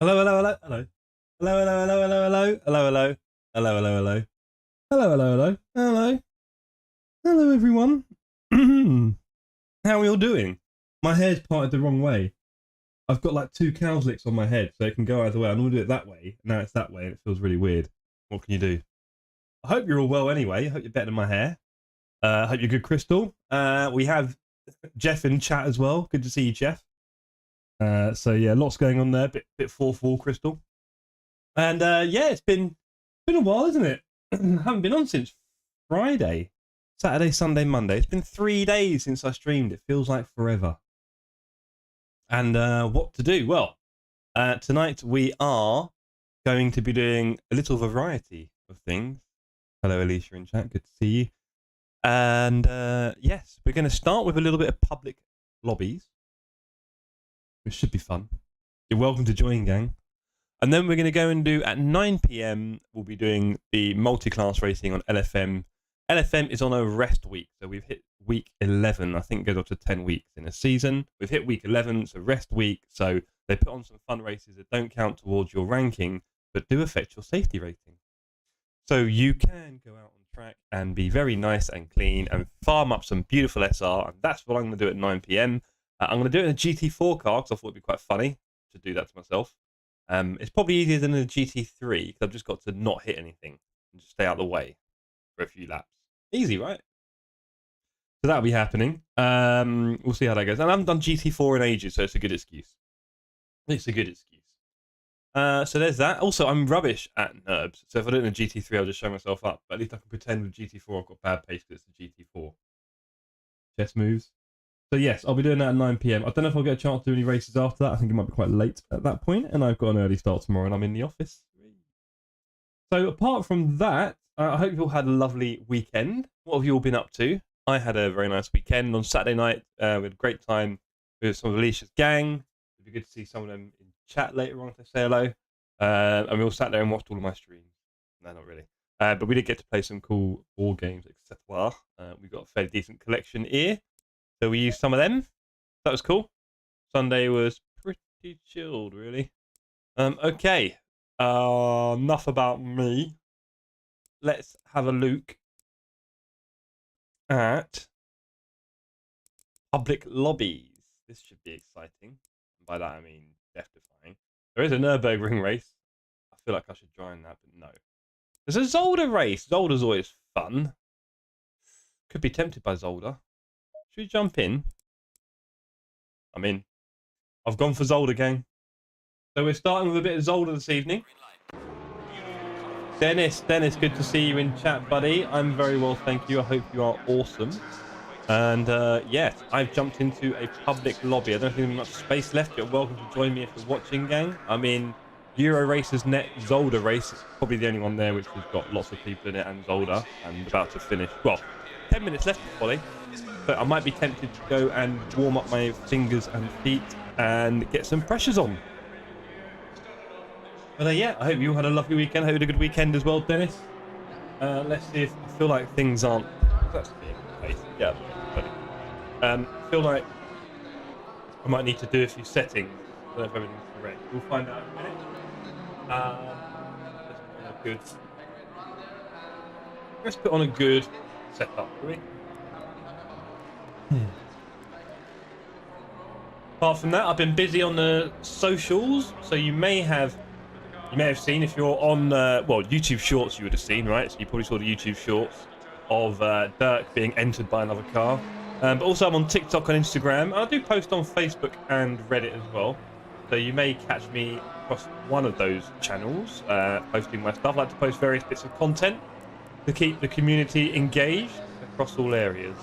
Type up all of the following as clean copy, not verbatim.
Hello, hello, hello, hello. Hello, hello, hello, hello, hello, hello, hello. Hello, hello, hello. Hello, hello, hello. Hello. Hello, everyone. How are we all doing? My hair's parted the wrong way. I've got like 2 cowslicks on my head, so it can go either way. I normally do it that way. Now it's that way, and it feels really weird. What can you do? I hope you're all well anyway. I hope you're better than my hair. I hope you're good, Crystal. We have Jeff in chat as well. Good to see you, Jeff. So yeah, lots going on there. Bit 4-4, Crystal. And yeah, it's been a while, isn't it? Haven't been on since Friday. Saturday, Sunday, Monday. It's been 3 days since I streamed. It feels like forever. And what to do? Well, tonight we are going to be doing a little variety of things. Hello, Alicia in chat. Good to see you. And yes, we're going to start with a little bit of public lobbies, which should be fun. You're welcome to join, gang. And then we're going to go and do, at 9 PM, we'll be doing the multi-class racing on LFM. LFM is on a rest week, so we've hit week 11. I think it goes up to 10 weeks in a season. We've hit week 11, it's a rest week, so they put on some fun races that don't count towards your ranking, but do affect your safety rating. So you can go out on track and be very nice and clean and farm up some beautiful SR, and that's what I'm going to do at 9 p.m. I'm going to do it in a GT4 car because I thought it'd be quite funny to do that to myself. It's probably easier than a GT3 because I've just got to not hit anything and just stay out of the way for a few laps. Easy, right? So that'll be happening. We'll see how that goes. And I haven't done GT4 in ages, so it's a good excuse. It's a good excuse. So there's that. Also, I'm rubbish at NURBS. So if I do it in a GT3, I'll just show myself up. But at least I can pretend with GT4 I've got bad pace because it's a GT4. Chess moves. So yes, I'll be doing that at 9 p.m. I don't know if I'll get a chance to do any races after that. I think it might be quite late at that point, and I've got an early start tomorrow, and I'm in the office. So apart from that, I hope you all had a lovely weekend. What have you all been up to? I had a very nice weekend. On Saturday night, we had a great time with some of Alicia's gang. It'd be good to see some of them in chat later on if they say hello. And we all sat there and watched all of my streams. No, not really. But we did get to play some cool board games, etc. We got a fairly decent collection here. So we used some of them. That was cool. Sunday was pretty chilled, really. Okay. Enough about me. Let's have a look at public lobbies. This should be exciting. And by that I mean death-defying. There is a Nürburgring race. I feel like I should join that, but no. There's a Zolder race. Zolder's always fun. Could be tempted by Zolder. Should we jump in? I'm in. I've gone for Zolder, gang. So we're starting with a bit of Zolder this evening. Dennis, good to see you in chat, buddy. I'm very well, thank you. I hope you are awesome. And yes, I've jumped into a public lobby. I don't think there's much space left. You're welcome to join me if you're watching, gang. I'm in Euro Racers Net Zolder race. It's probably the only one there which has got lots of people in it and Zolder. And about to finish. Well, 10 minutes left to quali. But I might be tempted to go and warm up my fingers and feet and get some pressures on. But yeah, I hope you had a lovely weekend. I hope you had a good weekend as well, Dennis. Let's see if I feel like things aren't. That's yeah. I feel like I might need to do a few settings. I don't know if everything's correct. We'll find out in a minute. Let's put on a good setup, shall we? Apart from that, I've been busy on the socials, so you may have seen if you're on well, YouTube Shorts, you would have seen, right? So you probably saw the YouTube Shorts of Dirk being entered by another car. But also I'm on TikTok and Instagram. I do post on Facebook and Reddit as well, so you may catch me across one of those channels posting my stuff. I like to post various bits of content to keep the community engaged across all areas.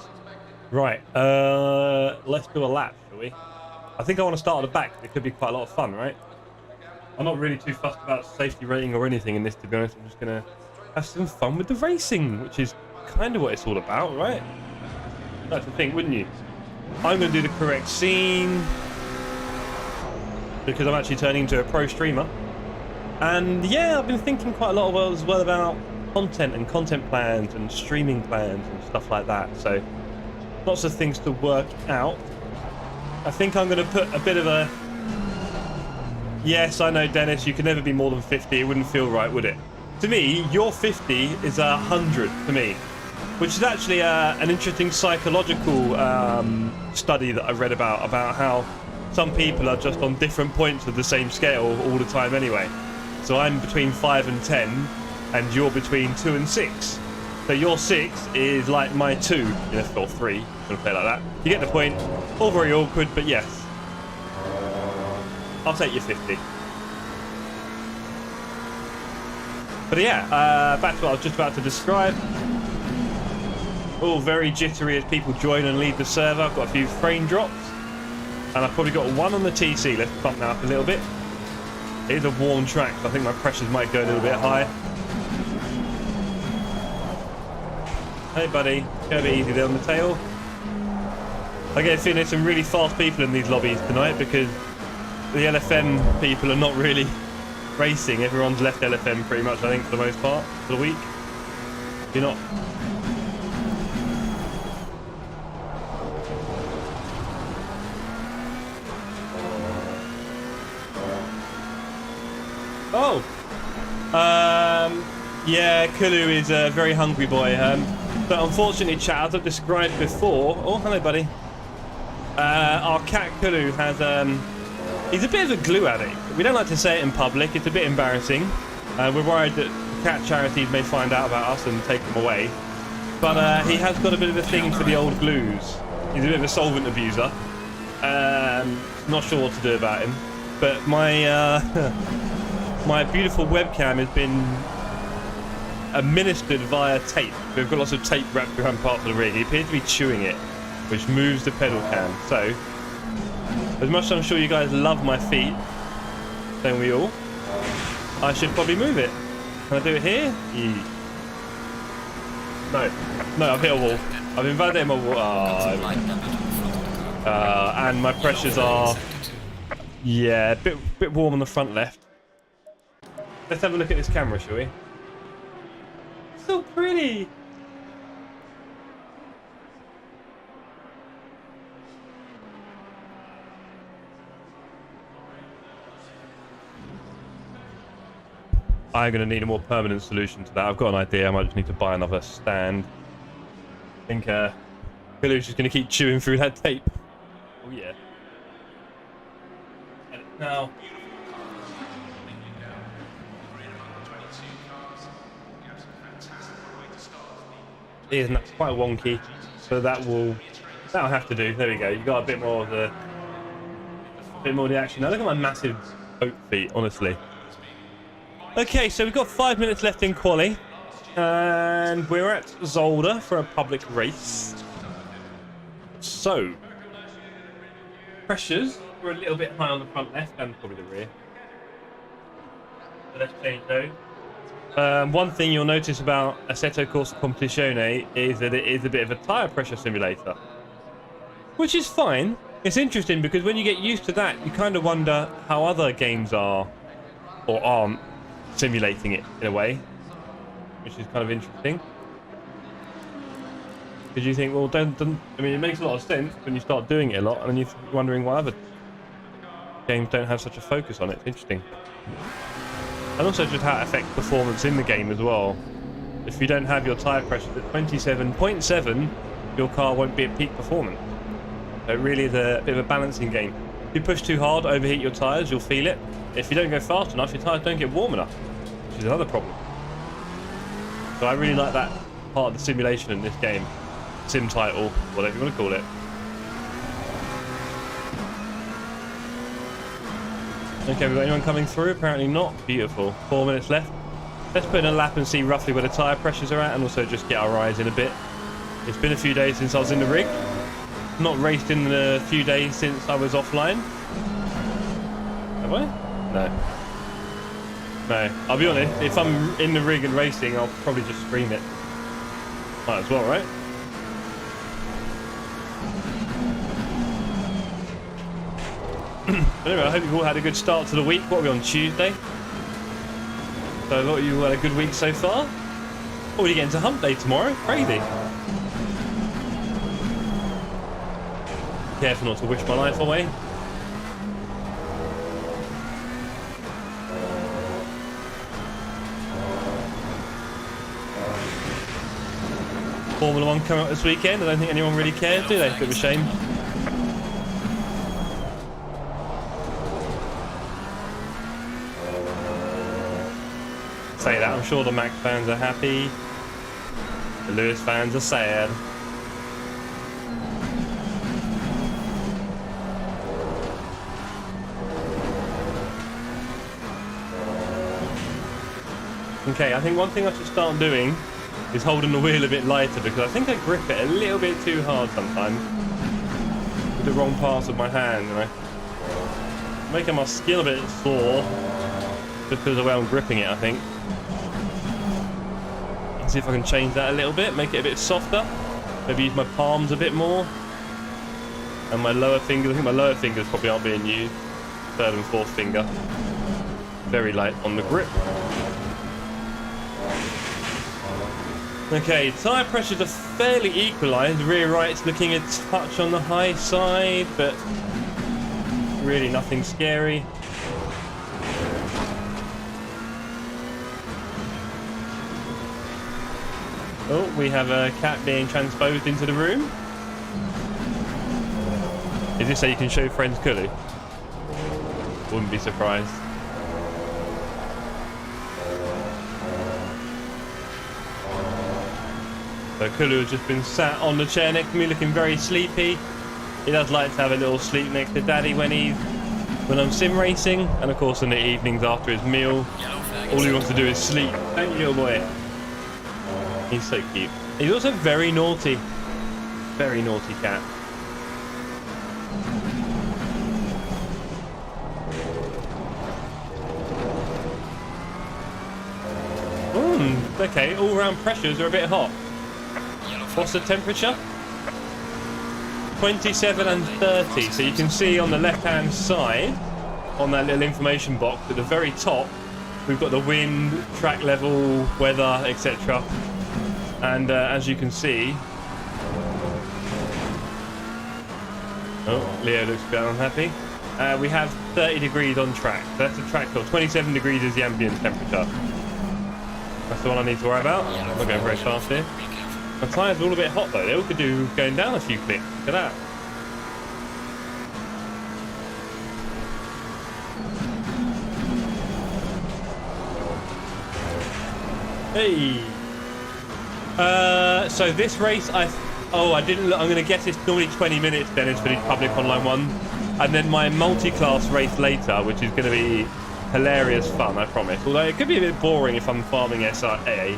Right, let's do a lap, shall we? I think I want to start at the back. It could be quite a lot of fun, right? I'm not really too fussed about safety rating or anything in this, to be honest. I'm just going to have some fun with the racing, which is kind of what it's all about, right? That's the thing, wouldn't you? I'm going to do the correct scene because I'm actually turning into a pro streamer. And yeah, I've been thinking quite a lot as well about content and content plans and streaming plans and stuff like that. So lots of things to work out. I think I'm going to put a bit of a... Yes, I know, Dennis, you can never be more than 50. It wouldn't feel right, would it? To me, your 50 is 100 to me, which is actually an interesting psychological study that I read about how some people are just on different points of the same scale all the time anyway. So I'm between 5 and 10, and you're between 2 and 6. So your 6 is like my 2, or 3, I'm going to play like that. You get the point. All very awkward, but yes. I'll take your 50. But yeah, back to what I was just about to describe. All very jittery as people join and leave the server. I've got a few frame drops. And I've probably got one on the TC. Let's bump that up a little bit. It is a warm track, so I think my pressures might go a little bit high. Hey buddy, go a bit easy there on the tail. I get a feeling there's some really fast people in these lobbies tonight because the LFM people are not really racing. Everyone's left LFM pretty much, I think, for the most part, for the week. You're not. Oh! Yeah, Kulu is a very hungry boy. But unfortunately, chat, as I've described before... Oh, hello, buddy. Our cat Kulu has... he's a bit of a glue addict. We don't like to say it in public. It's a bit embarrassing. We're worried that cat charities may find out about us and take them away. But he has got a bit of a thing for the old glues. He's a bit of a solvent abuser. Not sure what to do about him. But my my beautiful webcam has been administered via tape. We've got lots of tape wrapped around parts of the rig. He appears to be chewing it, which moves the pedal cam. So, as much as I'm sure you guys love my feet, don't we all? I should probably move it. Can I do it here? Yeah. No, I've hit a wall. I've invalidated my wall. And my pressures are, yeah, a bit warm on the front left. Let's have a look at this camera, shall we? So pretty. I'm going to need a more permanent solution to that. I've got an idea. I might just need to buy another stand. I think Kulu's just going to keep chewing through that tape. Oh, yeah. Now. Isn't that quite wonky? So that'll have to do. There we go. You got a bit more of the action. Now look at my massive boat feet, honestly. Okay, so we've got 5 minutes left in quali, and we're at Zolder for a public race. So, pressures were a little bit high on the front left and probably the rear. So let's change those. One thing you'll notice about Assetto Corsa Competizione is that it is a bit of a tyre pressure simulator, which is fine. It's interesting because when you get used to that, you kind of wonder how other games are or aren't simulating it in a way, which is kind of interesting. Because you think, well, I mean, it makes a lot of sense when you start doing it a lot, and then you're wondering why other games don't have such a focus on it. It's interesting. And also just how it affects performance in the game as well. If you don't have your tyre pressure at 27.7, your car won't be at peak performance. So it really is a bit of a balancing game. If you push too hard, overheat your tyres, you'll feel it. If you don't go fast enough, your tyres don't get warm enough, which is another problem. So I really like that part of the simulation in this game. Sim title, whatever you want to call it. Okay, we've got anyone coming through? Apparently not. Beautiful. 4 minutes left. Let's put in a lap and see roughly where the tyre pressures are at, and also just get our eyes in a bit. It's been a few days since I was in the rig. Not raced in the few days since I was offline. Have I? No. I'll be honest, if I'm in the rig and racing, I'll probably just stream it. Might as well, right? Anyway, I hope you've all had a good start to the week. What are we on, Tuesday? So a lot of you had a good week so far. Oh, we're getting to hump day tomorrow. Crazy. Careful not to wish my life away. Formula 1 coming up this weekend. I don't think anyone really cares, do they? Bit of a shame. Say that, I'm sure the Max fans are happy. The Lewis fans are sad. Okay, I think one thing I should start doing is holding the wheel a bit lighter, because I think I grip it a little bit too hard sometimes with the wrong parts of my hand, and I'm making my skin a bit sore just because of the way I'm gripping it, I think. Let's see if I can change that a little bit, make it a bit softer, maybe use my palms a bit more, and my lower fingers. I think my lower fingers probably aren't being used. Third and fourth finger, very light on the grip. Okay, tyre pressures are fairly equalised. Rear right's looking a touch on the high side, but really nothing scary. Oh, we have a cat being transposed into the room. Is this so you can show friends Kulu? Wouldn't be surprised. So Kulu has just been sat on the chair next to me looking very sleepy. He does like to have a little sleep next to Daddy when I'm sim racing, and of course in the evenings after his meal, all he wants to do is sleep. Thank you, little boy. He's so cute. He's also very naughty. Very naughty cat. Okay, all round pressures are a bit hot. What's the temperature? 27 and 30. So you can see on the left hand side, on that little information box at the very top, we've got the wind, track level, weather, etc. And as you can see, oh, Leo looks a bit unhappy. We have 30 degrees on track. So that's the track fill. 27 degrees is the ambient temperature. That's the one I need to worry about. I'm not going very fast here. My tyres are all a bit hot though. They all could do going down a few clicks. Look at that. Hey. So this race, I didn't look. I'm going to guess it's normally 20 minutes, Dennis, for the public online one, and then my multi-class race later, which is going to be hilarious fun, I promise. Although it could be a bit boring if I'm farming SRA.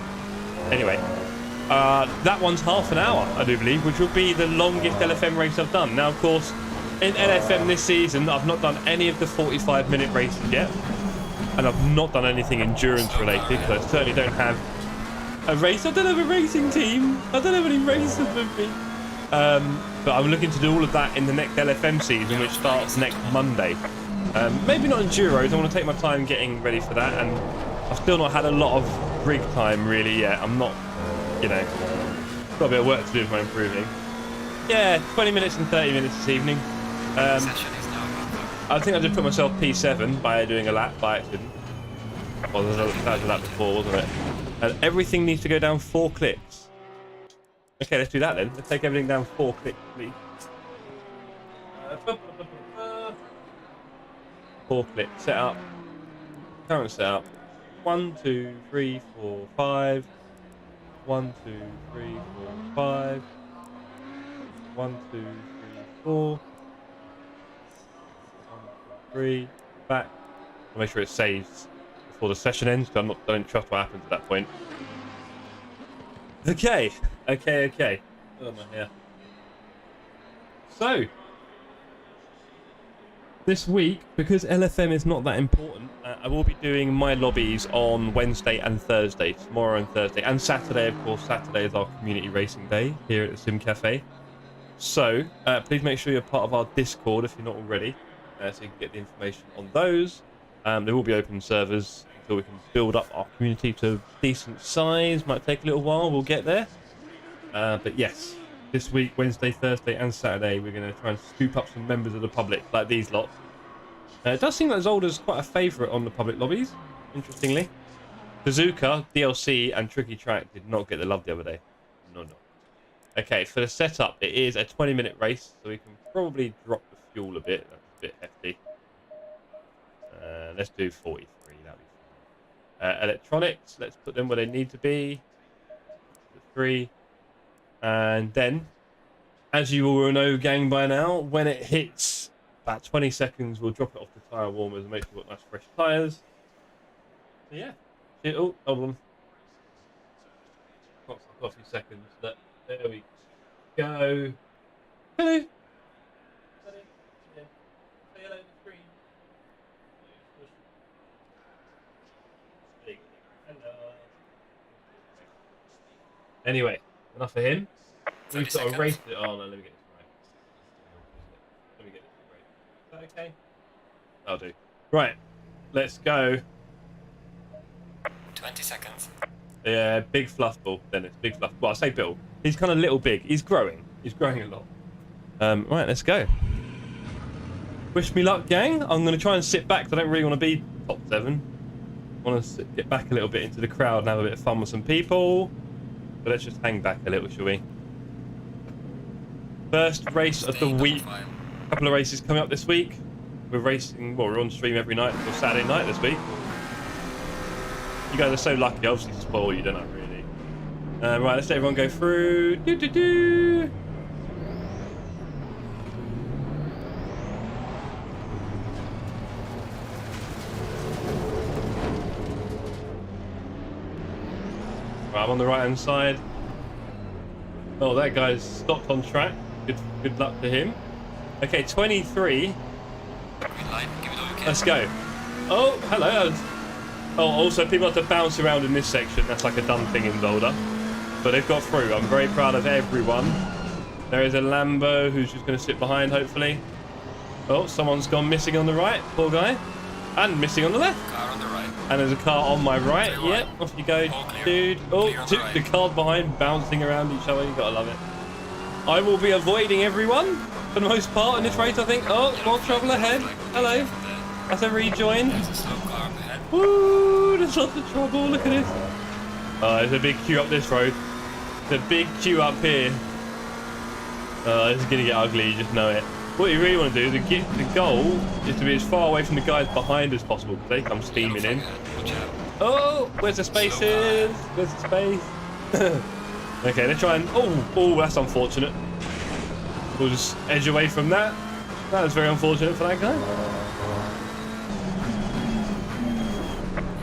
Anyway, that one's half an hour, I do believe, which will be the longest LFM race I've done. Now, of course, in LFM this season, I've not done any of the 45-minute races yet, and I've not done anything endurance-related, because I certainly don't have a race. I don't have a racing team. I don't have any racers with me. But I'm looking to do all of that in the next LFM season, which starts next Monday. Maybe not enduros. I want to take my time getting ready for that, and I've still not had a lot of rig time really yet. I'm not, you know, got a bit of work to do with my improving. Yeah, 20 minutes and 30 minutes this evening. I think I just put myself P7 by doing a lap by accident. Well, that was a lap before, wasn't it? And everything needs to go down 4 clicks. Okay, let's do that then. Let's take everything down 4 clicks, please. 4 clicks. Set up. Current setup. 1, 2, 3, 4, 5. 1, 2, 3, 4, 5. 1, 2, 3, 4. 1, 2, 3. Back. I'll make sure it saves before the session ends, because I don't trust what happens at that point. Okay. Oh, my hair. So, this week, because LFM is not that important, I will be doing my lobbies on Wednesday and Thursday, tomorrow and Thursday, and Saturday, of course. Saturday is our community racing day here at the Sim Cafe. So, please make sure you're part of our Discord if you're not already, so you can get the information on those. There will be open servers until we can build up our community to decent size. Might take a little while, we'll get there. But yes, this week, Wednesday, Thursday and Saturday, we're going to try and scoop up some members of the public, like these lot. It does seem that Zolder's quite a favourite on the public lobbies, interestingly. Bazooka, DLC and Tricky Track did not get the love the other day. No. Okay, for the setup, it is a 20-minute race, so we can probably drop the fuel a bit. That's a bit hefty. Let's do 43, that'll be fine. Electronics, let's put them where they need to be. 3. And then, as you all know, gang, by now, when it hits about 20 seconds, we'll drop it off the tyre warmers and make sure we've got nice fresh tyres. So yeah. Oh, hold on. Got a few seconds. There we go. Hello. Yeah. Say hello to the screen. Hello. Anyway, enough of him. We've got to race it. Oh no, let me get this right. Let me get this right. Is that okay? I'll do. Right, let's go. 20 seconds. Yeah, big fluff ball, Dennis. Big fluff. Well, I say Bill. He's kind of little big. He's growing. He's growing a lot. Right, let's go. Wish me luck, gang. I'm going to try and sit back because I don't really want to be top 7. I want to get back a little bit into the crowd and have a bit of fun with some people. But let's just hang back a little, shall we? First race of the week. A couple of races coming up this week. We're racing, well, we're on stream every night until Saturday night this week. You guys are so lucky. I obviously spoil you, don't I, really? Right, let's let everyone go through. Right, I'm on the right-hand side. Oh, that guy's stopped on track. Good luck to him. Okay, 23. Let's go. Oh, hello. Oh, also people have to bounce around in this section. That's like a dumb thing in Boulder. But they've got through. I'm very proud of everyone. There is a Lambo who's just going to sit behind, hopefully. Oh, someone's gone missing on the right. Poor guy. And missing on the left. Car on the right. And there's a car on my right. Yep, off you go, dude. Oh, the car behind bouncing around each other. You gotta love it. I will be avoiding everyone for the most part in this race, I think. Oh, more trouble ahead. Hello. That's a rejoin. Woo, there's lots of trouble. Look at this. Oh, there's a big queue up this road. There's a big queue up here. This is gonna get ugly, you just know it. What you really want to do, the goal is to be as far away from the guys behind as possible, because they come steaming in. Oh, where's the spaces? Where's the space? Okay, let's try and... Oh, that's unfortunate. We'll just edge away from that. That was very unfortunate for that guy.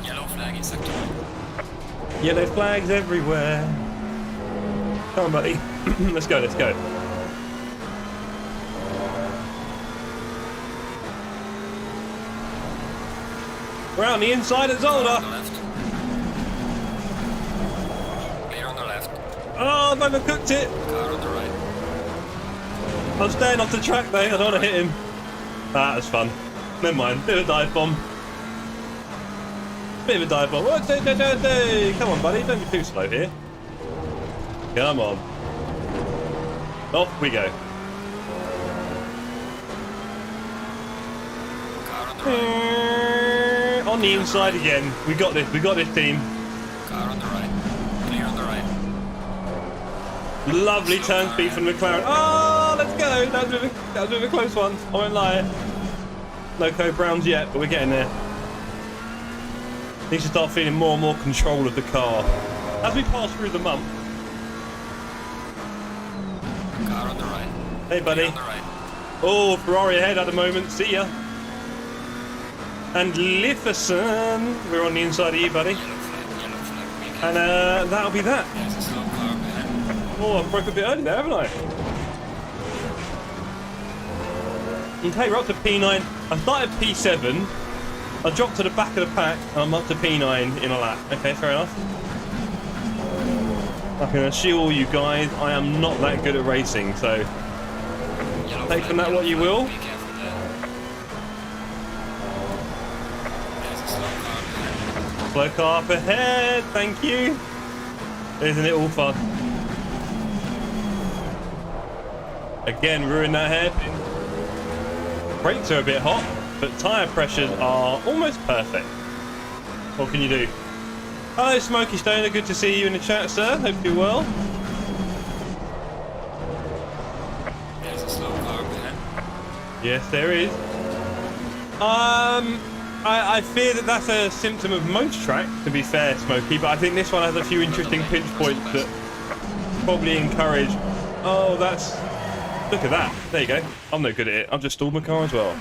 Yellow flag in sector 1. Yellow flags everywhere. Come on, buddy. Let's go, let's go. We're on the inside of Zolder. Clear on the left. Oh, I've overcooked it. Car on the right. I'm staying off the track, mate. I don't want to hit him. That was fun. Never mind. Bit of a dive bomb. Bit of a dive bomb. Oh, come on, buddy. Don't be too slow here. Come on. Off we go. Car on the right. On the inside again. We got this. We got this, team. Car on the right. Clear on the right. Lovely turn speed from McLaren. Oh, let's go. That was a bit of a close one. I won't lie. No code browns yet, but we're getting there. Need to start feeling more and more control of the car as we pass through the month. Car on the right. Hey, buddy. On the right. Oh, Ferrari ahead at the moment. See ya. And Lifferson, we're on the inside of you, buddy. Yellow flag. And that'll be that. There's a slow car behind. Oh, I broke a bit early there, haven't I? Okay, we're up to P9. I started P7. I dropped to the back of the pack, and I'm up to P9 in a lap. Okay, fair enough. I can assure you guys, I am not that good at racing, so take from that what you will. Be careful there. There's a slow car behind. Slow car up ahead, thank you. Isn't it all fun? Again, ruin that hairpin. Brakes are a bit hot, but tyre pressures are almost perfect. What can you do? Hello, Smoky Stoner. Good to see you in the chat, sir. Hope you're well. There's a slow car behind. Yes, there is. I fear that that's a symptom of most tracks, to be fair, Smoky, but I think this one has a few interesting pinch points that probably encourage... Oh, that's... Look at that. There you go. I'm no good at it. I've just stalled my car as well.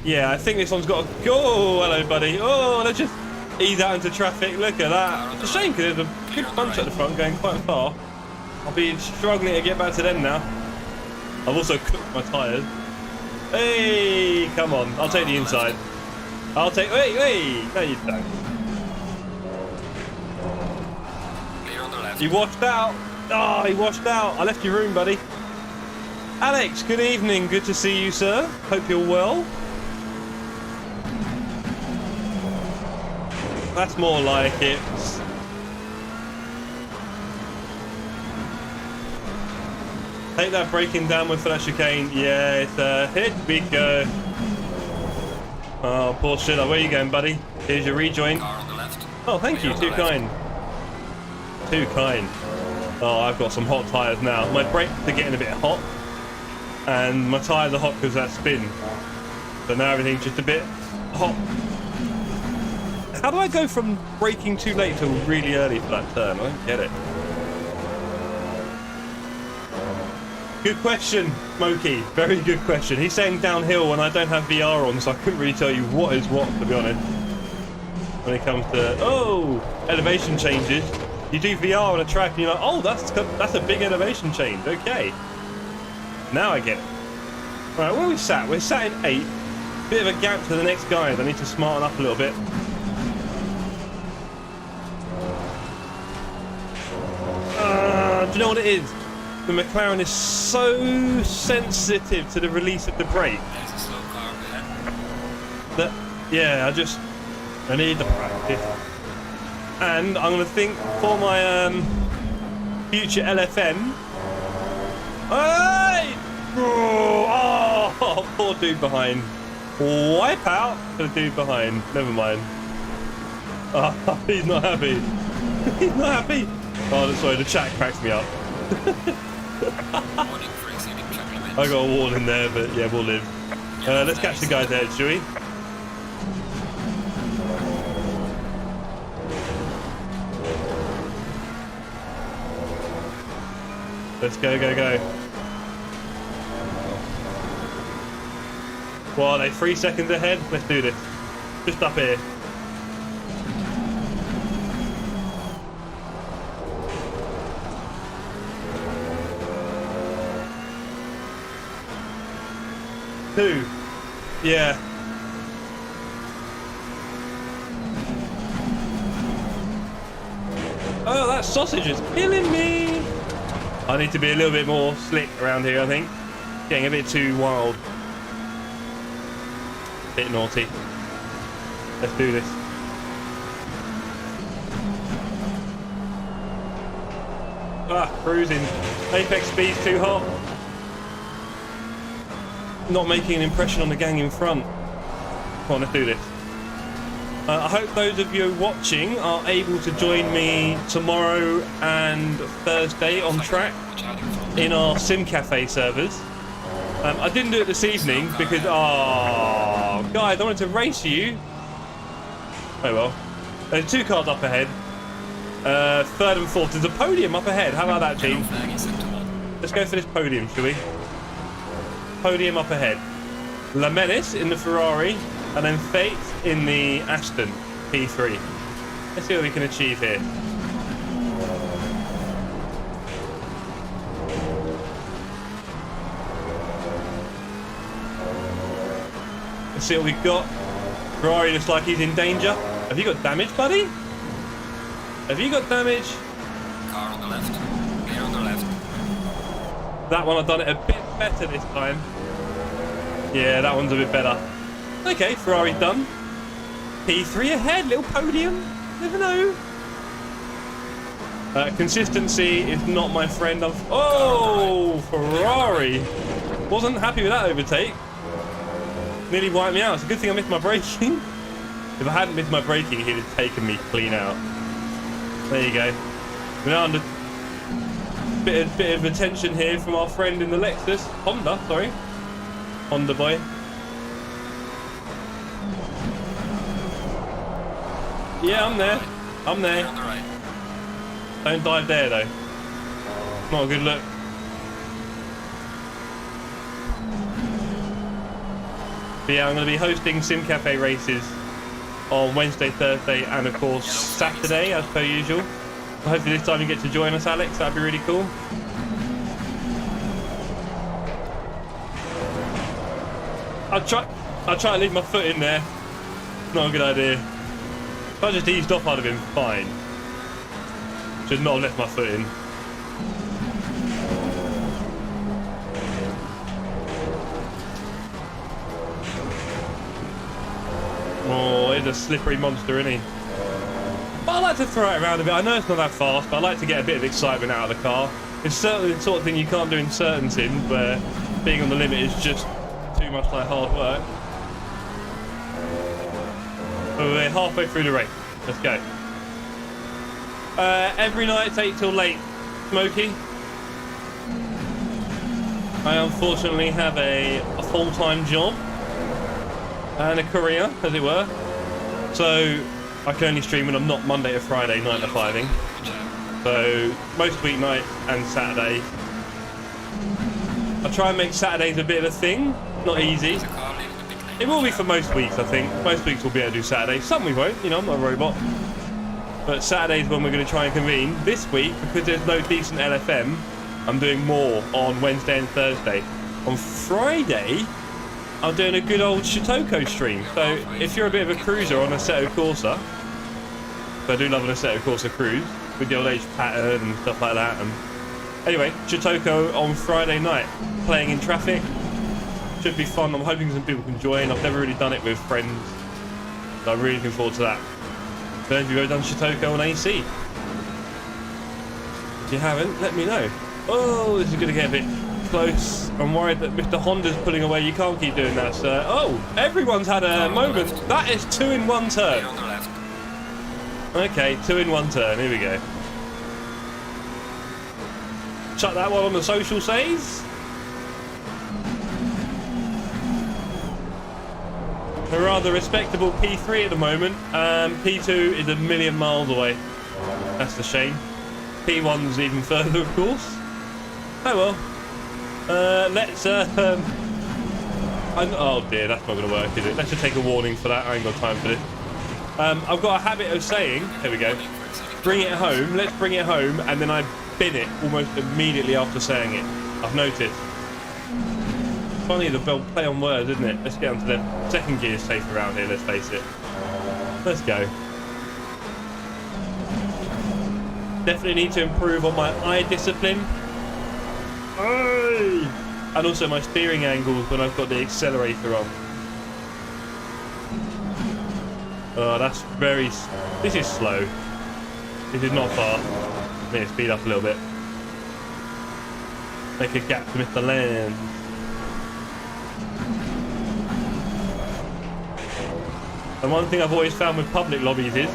Yeah, I think this one's got a... Oh, hello, buddy. Oh, let's just ease out into traffic. Look at that. It's a shame because there's a good bunch at the front going quite far. I'll be struggling to get back to them now. I've also cooked my tyres. Hey, come on. I'll take the inside. I'll take... Wait. No, you don't. Clear on the left. He washed out. Oh, he washed out. I left your room, buddy. Alex, good evening. Good to see you, sir. Hope you're well. That's more like it. Take that braking downward for that chicane. Yeah, it's here we go. Oh, poor shit. Where are you going, buddy? Here's your rejoin. Car on the left. Oh, thank you. Too kind. Too kind. Oh, I've got some hot tyres now. My brakes are getting a bit hot, and my tyres are hot because of that spin. So now everything's just a bit hot. How do I go from braking too late to really early for that turn? I don't get it. Good question, Smokey. Very good question. He's saying downhill when I don't have VR on, so I couldn't really tell you what is what, to be honest. When it comes to, oh, elevation changes. You do VR on a track and you're like, oh, that's a big elevation change. Okay. Now I get it. All right, where are we sat? We're sat in 8th. Bit of a gap to the next guys. I need to smarten up a little bit. Do you know what it is? The McLaren is so sensitive to the release of the brake. There's a slow car ahead. That, yeah, I need the practice. And I'm going to think for my future LFN. Hey! Oh, poor dude behind. Wipe out the dude behind. Never mind. Oh, he's not happy. He's not happy. Oh, sorry, the chat cracks me up. I got a warning there, but yeah, we'll live. Let's catch the guys ahead, shall we? Let's go, go, go. Well, are they 3 seconds ahead? Let's do this. Just up here. Two. Yeah. Oh, that sausage is killing me. I need to be a little bit more slick around here, I think. Getting a bit too wild. Bit naughty. Let's do this. Ah, cruising. Apex speed's too hot. Not making an impression on the gang in front. Come on, let's do this. I hope those of you watching are able to join me tomorrow and Thursday on track in our Sim Cafe servers. I didn't do it this evening because, oh, guys, I wanted to race you. Oh well. There's 2 cars up ahead. 3rd and 4th. There's a podium up ahead. How about that, team? Let's go for this podium, shall we? Podium up ahead. La Menace in the Ferrari, and then Fate in the Aston P3. Let's see what we can achieve here. Let's see what we've got. Ferrari looks like he's in danger. Have you got damage, buddy? Have you got damage? Car on the left. Here on the left. That one I've done it a bit better this time. Yeah, that one's a bit better. Okay, Ferrari's done. P3 ahead, little podium. Never know. Consistency is not my friend. Oh, Ferrari. Wasn't happy with that overtake. Nearly wiped me out. It's a good thing I missed my braking. If I hadn't missed my braking, he'd have taken me clean out. There you go. We're now under bit of attention here from our friend in the Lexus. Honda, sorry. Honda boy. Yeah, I'm there. I'm there. Don't dive there, though. Not a good look. But yeah, I'm going to be hosting Sim Cafe races on Wednesday, Thursday, and of course Saturday, as per usual. Hopefully this time you get to join us, Alex. That'd be really cool. I'll try to leave my foot in there. Not a good idea. If I just eased off, I'd have been fine. Should not have left my foot in. Oh, he's a slippery monster, isn't he? But I like to throw it around a bit. I know it's not that fast, but I like to get a bit of excitement out of the car. It's certainly the sort of thing you can't do in certain sims, where being on the limit is just too much like hard work. But we're halfway through the race. Let's go. Every night it's 8 till late. Smokey. I unfortunately have a full-time job and a career, as it were. So I can only stream when I'm not Monday to Friday, 9 to 5ing. So most weeknights and Saturdays. I try and make Saturdays a bit of a thing. Not easy. It will be for most weeks, I think. Most weeks we'll be able to do Saturdays. Some we won't, you know, I'm not a robot. But Saturday's when we're going to try and convene. This week, because there's no decent LFM, I'm doing more on Wednesday and Thursday. On Friday, I'm doing a good old Shotoko stream. So if you're a bit of a cruiser on Assetto Corsa, so I do love an Assetto Corsa cruise with the old H pattern and stuff like that. And anyway, Shotoko on Friday night, playing in traffic. Should be fun. I'm hoping some people can join. I've never really done it with friends, so I'm really looking forward to that. So have you ever done Shotoko on AC? If you haven't, let me know. Oh, this is going to get a bit close. I'm worried that Mr. Honda's pulling away. You can't keep doing that, sir. Oh, everyone's had a moment. That is 2 in 1 turn. Okay, 2 in 1 turn. Here we go. Chuck that one on the social says. A rather respectable P3 at the moment. P2 is a million miles away. That's the shame. P1's even further, of course. Oh well. Let's. Oh dear, that's not going to work, is it? Let's just take a warning for that. I ain't got time for this. I've got a habit of saying, here we go, bring it home, let's bring it home, and then I bin it almost immediately after saying it. I've noticed. Funny the play on words, isn't it? Let's get onto the second gear safe around here, let's face it. Let's go. Definitely need to improve on my eye discipline. Hey! And also my steering angles when I've got the accelerator on. Oh, that's very... This is slow. This is not fast. I need to speed up a little bit. Make a gap to Mr. Land. And one thing I've always found with public lobbies is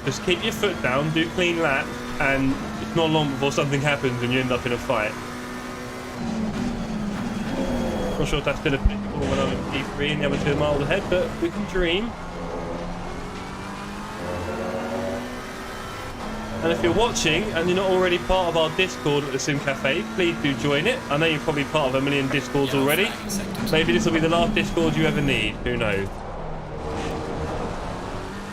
just keep your foot down, do clean laps, and it's not long before something happens and you end up in a fight. Not sure if that's still applicable when I'm in P3 and the other 2 miles ahead, but we can dream. And if you're watching and you're not already part of our Discord at the Sim Cafe, please do join it. I know you're probably part of a million Discords already. Maybe this will be the last Discord you ever need. Who knows?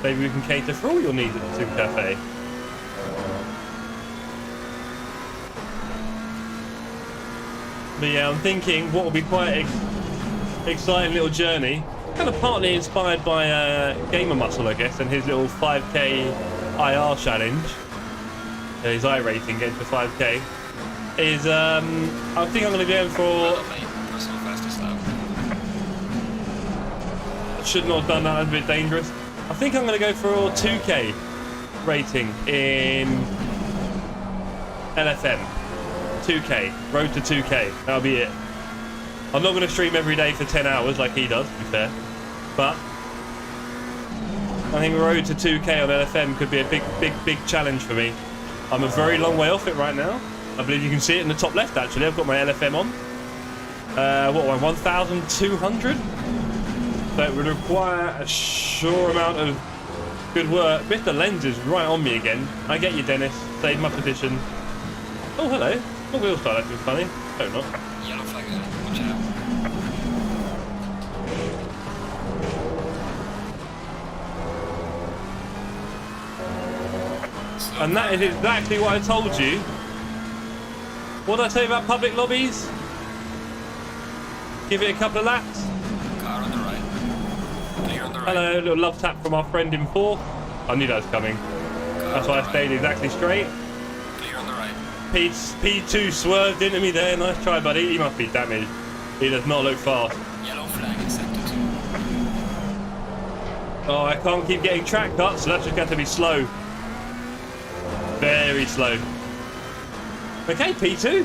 Maybe we can cater for all your needs at the Sim Cafe. But yeah, I'm thinking what will be quite an exciting little journey. Kind of partly inspired by Gamer Muscle, I guess, and his little 5k IR challenge. His I rating getting to 5k. Is, I think I'm going to go for... I should not have done that, that's a bit dangerous. I think I'm going to go for a 2k rating in LFM. 2k, road to 2k, that'll be it. I'm not going to stream every day for 10 hours like he does, to be fair. But I think road to 2k on LFM could be a big challenge for me. I'm a very long way off it right now. I believe you can see it in the top left actually. I've got my LFM on. What am I, 1,200? So it would require a sure amount of good work. Mr. Lenz is right on me again. I get you, Dennis. Save my position. Oh, hello. My wheel start acting funny. Oh, not. Yellow flag ahead. Watch out. And that is exactly what I told you. What did I tell you about public lobbies? Give it a couple of laps. Car on the right. Clear on the right. Hello, a little love tap from our friend in 4th. I knew that was coming. That's why I stayed exactly straight. Clear on the right. P2 swerved into me there. Nice try, buddy. He must be damaged. He does not look fast. Yellow flag in sector 2. Oh, I can't keep getting track cuts, so that's just going to be slow. Very slow. Okay, P2.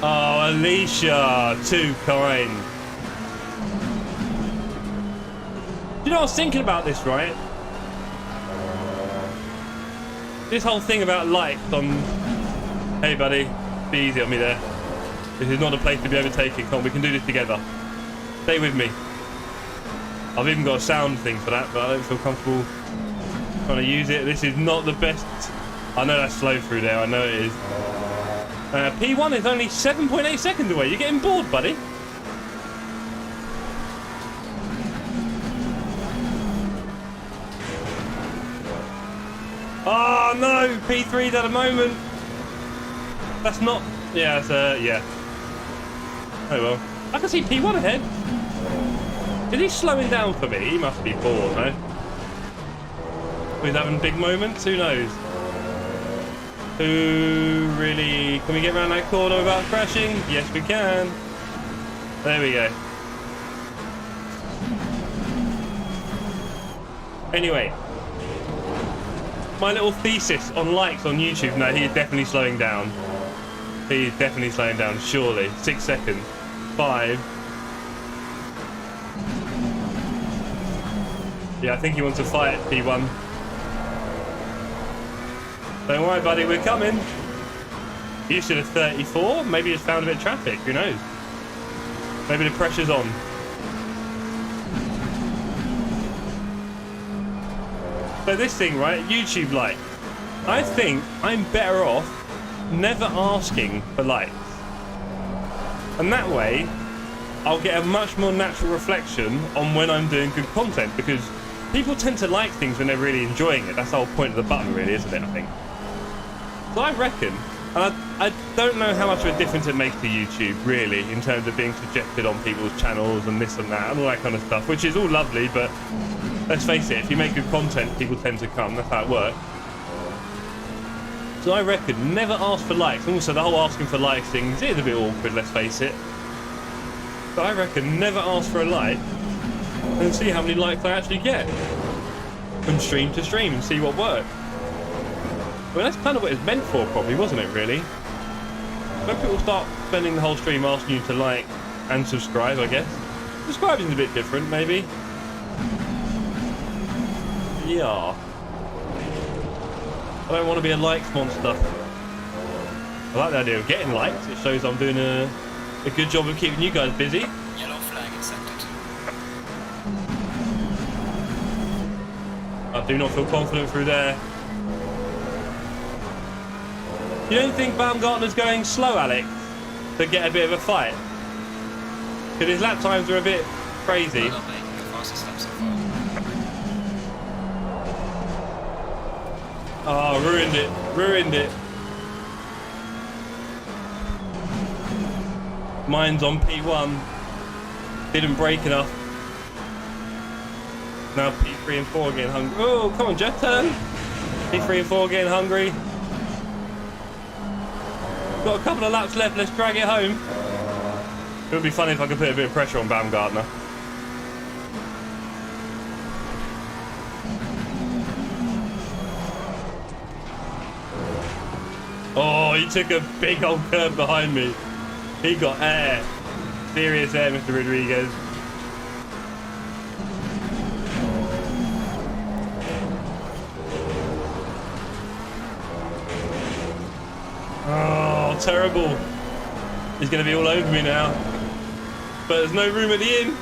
Oh, Alicia, too kind. You know, I was thinking about this, right? This whole thing about likes on Hey, buddy. Be easy on me there. This is not a place to be overtaken. Come on, we can do this together. Stay with me. I've even got a sound thing for that, but I don't feel comfortable trying to use it. This is not the best. I know that's slow through there. I know it is. P1 is only 7.8 seconds away. You're getting bored, buddy. Oh no, P3's at a moment. That's not. Yeah, it's yeah. Oh well. I can see P1 ahead. Is he slowing down for me? He must be bored, no? He's having big moments. Who knows? Who really? Can we get around that corner without crashing? Yes, we can. There we go. Anyway, my little thesis on likes on YouTube. No, he is definitely slowing down. He is definitely slowing down. Surely, 6 seconds, 5. Yeah, I think he wants to fight P1. Don't worry, buddy, we're coming. You should have 34. Maybe he's found a bit of traffic. Who knows? Maybe the pressure's on. So this thing, right? YouTube likes. I think I'm better off never asking for likes. And that way, I'll get a much more natural reflection on when I'm doing good content, because people tend to like things when they're really enjoying it. That's the whole point of the button, really, isn't it, I think? So I reckon, and I don't know how much of a difference it makes to YouTube, really, in terms of being suggested on people's channels and this and that and all that kind of stuff, which is all lovely, but let's face it, if you make good content, people tend to come. That's how it works. So I reckon never ask for likes. Also, the whole asking for likes thing is a bit awkward, let's face it. But I reckon never ask for a like and see how many likes I actually get from stream to stream and see what works. Well, that's kind of what it's meant for, probably, wasn't it, really? When people start spending the whole stream asking you to like and subscribe, I guess. Subscribing's a bit different, maybe. Yeah. I don't want to be a likes monster. I like the idea of getting likes. It shows I'm doing a good job of keeping you guys busy. Yellow flag accepted. I do not feel confident through there. You don't think Baumgartner's going slow, Alex, to get a bit of a fight? Because his lap times are a bit crazy. Well done, mate. The fastest lap so far. Oh, ruined it. Ruined it. Mine's on P1. Didn't brake enough. Now P3 and 4 getting hungry. Oh, come on, Jeff, turn. P3 and 4 getting hungry. Got a couple of laps left, let's drag it home. It would be funny if I could put a bit of pressure on Baumgartner. Oh, he took a big old curve behind me. He got air. Serious air, Mr. Rodriguez. Oh, terrible. He's going to be all over me now. But there's no room at the inn.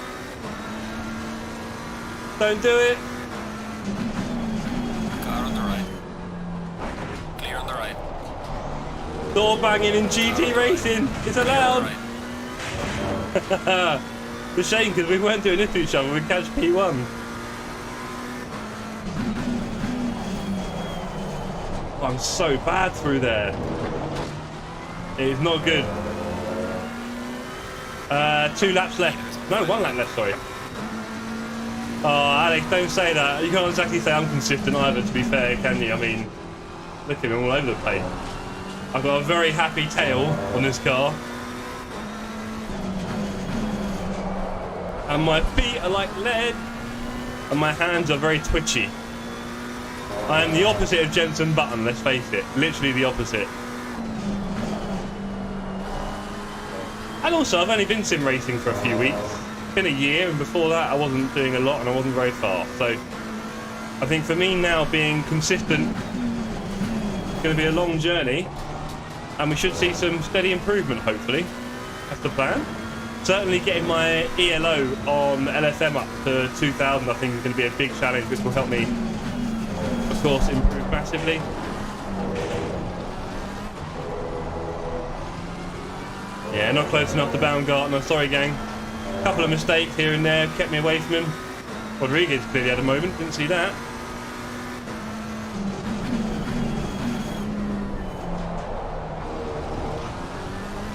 Don't do it. Car on the right. Clear on the right. Door banging in GT racing. It's allowed. It's a shame because we weren't doing this to each other. We'd catch P1. Oh, I'm so bad through there. It is not good. 2 laps left. No, 1 lap left, sorry. Oh, Alex, don't say that. You can't exactly say I'm consistent either, to be fair, can you? I mean, look at him all over the place. I've got a very happy tail on this car. And my feet are like lead. And my hands are very twitchy. I am the opposite of Jensen Button, let's face it. Literally the opposite. And also, I've only been sim racing for a few weeks. It's been a year, and before that I wasn't doing a lot and I wasn't very far. So I think for me now, being consistent is going to be a long journey. and we should see some steady improvement, hopefully. That's the plan. Certainly getting my ELO on LSM up to 2000 I think is going to be a big challenge, which will help me, of course, improve massively. Yeah, not close enough to Baumgartner. Sorry, gang. A couple of mistakes here and there kept me away from him. Rodriguez clearly had a moment, didn't see that.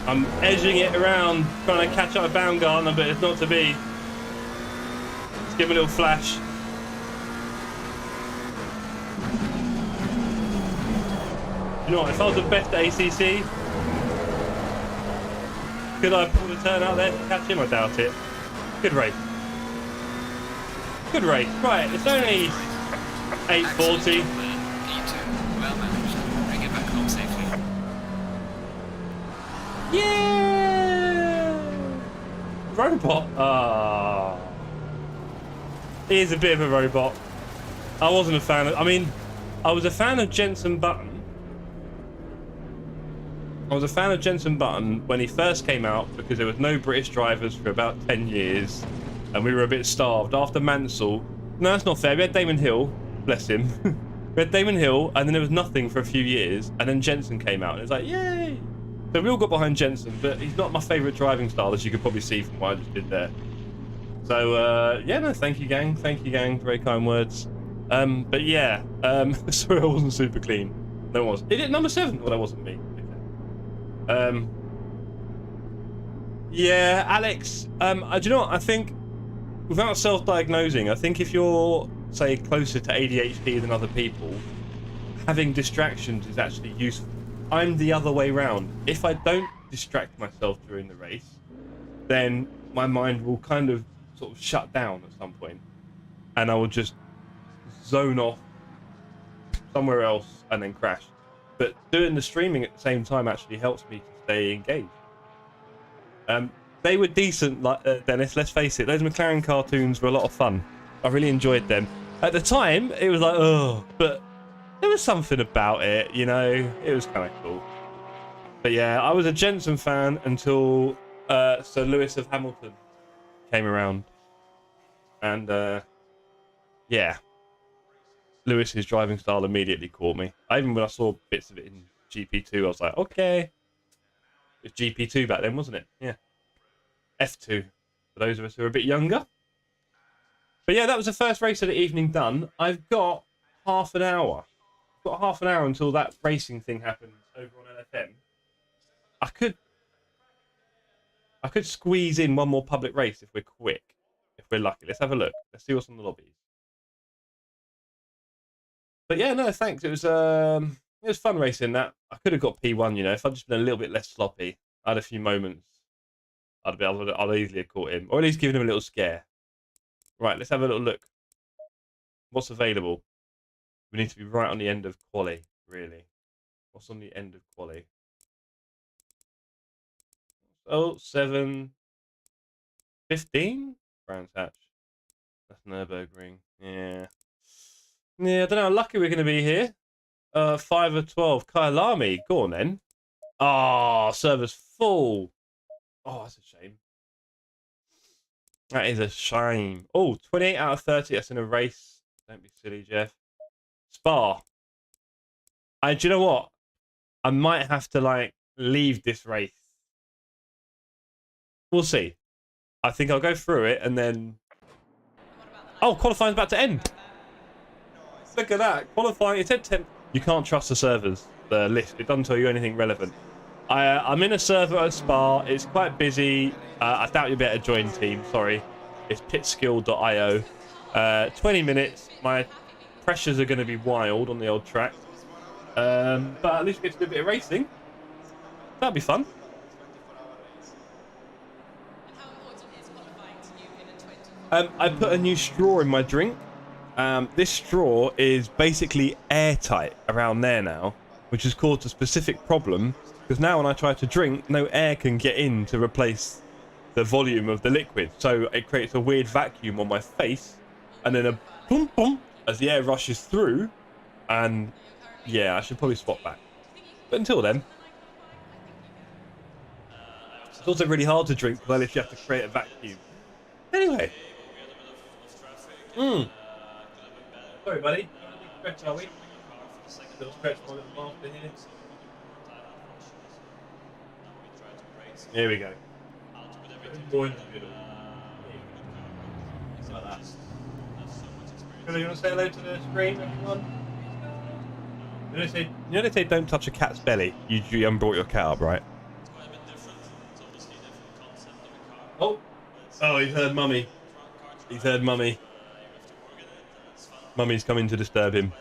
I'm edging it around, trying to catch up with Baumgartner, but it's not to be. Let's give him a little flash. You know what, if I was the best at ACC, could I pull the turn out there to catch him? I doubt it. Good race. Good race. Right, it's only 8:40. Well managed. Bring it back home safely. Yeah! Robot. Ah. He is a bit of a robot. I wasn't a fan of... I mean, I was a fan of Jenson Button. I was a fan of Jenson Button when he first came out because there was no British drivers for about 10 years and we were a bit starved. After Mansell... No, that's not fair. We had Damon Hill. Bless him. We had Damon Hill and then there was nothing for a few years and then Jenson came out and it was like, yay! So we all got behind Jenson, but he's not my favourite driving style, as you could probably see from what I just did there. So, yeah, no, thank you, gang. Thank you, gang. Very kind words. But yeah, sorry I wasn't super clean. No one was. Is it number 7? Well, that wasn't me. Yeah, Alex, do you know what? I think, without self-diagnosing, I think if you're, say, closer to ADHD than other people, having distractions is actually useful. I'm the other way round. If I don't distract myself during the race, then my mind will kind of sort of shut down at some point, and I will just zone off somewhere else and then crash. But doing the streaming at the same time actually helps me to stay engaged. They were decent, like Dennis, let's face it. Those McLaren cartoons were a lot of fun. I really enjoyed them. At the time, it was like, oh, but there was something about it, you know? It was kind of cool. But yeah, I was a Jenson fan until Sir Lewis of Hamilton came around. And yeah, Lewis's driving style immediately caught me. Even when I saw bits of it in GP2, I was like, okay. It was GP2 back then, wasn't it? Yeah. F2, for those of us who are a bit younger. But yeah, that was the first race of the evening done. I've got half an hour. I've got half an hour until that racing thing happens over on LFM. I could squeeze in one more public race if we're quick. If we're lucky. Let's have a look. Let's see what's on the lobbies. But yeah, no, thanks. It was fun racing that. I could have got P1, you know, if I'd just been a little bit less sloppy. I had a few moments. I'd easily have caught him. Or at least given him a little scare. Right, let's have a little look. What's available? We need to be right on the end of quali, really. What's on the end of quali? Oh, 7, 15? Brands Hatch. That's Nürburgring. Yeah. Yeah, I don't know how lucky we're going to be here. 5 of 12. Kyalami. Go on then. Ah, server's full. Oh, that's a shame. That is a shame. Oh, 28 out of 30. That's in a race. Don't be silly, Jeff. Spa. Do you know what? I might have to, like, leave this race. We'll see. I think I'll go through it and then... Oh, qualifying's about to end. Look at that. Qualifying. It said 10. You can't trust the servers, the list. It doesn't tell you anything relevant. I'm in a server at Spa. It's quite busy. I doubt you'll be able to join team. Sorry. It's pitskill.io. 20 minutes. My pressures are going to be wild on the old track. But at least we get to do a bit of racing. That'd be fun. I put a new straw in my drink. This straw is basically airtight around there now, which has caused a specific problem. Because now when I try to drink, no air can get in to replace the volume of the liquid. So it creates a weird vacuum on my face. And then a boom boom as the air rushes through. And yeah, I should probably swap back. But until then, It's also really hard to drink because I literally have to create a vacuum. Anyway. Sorry, buddy. Stretch, are we? Little stretch for my little master here. Here we go. More into the middle. Like that. You want to say hello to the screen, everyone? You know they say don't touch a cat's belly. You haven't brought your cat up, right? Oh, he's heard mummy. He's heard mummy. Mummy's coming to disturb him.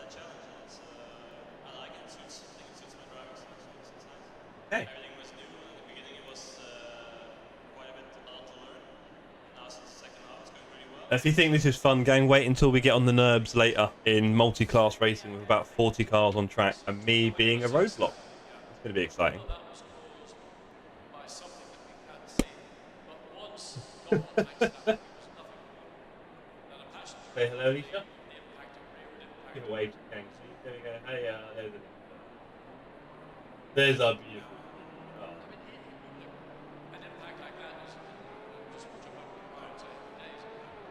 Hey. If you think this is fun, gang, wait until we get on the NURBS later in multi-class racing with about 40 cars on track and me being a roadblock. It's going to be exciting. Say hello, Alicia. Give a wave to gang. There we go. Hey, there's our beautiful.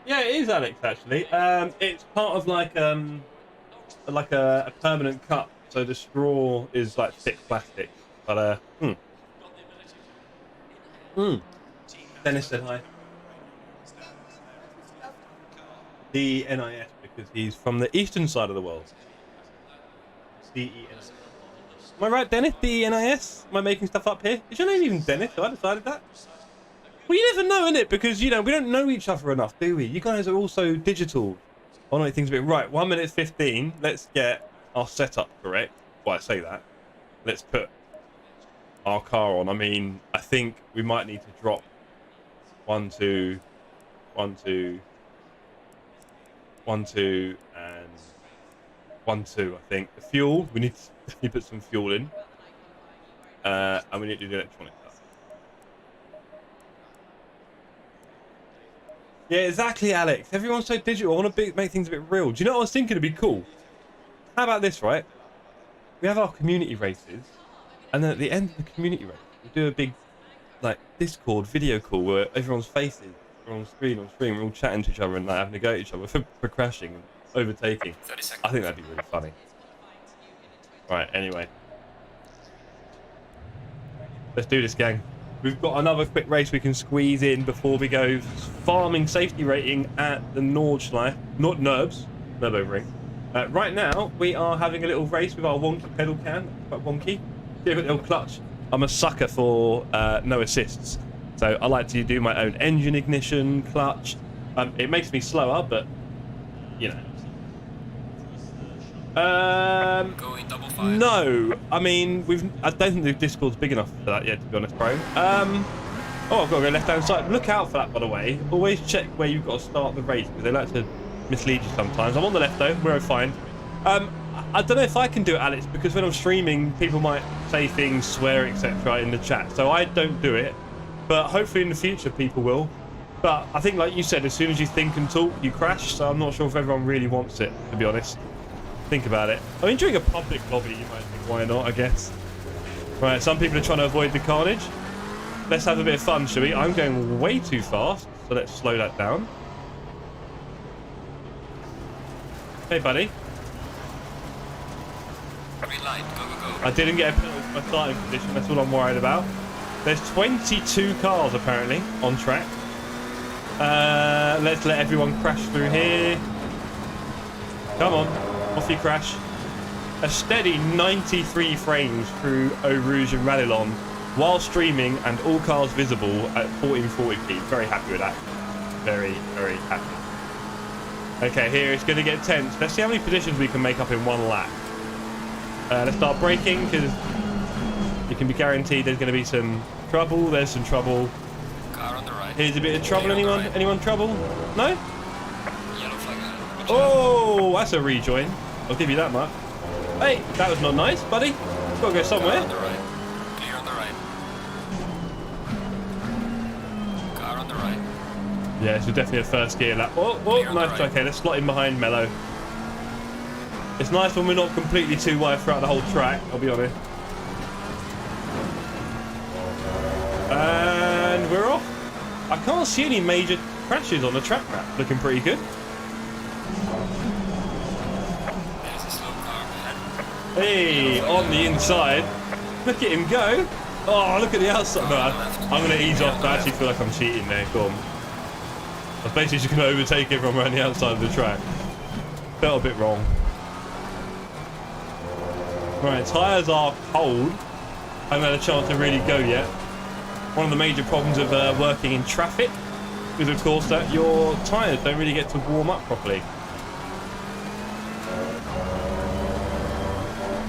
Yeah, it is, Alex. Actually, it's part of like a permanent cup. So the straw is like thick plastic. But Dennis said hi. The NIS because he's from the eastern side of the world. DENIS. Am I right, Dennis? DENIS? Am I making stuff up here? Is your name even Dennis? Have I decided that? Well, you never know, innit? Because, you know, we don't know each other enough, do we? You guys are all so digital. I want to make things a bit right. 1 minute 15. Let's get our setup correct. Well, I say that. Let's put our car on. I mean, I think we might need to drop 1, 2, 1, 2, 1, 2, and 1, 2, I think. The fuel, we need to definitely put some fuel in. And we need to do the electronic stuff. Yeah, exactly, Alex. Everyone's so digital. I want to make things a bit real. Do you know what I was thinking would be cool? How about this, right? We have our community races, and then at the end of the community race, we do a big, like, Discord video call where everyone's faces are on screen, we're all chatting to each other and like, having to go at each other for crashing and overtaking. 30 seconds. I think that'd be really funny. Right, anyway. Let's do this, gang. We've got another quick race we can squeeze in before we go farming safety rating at the Nordschleife, not NURBS, Nürburgring. Right now, we are having a little race with our wonky pedal can, quite wonky. See, I've got a little clutch. I'm a sucker for no assists. So I like to do my own engine ignition, clutch. It makes me slower, but, you know. Going double fire. No, I mean I don't think the Discord's big enough for that yet, to be honest, bro. Oh, I've got to go left hand side. Look out for that, by the way. Always check where you've got to start the race because they like to mislead you sometimes. I'm on the left though. We're fine. I don't know if I can do it, Alex, because when I'm streaming, people might say things, swear, etc. in the chat. So I don't do it, but hopefully in the future people will. But I think, like you said, as soon as you think and talk, you crash. So I'm not sure if everyone really wants it, to be honest. Think about it. I mean, during a public lobby, you might think, why not, I guess. Right, some people are trying to avoid the carnage. Let's have a bit of fun, shall we? I'm going way too fast, so let's slow that down. Hey, buddy. Green light, go, go, go. I didn't get a penalty for my starting position, that's all I'm worried about. There's 22 cars, apparently, on track. Let's let everyone crash through here. Come on. Off you crash. A steady 93 frames through Eau Rouge and Rallylon while streaming and all cars visible at 1440p. Very happy with that. Very, very happy. Okay, here it's going to get tense. Let's see how many positions we can make up in one lap. Let's start braking because you can be guaranteed there's going to be some trouble. There's some trouble. Car on the right. Here's a bit of trouble. Anyone? Right. Anyone trouble? No? Yellow flag. Oh, that's a rejoin. I'll give you that much. Hey, that was not nice, buddy. It's got to go somewhere. Car on the right. Clear on the right. Car on the right. Yeah, this is definitely a first gear lap. Oh, nice. Right. Okay, let's slot in behind Mello. It's nice when we're not completely too wide throughout the whole track, I'll be honest. I can't see any major crashes on the track map. Looking pretty good. There's a slow car ahead. Hey, on the inside. Look at him go. Oh, look at the outside. No, I'm going to ease off. I actually feel like I'm cheating there. Go on. I was basically just going to overtake everyone around the outside of the track. Felt a bit wrong. Right, tyres are cold. I haven't had a chance to really go yet. One of the major problems of working in traffic is, of course, that your tyres don't really get to warm up properly.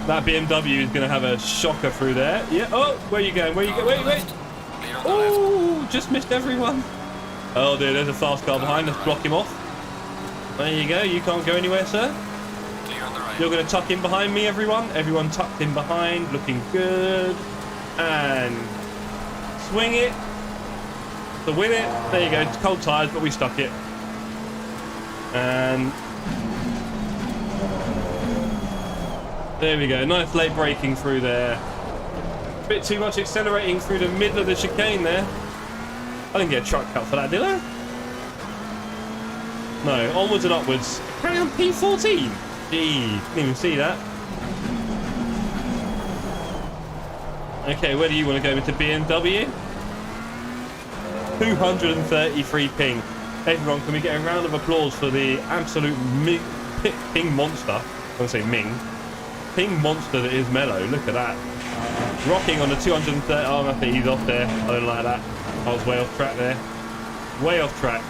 That BMW is going to have a shocker through there. Yeah. Oh, where are you going? Where are you going? Wait. Oh, just missed everyone. Oh, dear. There's a fast car behind. Let's block him off. There you go. You can't go anywhere, sir. Clear on the right. You're going to tuck in behind me, everyone. Everyone tucked in behind. Looking good. And swing it. To win it. There you go. It's cold tyres, but we stuck it. And there we go. Nice late braking through there. Bit too much accelerating through the middle of the chicane there. I didn't get a truck cut for that, did I? No, onwards and upwards. Carry on P14. Gee, didn't even see that. Okay, where do you want to go into BMW? 233 ping. Everyone, can we get a round of applause for the absolute ping monster? I want to say Ming. Ping monster that is Mellow. Look at that. Rocking on the 230. Oh, I think he's off there. I don't like that. I was way off track there. Way off track.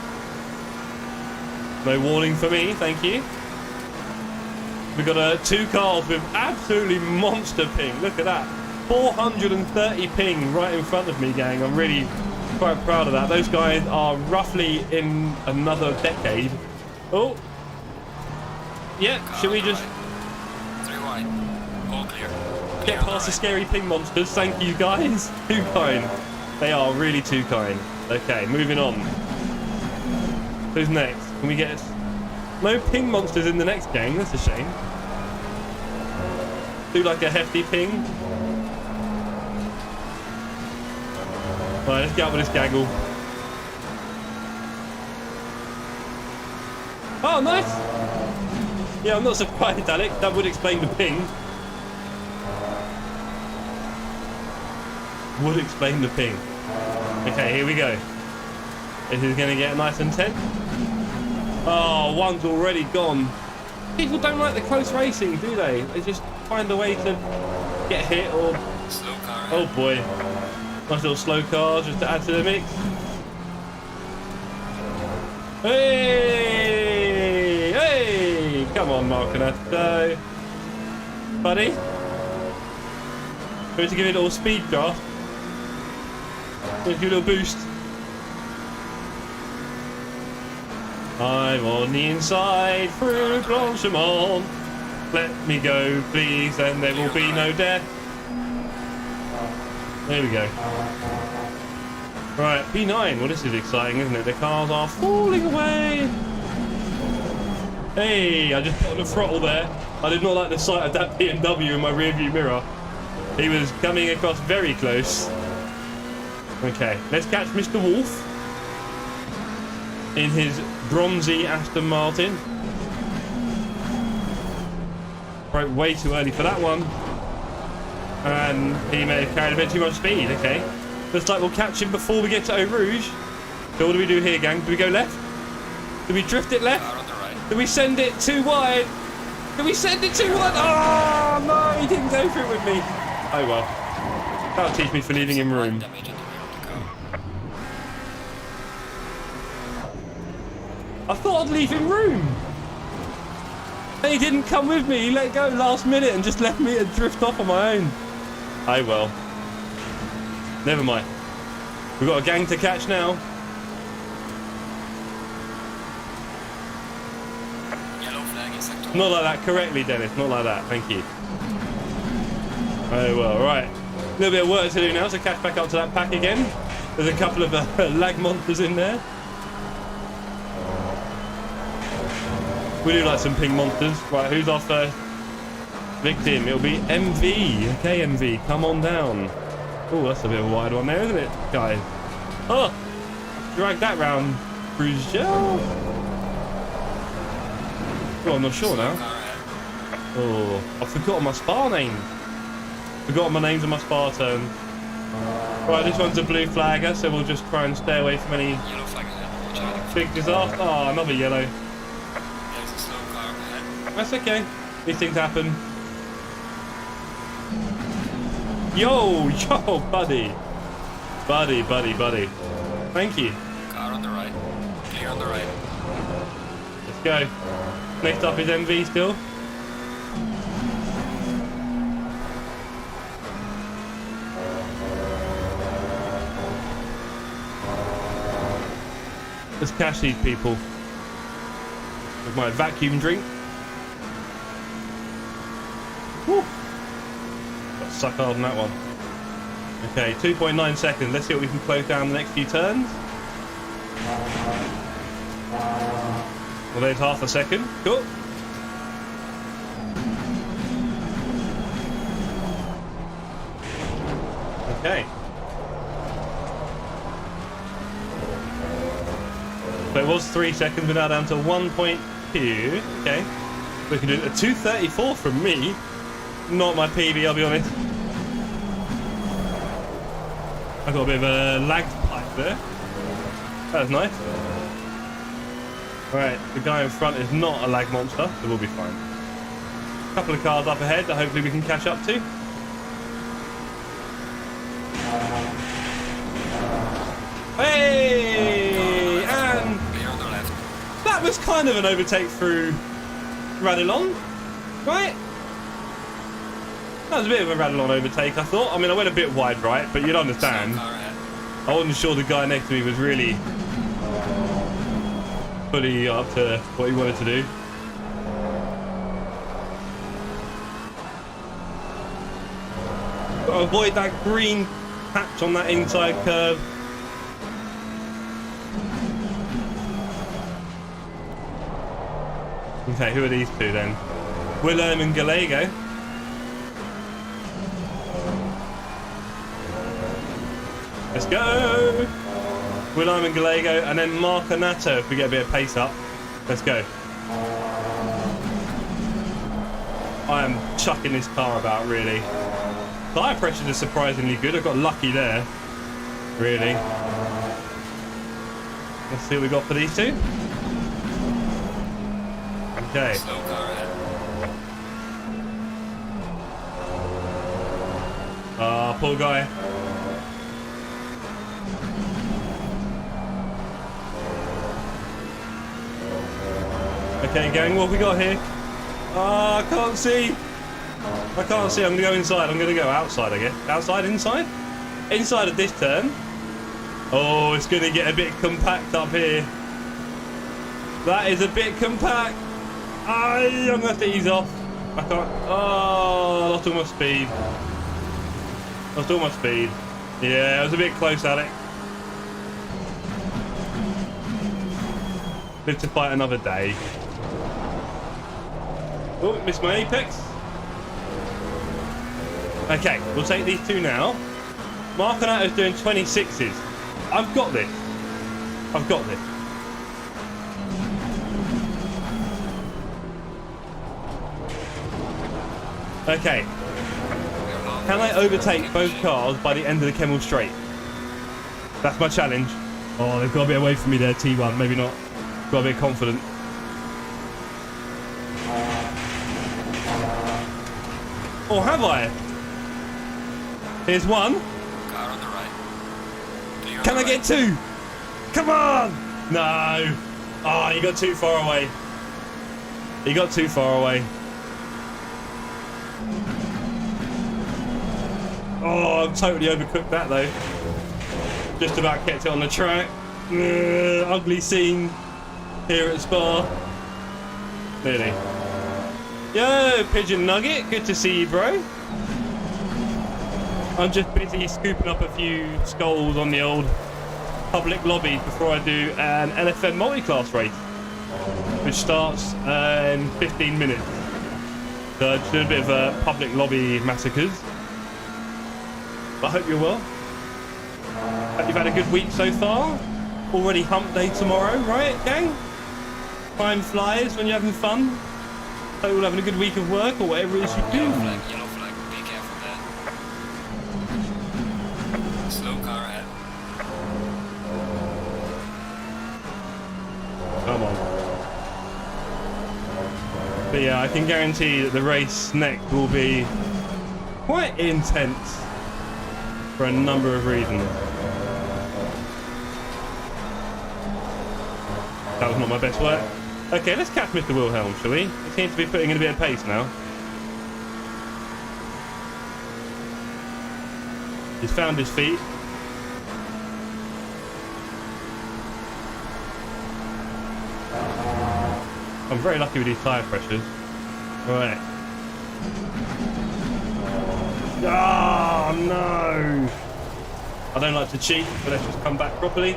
No warning for me, thank you. We've got two cars with absolutely monster ping. Look at that. 430 ping right in front of me, gang. I'm really quite proud of that. Those guys are roughly in another decade. Oh. Yeah, should we just... 3 wide. All clear. Get past the scary ping monsters. Thank you, guys. Too kind. They are really too kind. Okay, moving on. Who's next? Can we get... No ping monsters in the next gang. That's a shame. Do like a hefty ping. Right, let's get up with this gaggle. Oh, nice. Yeah, I'm not surprised, Alec. That would explain the ping. Would explain the ping. Okay, here we go. This is going to get nice and tense. Oh, one's already gone. People don't like the close racing, do they? They just find a way to get hit or... Slow car. Oh boy. Nice little slow car just to add to the mix. Hey! Hey! Come on, Marconato. Buddy. Going to give it a little speed draft. Going to give it a little boost. I'm on the inside through Blanchimont. Let me go, please, and there will be no death. There we go. Right, P9. Well, this is exciting, isn't it? The cars are falling away. Hey, I just put on the throttle there. I did not like the sight of that BMW in my rearview mirror. He was coming across very close. Okay, let's catch Mr. Wolf in his bronzy Aston Martin. Broke way too early for that one. And he may have carried a bit too much speed. Okay. Looks like we'll catch him before we get to Eau Rouge. So what do we do here, gang? Do we go left? Do we drift it left? Out on the right. Do we send it too wide? Do we send it too wide? Oh, no, he didn't go for it with me. Oh, well. That'll teach me for leaving him room. Damage in the rear of the car. I thought I'd leave him room. And he didn't come with me. He let go last minute and just left me to drift off on my own. Oh, well. Never mind. We've got a gang to catch now. Yellow flag in sector. Not like that. Correctly, Dennis. Not like that. Thank you. Oh, well. Right. A little bit of work to do now to catch back up to that pack again. There's a couple of lag monsters in there. We do like some ping monsters. Right, who's our first victim? It'll be MV. Okay, MV, come on down. Oh, that's a bit of a wide one there, isn't it, guys? Oh, drag that round, Bruzel. Oh, I'm not sure now. Oh, I've forgotten my spa name. Forgotten my names on my spa turn. Right, this one's a blue flagger, so we'll just try and stay away from any Yellow flag ahead. big disaster. Oh, another yellow. There's a slow car ahead. That's okay. These things happen. Yo, buddy. Buddy. Thank you. Car on the right. Clear on the right. Let's go. Next up is MV still. Let's catch these people with my vacuum drink. Woo. Got suck hard on that one. Okay, 2.9 seconds. Let's see what we can close down the next few turns. Well, there's half a second. Cool. Okay. So it was 3 seconds, we're now down to 1.2. Okay. We can do a 2:34 from me. Not my PB, I'll be honest. I got a bit of a lagged pipe there. That was nice. Alright, the guy in front is not a lag monster, so we'll be fine. A couple of cars up ahead that hopefully we can catch up to. Hey! And Clear on the left. that was kind of an overtake through Radillon, right? That was a bit of a Radillon overtake, I thought. I mean, I went a bit wide right, but you'd understand. Slow car ahead. I wasn't sure the guy next to me was really fully up to what he wanted to do. Got to avoid that green patch on that inside curve. Okay, who are these two then? Wilhelm and Gallego. Let's go! Wilhelm and Gallego, and then Marconato if we get a bit of pace up. Let's go. I am chucking this car about, really. Tyre pressures are surprisingly good. I got lucky there. Really. Let's see what we got for these two. Okay. Slow car ahead. Ah, poor guy. Okay, gang, what have we got here? Ah, I can't see. I can't see. I'm going to go inside. I'm going to go outside, I guess. Outside, inside? Inside of this turn. Oh, it's going to get a bit compact up here. That is a bit compact. I'm going to have to ease off. I can't. Oh, I lost all my speed. Lost all my speed. Yeah, I was a bit close at it. Live to fight another day. Oh, missed my apex. Okay, we'll take these two now. Marconato's doing 26s. I've got this. I've got this. Okay. Can I overtake both cars by the end of the Kemmel Straight? That's my challenge. Oh, they've got a bit away from me there, T1. Maybe not. Got a bit confident. Or have I? Here's one. Car on the right. Clear on Can the I get two? Come on! No. Oh, you got too far away. You got too far away. Oh, I've totally overcooked that though. Just about kept it on the track. Ugly scene here at Spa. Really. Yo, Pigeon Nugget. Good to see you, bro. I'm just busy scooping up a few skulls on the old public lobby before I do an LFM multi-class race, which starts in 15 minutes. So I just did a bit of public lobby massacres. But I hope you're well. Hope you've had a good week so far. Already hump day tomorrow, right, gang? Time flies when you're having fun. Hope you're having a good week of work or whatever it is you do. Yellow flag, be careful there. Slow car ahead. Come on. But yeah, I can guarantee that the race next will be quite intense for a number of reasons. That was not my best work. Okay, let's catch Mr. Wilhelm, shall we? He seems to be putting in a bit of pace now. He's found his feet. I'm very lucky with these tyre pressures. Right. Oh, no! I don't like to cheat, but let's just come back properly.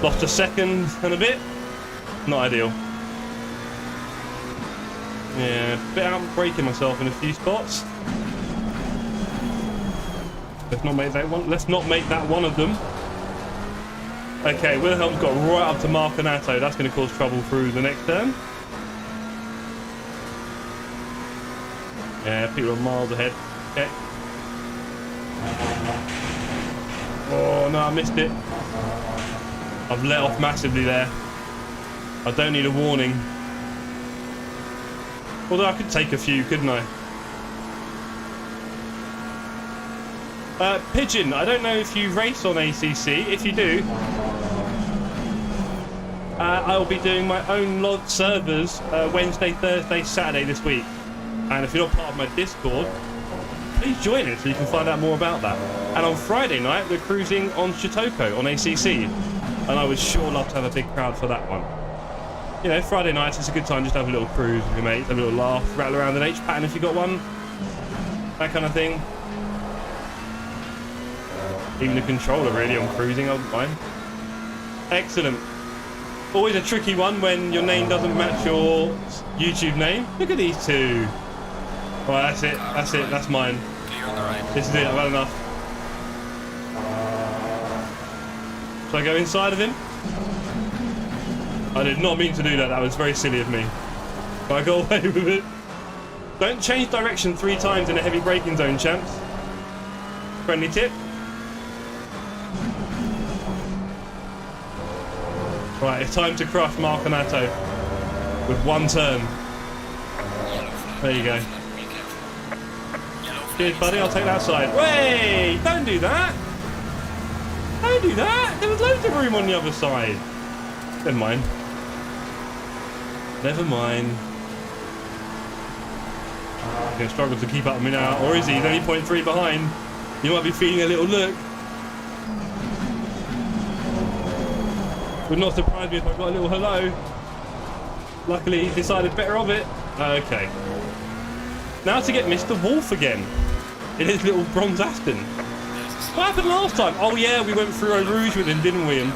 Lost a second and a bit. Not ideal. Yeah, a bit out braking myself in a few spots. Let's not make that one. Let's not make that one of them. Okay, Wilhelm's got right up to Marconato. That's going to cause trouble through the next turn. Yeah, people are miles ahead. Okay. Oh no, I missed it. I've let off massively there. I don't need a warning. Although I could take a few, couldn't I? Pigeon, I don't know if you race on ACC. If you do, I'll be doing my own LOD servers Wednesday, Thursday, Saturday this week. And if you're not part of my Discord, please join it so you can find out more about that. And on Friday night, we're cruising on Shotoko on ACC. And I would sure love to have a big crowd for that one. You know, Friday nights, it's a good time just to have a little cruise with your mates, have a little laugh, rattle around an H-pattern if you got one. That kind of thing. Even the controller really on cruising, I wouldn't mind. Excellent. Always a tricky one when your name doesn't match your YouTube name. Look at these two. Right, that's it. That's it. That's mine. Clear on the right. This is it. I've had enough. Should I go inside of him? I did not mean to do that. That was very silly of me. But I got away with it. Don't change direction 3 times in a heavy braking zone, champs. Friendly tip. Right, it's time to crush Marconato with 1 turn. There you go. Cheers, buddy. I'll take that side. Wait! Don't do that! Don't do that! There was loads of room on the other side. Never mind. Never mind. He's going to struggle to keep up with me now. Or is he? He's only 0.3 behind. You might be feeling a little look. Would not surprise me if I got a little hello. Luckily, he decided better of it. Okay. Now to get Mr. Wolf again. In his little bronze Aston. What happened last time? Oh yeah, we went through Eau Rouge with him, didn't we? And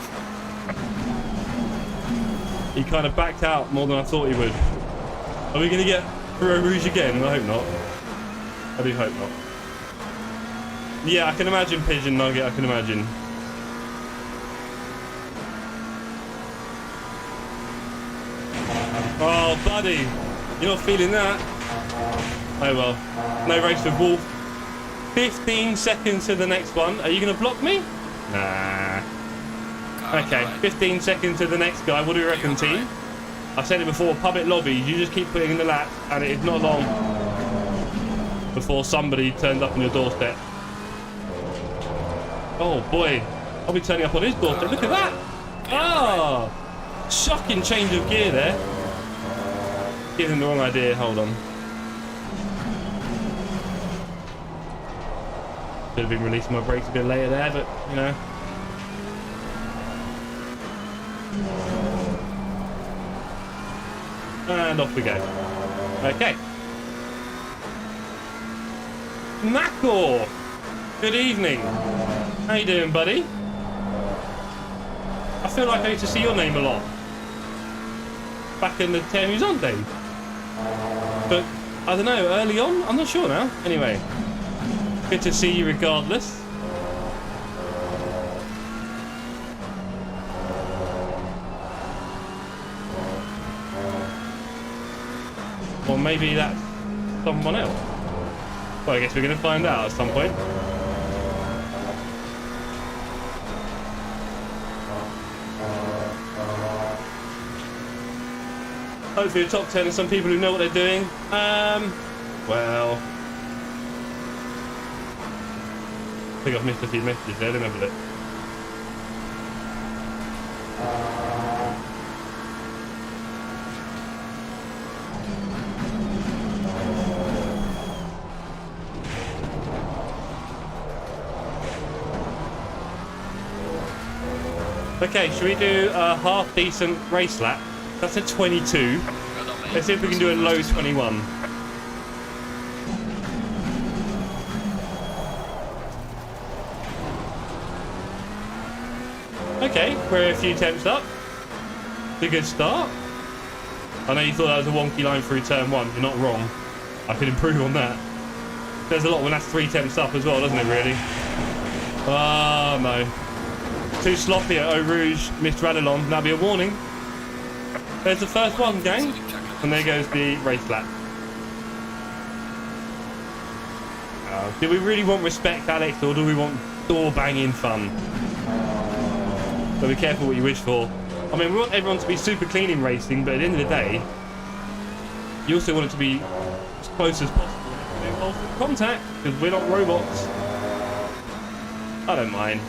he kind of backed out more than I thought he would. Are we going to get through Eau Rouge again? I hope not. I do hope not. Yeah, I can imagine Pigeon Nugget, I can imagine. Oh, buddy. You're not feeling that. Oh well. No race with Wolf. 15 seconds to the next one. Are you going to block me? Nah. Okay, 15 seconds to the next guy. What do you reckon, team? I said it before, public lobbies, you just keep putting in the lap, and it is not long before somebody turns up on your doorstep. Oh boy, I'll be turning up on his doorstep. Look at that! Ah! Shocking change of gear there. Give him the wrong idea, hold on. Should have been releasing my brakes a bit later there, but you know. And off we go. Okay. Macor! Good evening. How you doing, buddy? I feel like I used to see your name a lot. Back in the TM days. But, I don't know, early on? I'm not sure now. Anyway. Good to see you regardless. Or maybe that's someone else. Well, I guess we're going to find out at some point. Hopefully the top 10 are some people who know what they're doing. Well... I think I've missed a few messages there, let me have a look. Okay, should we do a half decent race lap? That's a 22. Let's see if we can do a low 21. Okay, we're a few tenths up. It's a good start. I know you thought that was a wonky line through turn 1. You're not wrong. I could improve on that. There's a lot when that's 3 tenths up as well, doesn't it, really? Oh, no. Too sloppy at Eau Rouge, Mr. Radalon. That'll be a warning. There's the first one, gang. And there goes the race lap. Do we really want respect, Alex, or do we want door-banging fun? So be careful what you wish for. I mean, we want everyone to be super clean in racing, but at the end of the day, you also want it to be as close as possible to involve with contact, because we're not robots. I don't mind.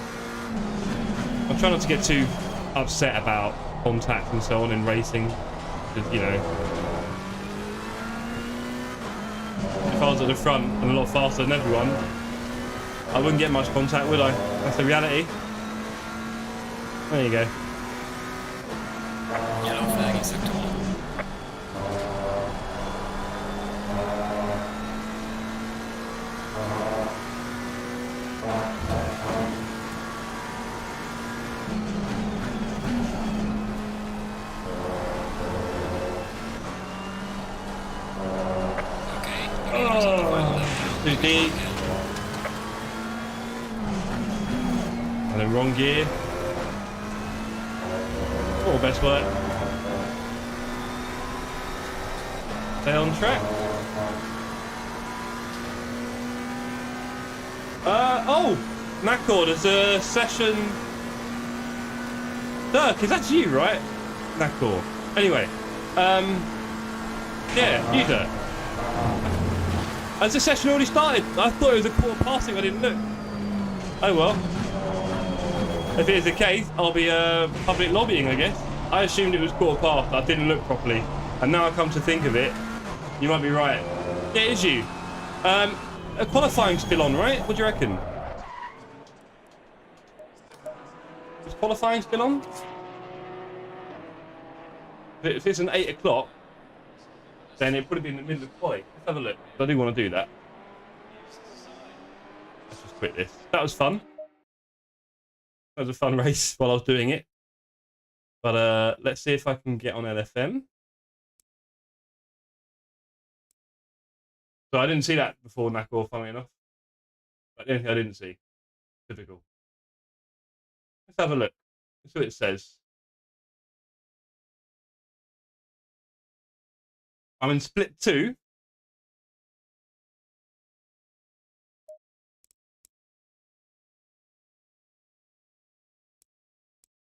I'm trying not to get too upset about contact and so on in racing, because, you know, if I was at the front and a lot faster than everyone, I wouldn't get much contact, would I? That's the reality. There you go. Yellow flag in sector 1. Too deep. And then wrong gear. Oh, best work. Stay on track. Oh! Nakor, there's a session... Dirk, is that you, right? Nakor. Anyway. Yeah, you Dirk. Has the session already started? I thought it was a quarter passing, I didn't look. Oh well. If it is the case, I'll be public lobbying, I guess. I assumed it was quarter past, I didn't look properly. And now I come to think of it, you might be right. Yeah, it is you. Qualifying's still on, right? What do you reckon? Is qualifying still on? If it's an 8 o'clock, then it'd probably be in the middle of quali. Let's have a look. I do want to do that. Let's just quit this. That was fun. That was a fun race while I was doing it. But let's see if I can get on LFM. So I didn't see that before Nakor, funnily enough. But the only thing I didn't see. Typical. Let's have a look. Let's see what it says. I'm in split 2.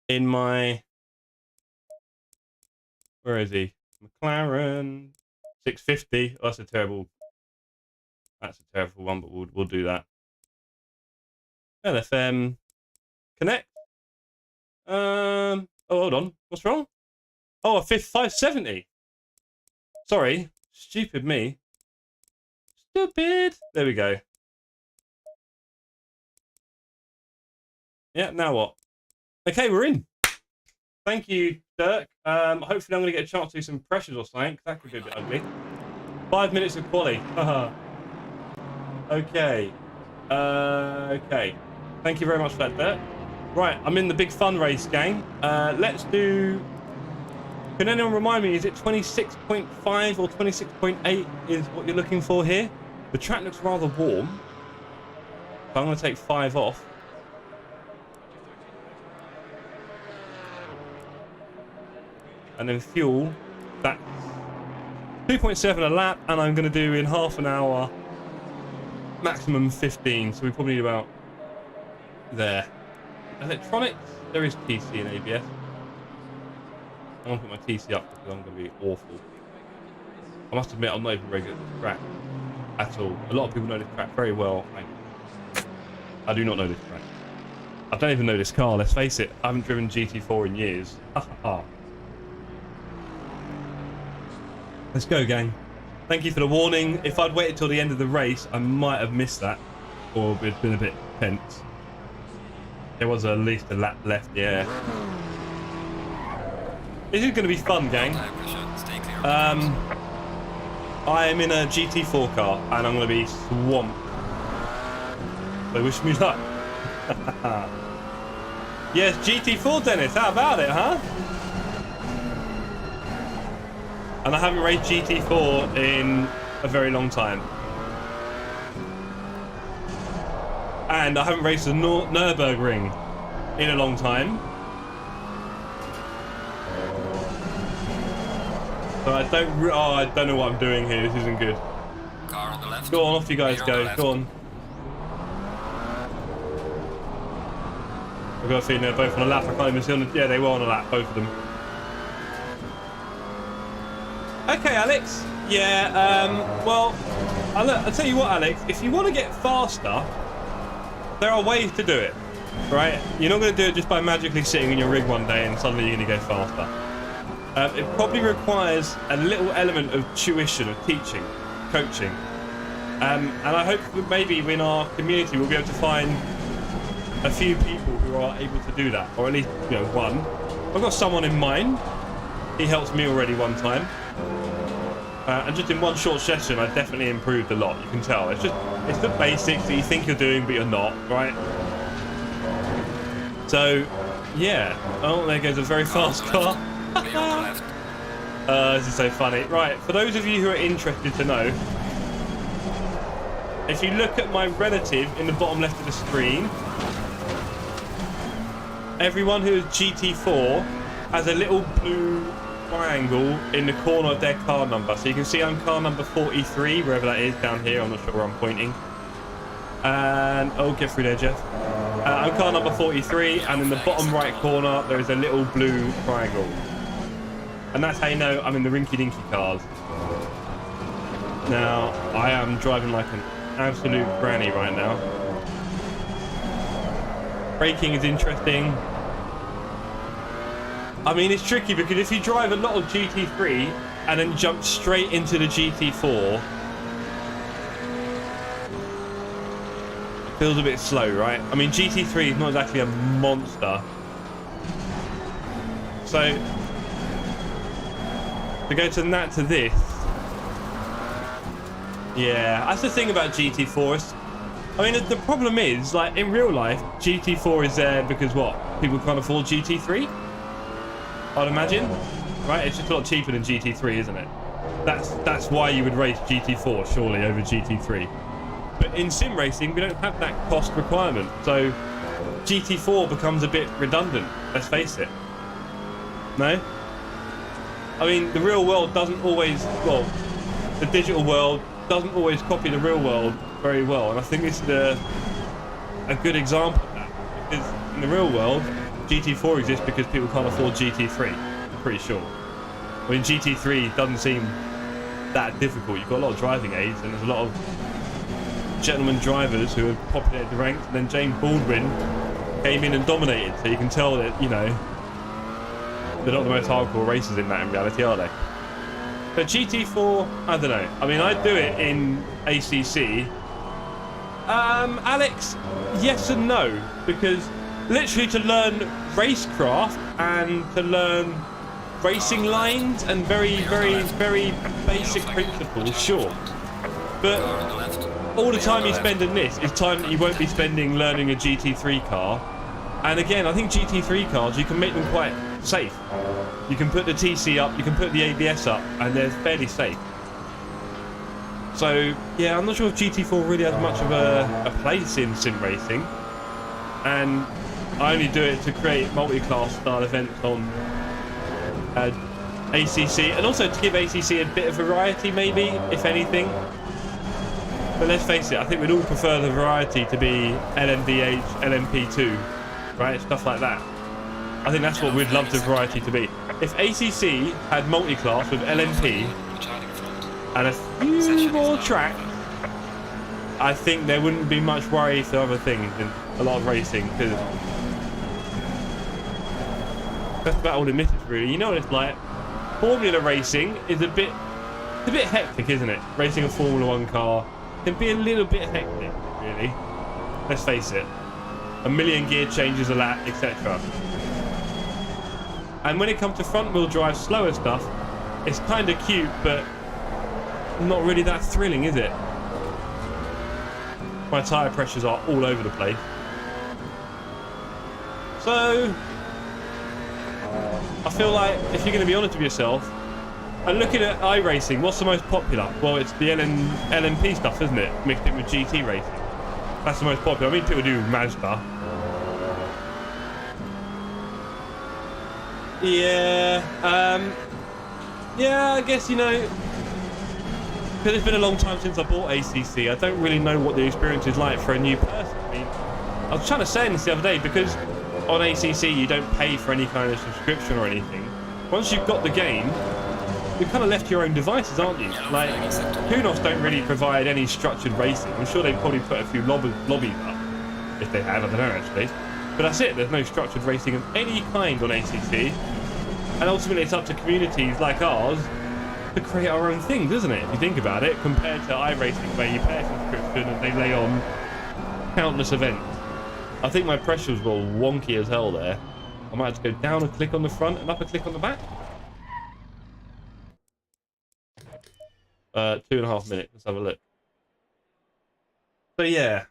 In my... Where is he? McLaren 650. Oh, that's a terrible one, but we'll do that. LFM connect. Oh, hold on. What's wrong? Oh, a 570. Sorry, stupid me. Stupid. There we go. Yeah, now what? Okay, we're in. Thank you, Dirk. Hopefully I'm going to get a chance to do some pressures or something. That could be a bit ugly. 5 minutes of quali. Okay. Okay. Thank you very much for that, Dirk. Right, I'm in the big fun race, gang. Let's do... Can anyone remind me, is it 26.5 or 26.8 is what you're looking for here? The track looks rather warm. So I'm going to take 5 off. And then fuel, that's 2.7 a lap, and I'm going to do in half an hour, maximum 15. So we probably need about there. Electronics, there is TC and ABS. I'm going to put my TC up because I'm going to be awful. I must admit, I'm not even very good at this track at all. A lot of people know this track very well. I do not know this track. I don't even know this car, let's face it. I haven't driven GT4 in years. Let's go, gang. Thank you for the warning. If I'd waited till the end of the race, I might have missed that. Or it'd been a bit tense. There was at least a lap left, yeah. This is going to be fun, gang. I am in a GT4 car, and I'm going to be swamped. So wish me luck. Yes, GT4, Dennis. How about it, huh? And I haven't raced GT4 in a very long time. And I haven't raced the Nürburgring in a long time. So I don't know what I'm doing here. This isn't good. Car on the left. Go on, off you guys go. Go on. I've got a feeling they're both on a lap. I can't even see on the... Yeah, they were on a lap, both of them. Okay, Alex. Yeah, well, I'll tell you what, Alex. If you want to get faster, there are ways to do it, right? You're not going to do it just by magically sitting in your rig one day and suddenly you're going to go faster. It probably requires a little element of tuition, of teaching, coaching. And I hope that maybe in our community we'll be able to find a few people who are able to do that, or at least, you know, one. I've got someone in mind. He helped me already one time. And just in one short session, I definitely improved a lot. You can tell. It's the basics that you think you're doing, but you're not, right? So, yeah. Oh, there goes a very fast car. This is so funny. Right, for those of you who are interested to know, if you look at my relative in the bottom left of the screen, everyone who is GT4 has a little blue triangle in the corner of their car number. So you can see I'm car number 43, wherever that is down here. I'm not sure where I'm pointing. And oh, get through there, Jeff. I'm car number 43, and in the bottom right corner there is a little blue triangle. And that's how you know I'm in the rinky-dinky cars. Now, I am driving like an absolute granny right now. Braking is interesting. I mean, it's tricky because if you drive a lot of GT3 and then jump straight into the GT4, it feels a bit slow, right? I mean, GT3 is not exactly a monster. So, to go to that to this, yeah, that's the thing about GT4. I mean, the problem is, like, in real life, GT4 is there because what? People can't afford GT3? I'd imagine, right? It's just a lot cheaper than GT3, isn't it? That's why you would race GT4 surely over GT3. But in sim racing, we don't have that cost requirement, so GT4 becomes a bit redundant. Let's face it. No? I mean, the real world doesn't always, well, the digital world doesn't always copy the real world very well, and I think this is a good example of that. Because in the real world, GT4 exists because people can't afford GT3, I'm pretty sure. I mean, GT3 doesn't seem that difficult. You've got a lot of driving aids, and there's a lot of gentlemen drivers who have populated the ranks, and then James Baldwin came in and dominated, so you can tell that, you know, they're not the most hardcore racers in that in reality, are they? But GT4, I don't know. I mean, I'd do it in ACC. Alex, yes and no, because literally to learn racecraft and to learn racing lines and very, very, very basic principles, sure. But all the time you spend in this is time that you won't be spending learning a GT3 car. And again, I think GT3 cars, you can make them quite safe. You can put the TC up, you can put the ABS up, and they're fairly safe. So, yeah, I'm not sure if GT4 really has much of a place in sim racing. And I only do it to create multi-class style events on ACC, and also to give ACC a bit of variety, maybe, if anything. But let's face it, I think we'd all prefer the variety to be LMDH, LMP2, right? Stuff like that. I think that's what we'd love the variety to be. If ACC had multi-class with LMP and a few more tracks, I think there wouldn't be much worry for other things in a lot of racing, because that's about all it misses, really. You know what it's like. Formula racing is a bit hectic, isn't it? Racing a Formula 1 car can be a little bit hectic, really. Let's face it. A million gear changes a lap, etc. And when it comes to front wheel drive slower stuff, it's kind of cute, but not really that thrilling, is it? My tyre pressures are all over the place. So I feel like if you're going to be honest with yourself, and looking at iRacing, what's the most popular? Well, it's the LMP stuff, isn't it? Mixed in with GT racing. That's the most popular. I mean, people do Mazda. Yeah. Yeah, I guess, you know, because it's been a long time since I bought ACC, I don't really know what the experience is like for a new person. I mean, I was trying to say this the other day, because on ACC you don't pay for any kind of subscription or anything. Once you've got the game, you're kind of left to your own devices, aren't you? Like, Kunos don't really provide any structured racing. I'm sure they probably put a few lobbies up, if they have, I don't know actually. But that's it, there's no structured racing of any kind on ACC. And ultimately it's up to communities like ours to create our own things, isn't it? If you think about it, compared to iRacing, where you pay a subscription and they lay on countless events. I think my pressures were wonky as hell there. I might have to go down a click on the front and up a click on the back. 2.5 minutes. Let's have a look. So yeah,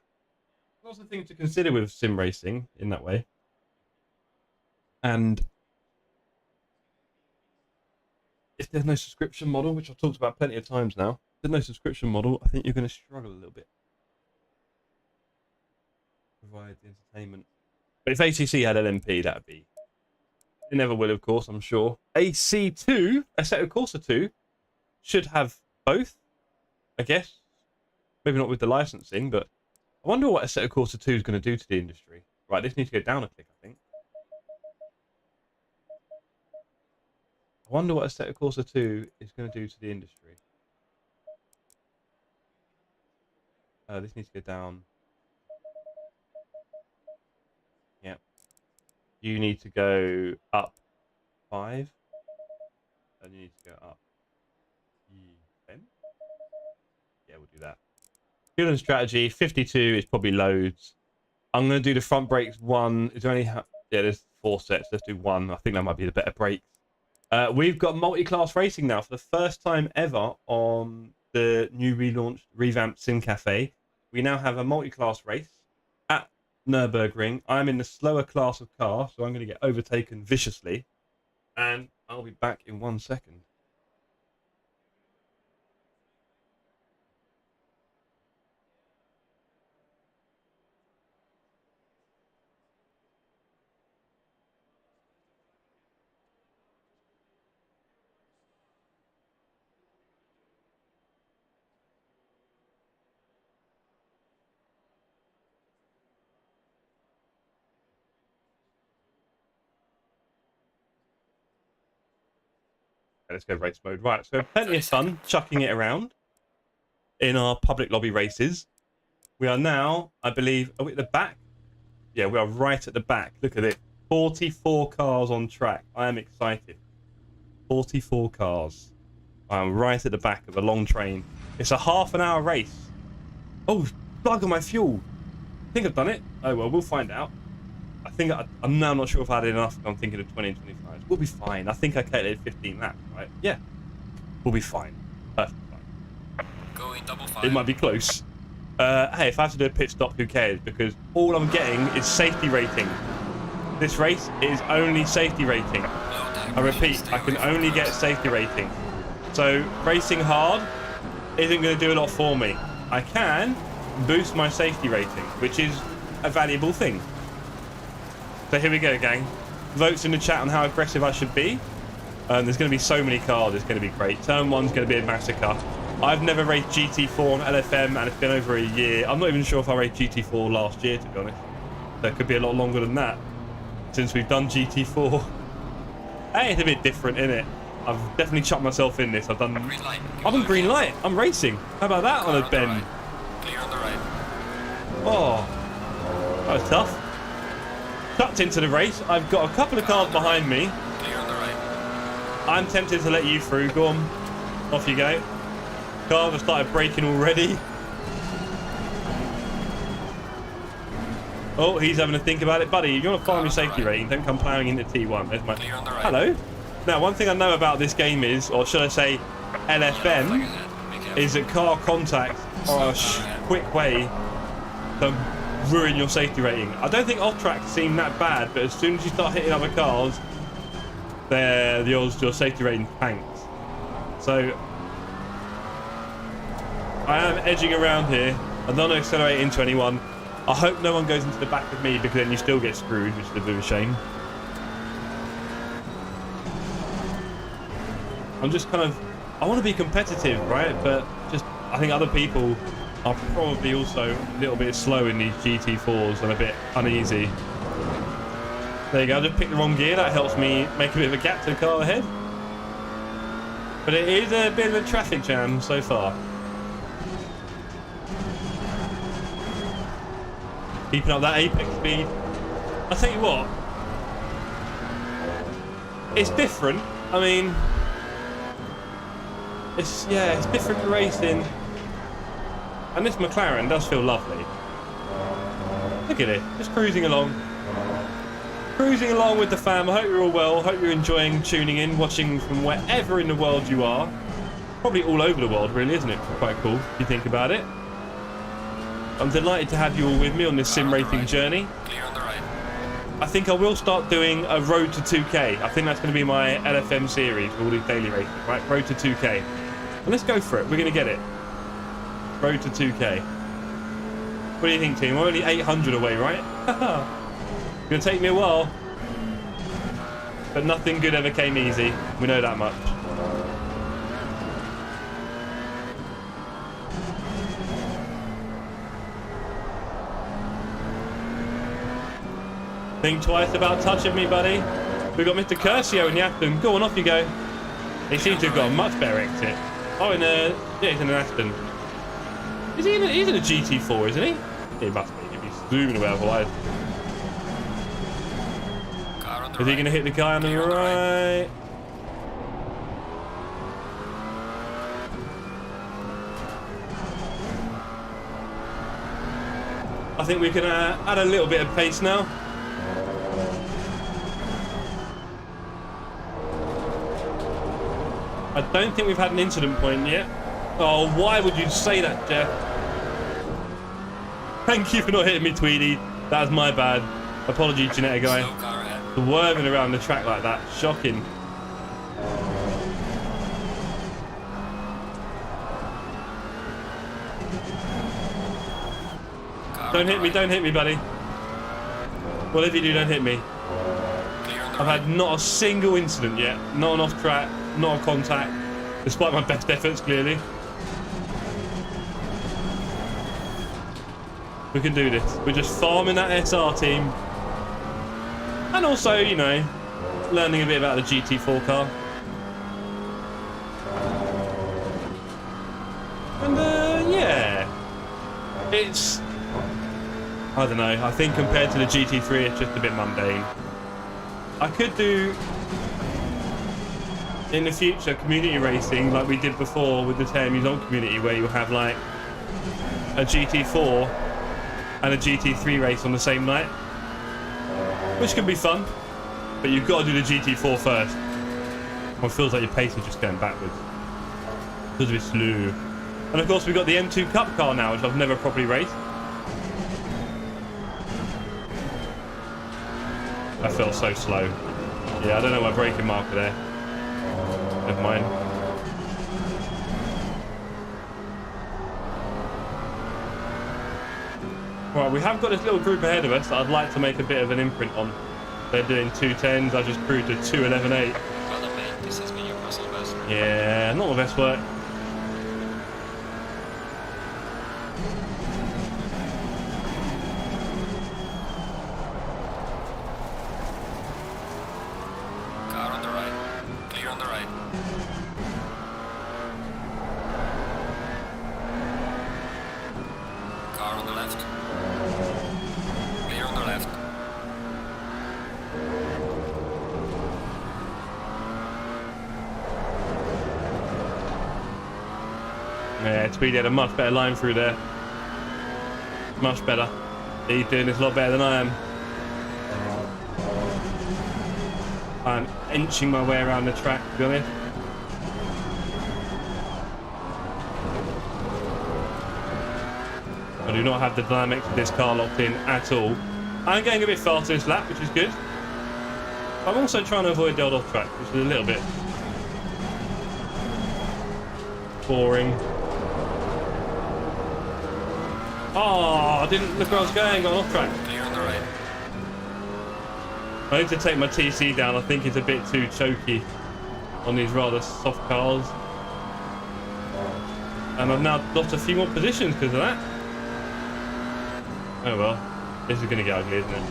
lots of things to consider with sim racing in that way. And if there's no subscription model, which I've talked about plenty of times now, if there's no subscription model, I think you're going to struggle a little bit. Provide the entertainment. But if ACC had LMP, that'd be... It never will, of course, I'm sure. AC2, Assetto Corsa 2, should have both, I guess. Maybe not with the licensing, but I wonder what Assetto Corsa 2 is going to do to the industry. Right, this needs to go down a click, I think. I wonder what Assetto Corsa 2 is going to do to the industry. This needs to go down. Yep. You need to go up 5. And you need to go up 10. Yeah, we'll do that. Fuel and strategy, 52 is probably loads. I'm going to do the front brakes 1. Is there any... Yeah, there's 4 sets. Let's do 1. I think that might be the better brakes. We've got multi-class racing now for the first time ever on the new relaunched, revamped Sim Cafe. We now have a multi-class race at Nürburgring. I'm in the slower class of car, so I'm going to get overtaken viciously. And I'll be back in 1 second. Let's go race mode. Right, so plenty of fun chucking it around in our public lobby races. We are now, I believe, are we at the back? Yeah, we are right at the back. Look at it. 44 cars on track. I am excited. 44 cars. I am right at the back of a long train. It's a half-an-hour race. Oh, plug on my fuel. I think I've done it. Oh, well, we'll find out. I think I'm now not sure if I had enough. I'm thinking of 20 and 25. We'll be fine. I think I calculated 15 laps, right? Yeah. We'll be fine. Perfectly fine. Going double fire. It might be close. Hey, if I have to do a pit stop, who cares? Because all I'm getting is safety rating. This race is only safety rating. I repeat, I can only get safety rating. So racing hard isn't going to do a lot for me. I can boost my safety rating, which is a valuable thing. So here we go, gang. Votes in the chat on how aggressive I should be. There's going to be so many cars, it's going to be great. Turn 1's going to be a massacre. I've never raced GT4 on LFM, and it's been over a year. I'm not even sure if I raced GT4 last year, to be honest. So it could be a lot longer than that since we've done GT4. Hey, it's a bit different, isn't it? I've definitely chucked myself in this. I'm on green light. I'm racing. How about that on a bend? Right. Clear on the right. Oh, that was tough. Chucked into the race. I've got a couple of cars behind me. Clear on the right. I'm tempted to let you through. Go on. Off you go. Cars have started braking already. Oh, he's having to think about it. Buddy, if you want to farm your safety rating, don't come ploughing into T1. There's my... Clear on the right. Hello. Now, one thing I know about this game is, or should I say LFM, is that car contacts are a quick way to ruin your safety rating. I don't think off-track seem that bad, but as soon as you start hitting other cars, your safety rating tanks. So, I am edging around here. I don't want to accelerate into anyone. I hope no one goes into the back of me, because then you still get screwed, which is a bit of a shame. I'm just kind of... I want to be competitive, right? But just... I think other people are probably also a little bit slow in these GT4s and a bit uneasy. There you go. I just picked the wrong gear. That helps me make a bit of a gap to the car ahead. But it is a bit of a traffic jam so far. Keeping up that apex speed. I'll tell you what. It's different. I mean... It's different racing. And this McLaren does feel lovely. Look at it. Just cruising along. Cruising along with the fam. I hope you're all well. Hope you're enjoying tuning in, watching from wherever in the world you are. Probably all over the world, really, isn't it? Quite cool, if you think about it. I'm delighted to have you all with me on this sim racing journey. Clear on the right. I think I will start doing a Road to 2K. I think that's going to be my LFM series for all these daily races, right? Road to 2K. And let's go for it. We're going to get it. Road to 2K. What do you think, team? We're only 800 away, right? It's going to take me a while. But nothing good ever came easy. We know that much. Think twice about touching me, buddy. We've got Mr. Curcio in the Aston. Go on, off you go. He seems to have got a much better exit. Oh, yeah, he's in an Aston. He's in a GT4, isn't he? He must be. He'd be zooming away otherwise. Is he going to hit the guy on the right? I think we can add a little bit of pace now. I don't think we've had an incident point yet. Oh, why would you say that, Jeff? Thank you for not hitting me, Tweedy. That was my bad. Apologies, Janetta guy. Swerving around the track like that. Shocking. Don't hit me, buddy. Whatever you do, don't hit me. I've had not a single incident yet. Not an off track, not a contact, despite my best efforts, clearly. We can do this. We're just farming that SR team. And also, you know, learning a bit about the GT4 car. And, yeah. It's... I don't know. I think compared to the GT3, it's just a bit mundane. I could do, in the future, community racing like we did before with the TM community, where you have like a GT4 and a GT3 race on the same night, which can be fun, but you've got to do the GT4 first. Well, it feels like your pace is just going backwards. It feels a bit slow. And of course we've got the M2 Cup car now, which I've never properly raced. That felt so slow. Yeah, I don't know my braking marker there. Never mind. Right, we have got this little group ahead of us that I'd like to make a bit of an imprint on. They're doing 210s, I just cruised a 211.8. This has been your personal best. Yeah, not my best work. Car on the right. Clear on the right. Car on the left. Clear on the left. Yeah, Tweedy had a much better line through there. Much better. He's doing this a lot better than I am. I'm inching my way around the track, to be honest. I do not have the dynamics of this car locked in at all. I'm getting a bit faster this lap, which is good. I'm also trying to avoid the old off track, which is a little bit boring. Oh, I didn't look where I was going, got off track. Clear on the right. I need to take my TC down. I think it's a bit too choky on these rather soft cars. And I've now lost a few more positions because of that. Oh well, this is going to get ugly, isn't it?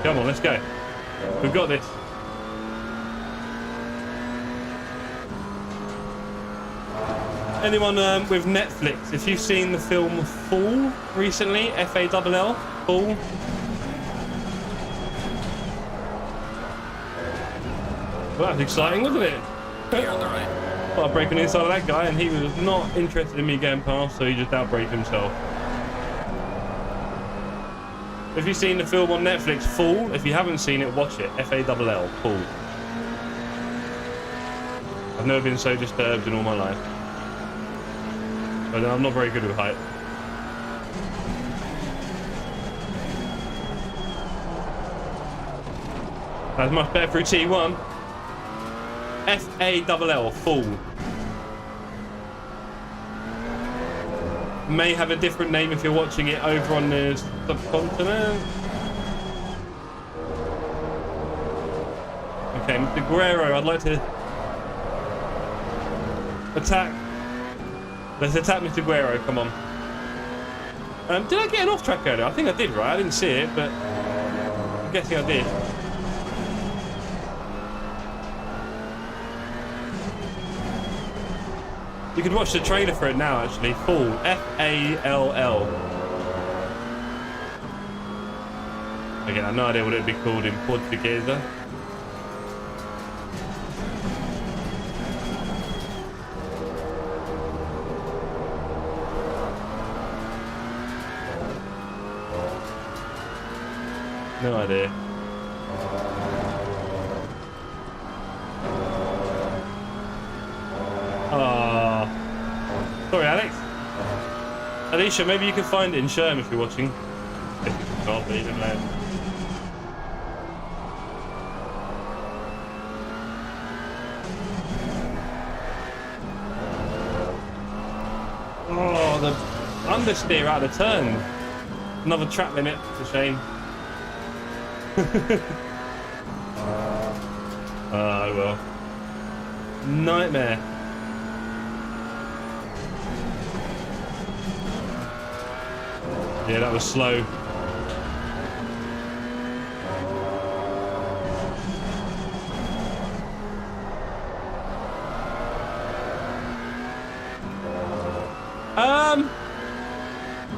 Come on, let's go. We've got this. Anyone with Netflix, if you've seen the film Fall recently, F-A-L-L, Fall. Well, that was exciting, wasn't it? Clear on the right. Well, I break on the inside of that guy, and he was not interested in me getting past, so he just outbraked himself. If you've seen the film on Netflix, Fall, if you haven't seen it, watch it. F-A-L-L, Fall. I've never been so disturbed in all my life. But I'm not very good with height. That's much better through T1. F-A-L-L, Fall. May have a different name if you're watching it over on the subcontinent. Okay, Mr. Guerrero, I'd like to attack. Let's attack Mr. Guerrero, come on. Did I get an off track earlier? I think I did, right? I didn't see it, but I'm guessing I did. You could watch the trailer for it now, actually. Fall. F-A-L-L. Again, I have no idea what it would be called in Portuguese. No idea. Sorry, Alex. Alicia, maybe you can find it in Sherm if you're watching. Can't be even loud. Oh, the understeer out of the turn. Another track limit. It's a shame. Oh well. Nightmare. Yeah, that was slow.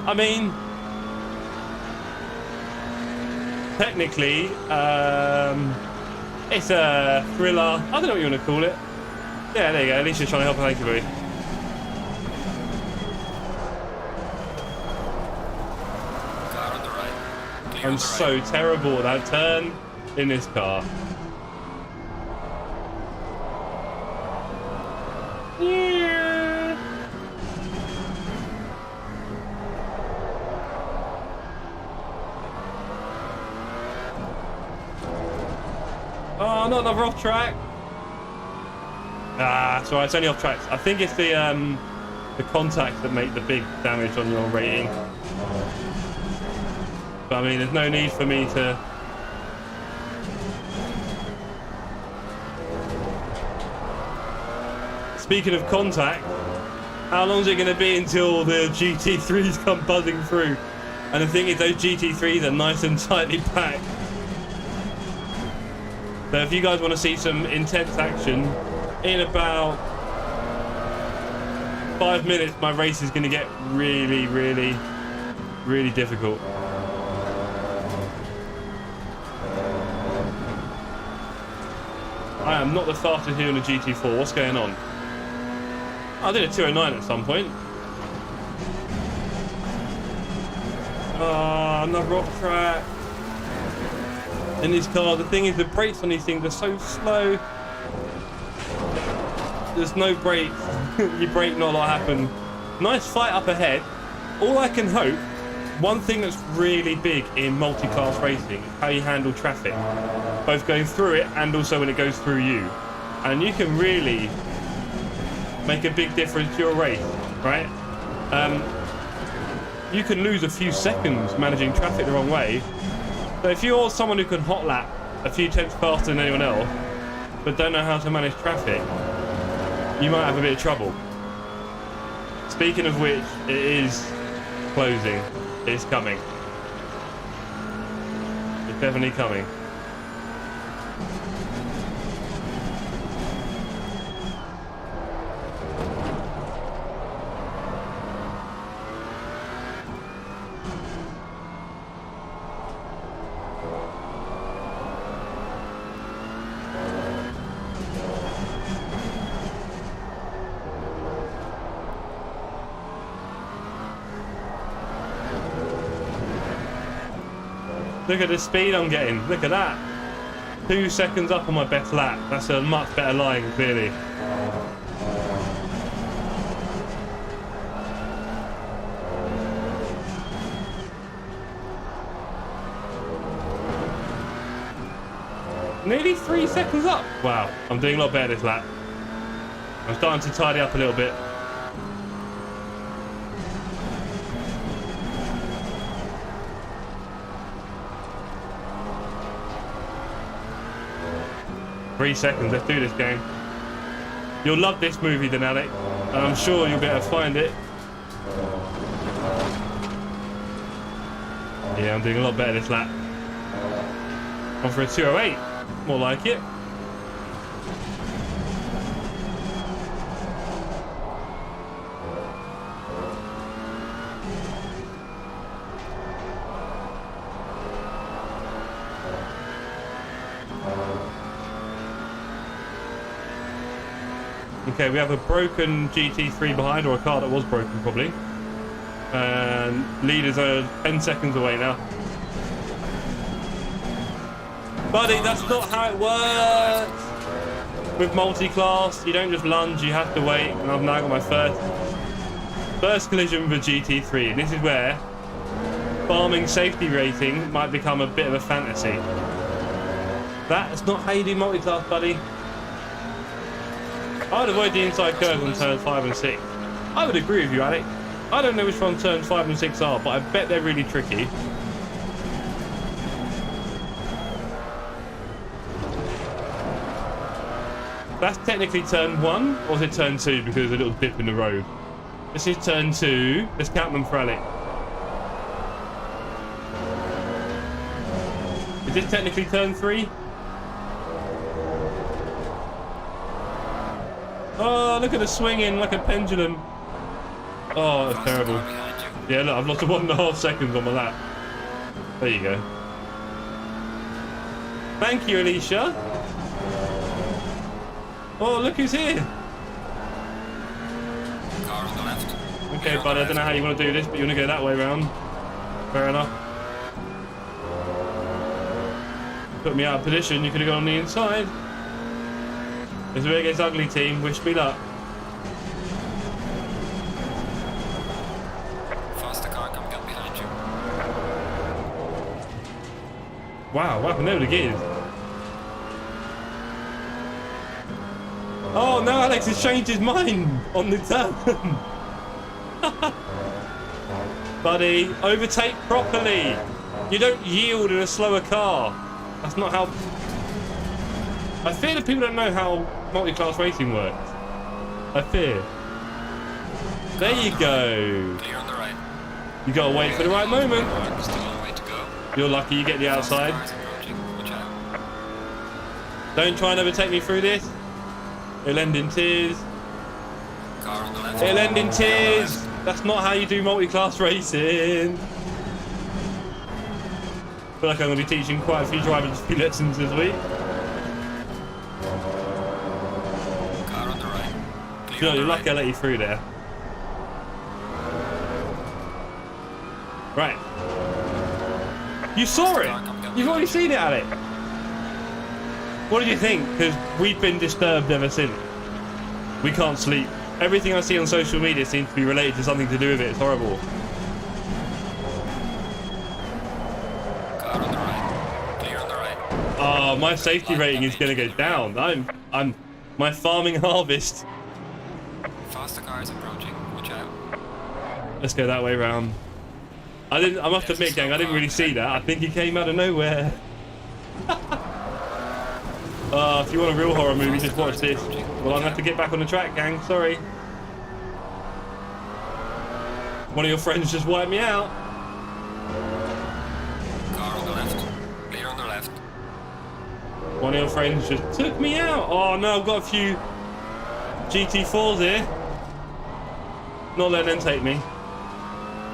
I mean, technically, it's a thriller. I don't know what you want to call it. Yeah, there you go. At least you're trying to help. Thank you, buddy. I'm so terrible at that turn in this car. Yeah. Oh, not another off track. Ah, it's alright. It's only off tracks. I think it's the the contacts that make the big damage on your rating. But I mean, there's no need for me to... Speaking of contact, how long is it going to be until the GT3s come buzzing through? And the thing is, those GT3s are nice and tightly packed. So if you guys want to see some intense action, in about 5 minutes, my race is going to get really, really, really difficult. I am not the fastest here in the GT4. What's going on? I did a 209 at some point. Oh, another off track. In these cars, the thing is, the brakes on these things are so slow. There's no brakes. You brake, not a lot happen. Nice fight up ahead. All I can hope, one thing that's really big in multi-class racing is how you handle traffic, both going through it and also when it goes through you. And you can really make a big difference to your race, right? You can lose a few seconds managing traffic the wrong way. So if you're someone who can hot lap a few tenths faster than anyone else, but don't know how to manage traffic, you might have a bit of trouble. Speaking of which, it is closing. It's coming. It's definitely coming. Look at the speed I'm getting. Look at that. 2 seconds up on my best lap. That's a much better line, clearly. Nearly 3 seconds up. Wow, I'm doing a lot better this lap. I'm starting to tidy up a little bit. Three seconds, let's do this game. You'll love this movie then, Alec, and I'm sure you'll be able to find it. Yeah, I'm doing a lot better this lap. On for a 208, more like it. Okay, we have a broken GT3 behind, or a car that was broken probably. And leaders are 10 seconds away now. Buddy, that's not how it works! With multi-class, you don't just lunge, you have to wait. And I've now got my first collision with a GT3. And this is where farming safety rating might become a bit of a fantasy. That's not how you do multi-class, buddy. I'd avoid the inside curves on turns 5 and 6. I would agree with you, Alec. I don't know which one turns 5 and 6 are, but I bet they're really tricky. That's technically turn 1, or is it turn 2 because there's a little dip in the road? This is turn 2. Let's count them for Alec. Is this technically turn 3? Oh, look at the swinging like a pendulum. Oh, that's terrible. Yeah, look, I've lost 1.5 seconds on my lap. There you go. Thank you, Alicia. Oh, look who's here. Car on the left. Okay, bud, I don't know how you want to do this, but you want to go that way round. Fair enough. Put me out of position, you could have gone on the inside. This is where it gets ugly, team. Wish me luck. Faster car coming up behind you. Wow, what happened there with the gears? Oh, no, Alex has changed his mind on the turn. Buddy, overtake properly. You don't yield in a slower car. That's not how... I fear that people don't know how multi-class racing works. I fear. There you go. Clear on the right. You gotta wait for the right moment. Still a long way to go. You're lucky you get the outside. Cars approaching. Watch out. Don't try and overtake me through this. It'll end in tears. Car on the left. It'll end in tears. That's not how you do multi-class racing. I feel like I'm going to be teaching quite a few driving lessons this week. Car on the right. Clear You know, on you're the lucky I right. let you through there. Right. You saw it. You've already seen it, Alec. What did you think? Because we've been disturbed ever since. We can't sleep. Everything I see on social media seems to be related to something to do with it. It's horrible. Car on the right. Clear on the right. Oh, my safety rating is going to go down. My farming harvest. Faster cars approaching. Watch out. Let's go that way round. I must admit, gang, I didn't really see that. I think he came out of nowhere. If you want a real horror movie, just watch this. Well, I'm gonna have to get back on the track, gang. Sorry. One of your friends just wiped me out. Car on the left. Clear on the left. One of your friends just took me out. Oh no, I've got a few GT4s here. Not letting them take me.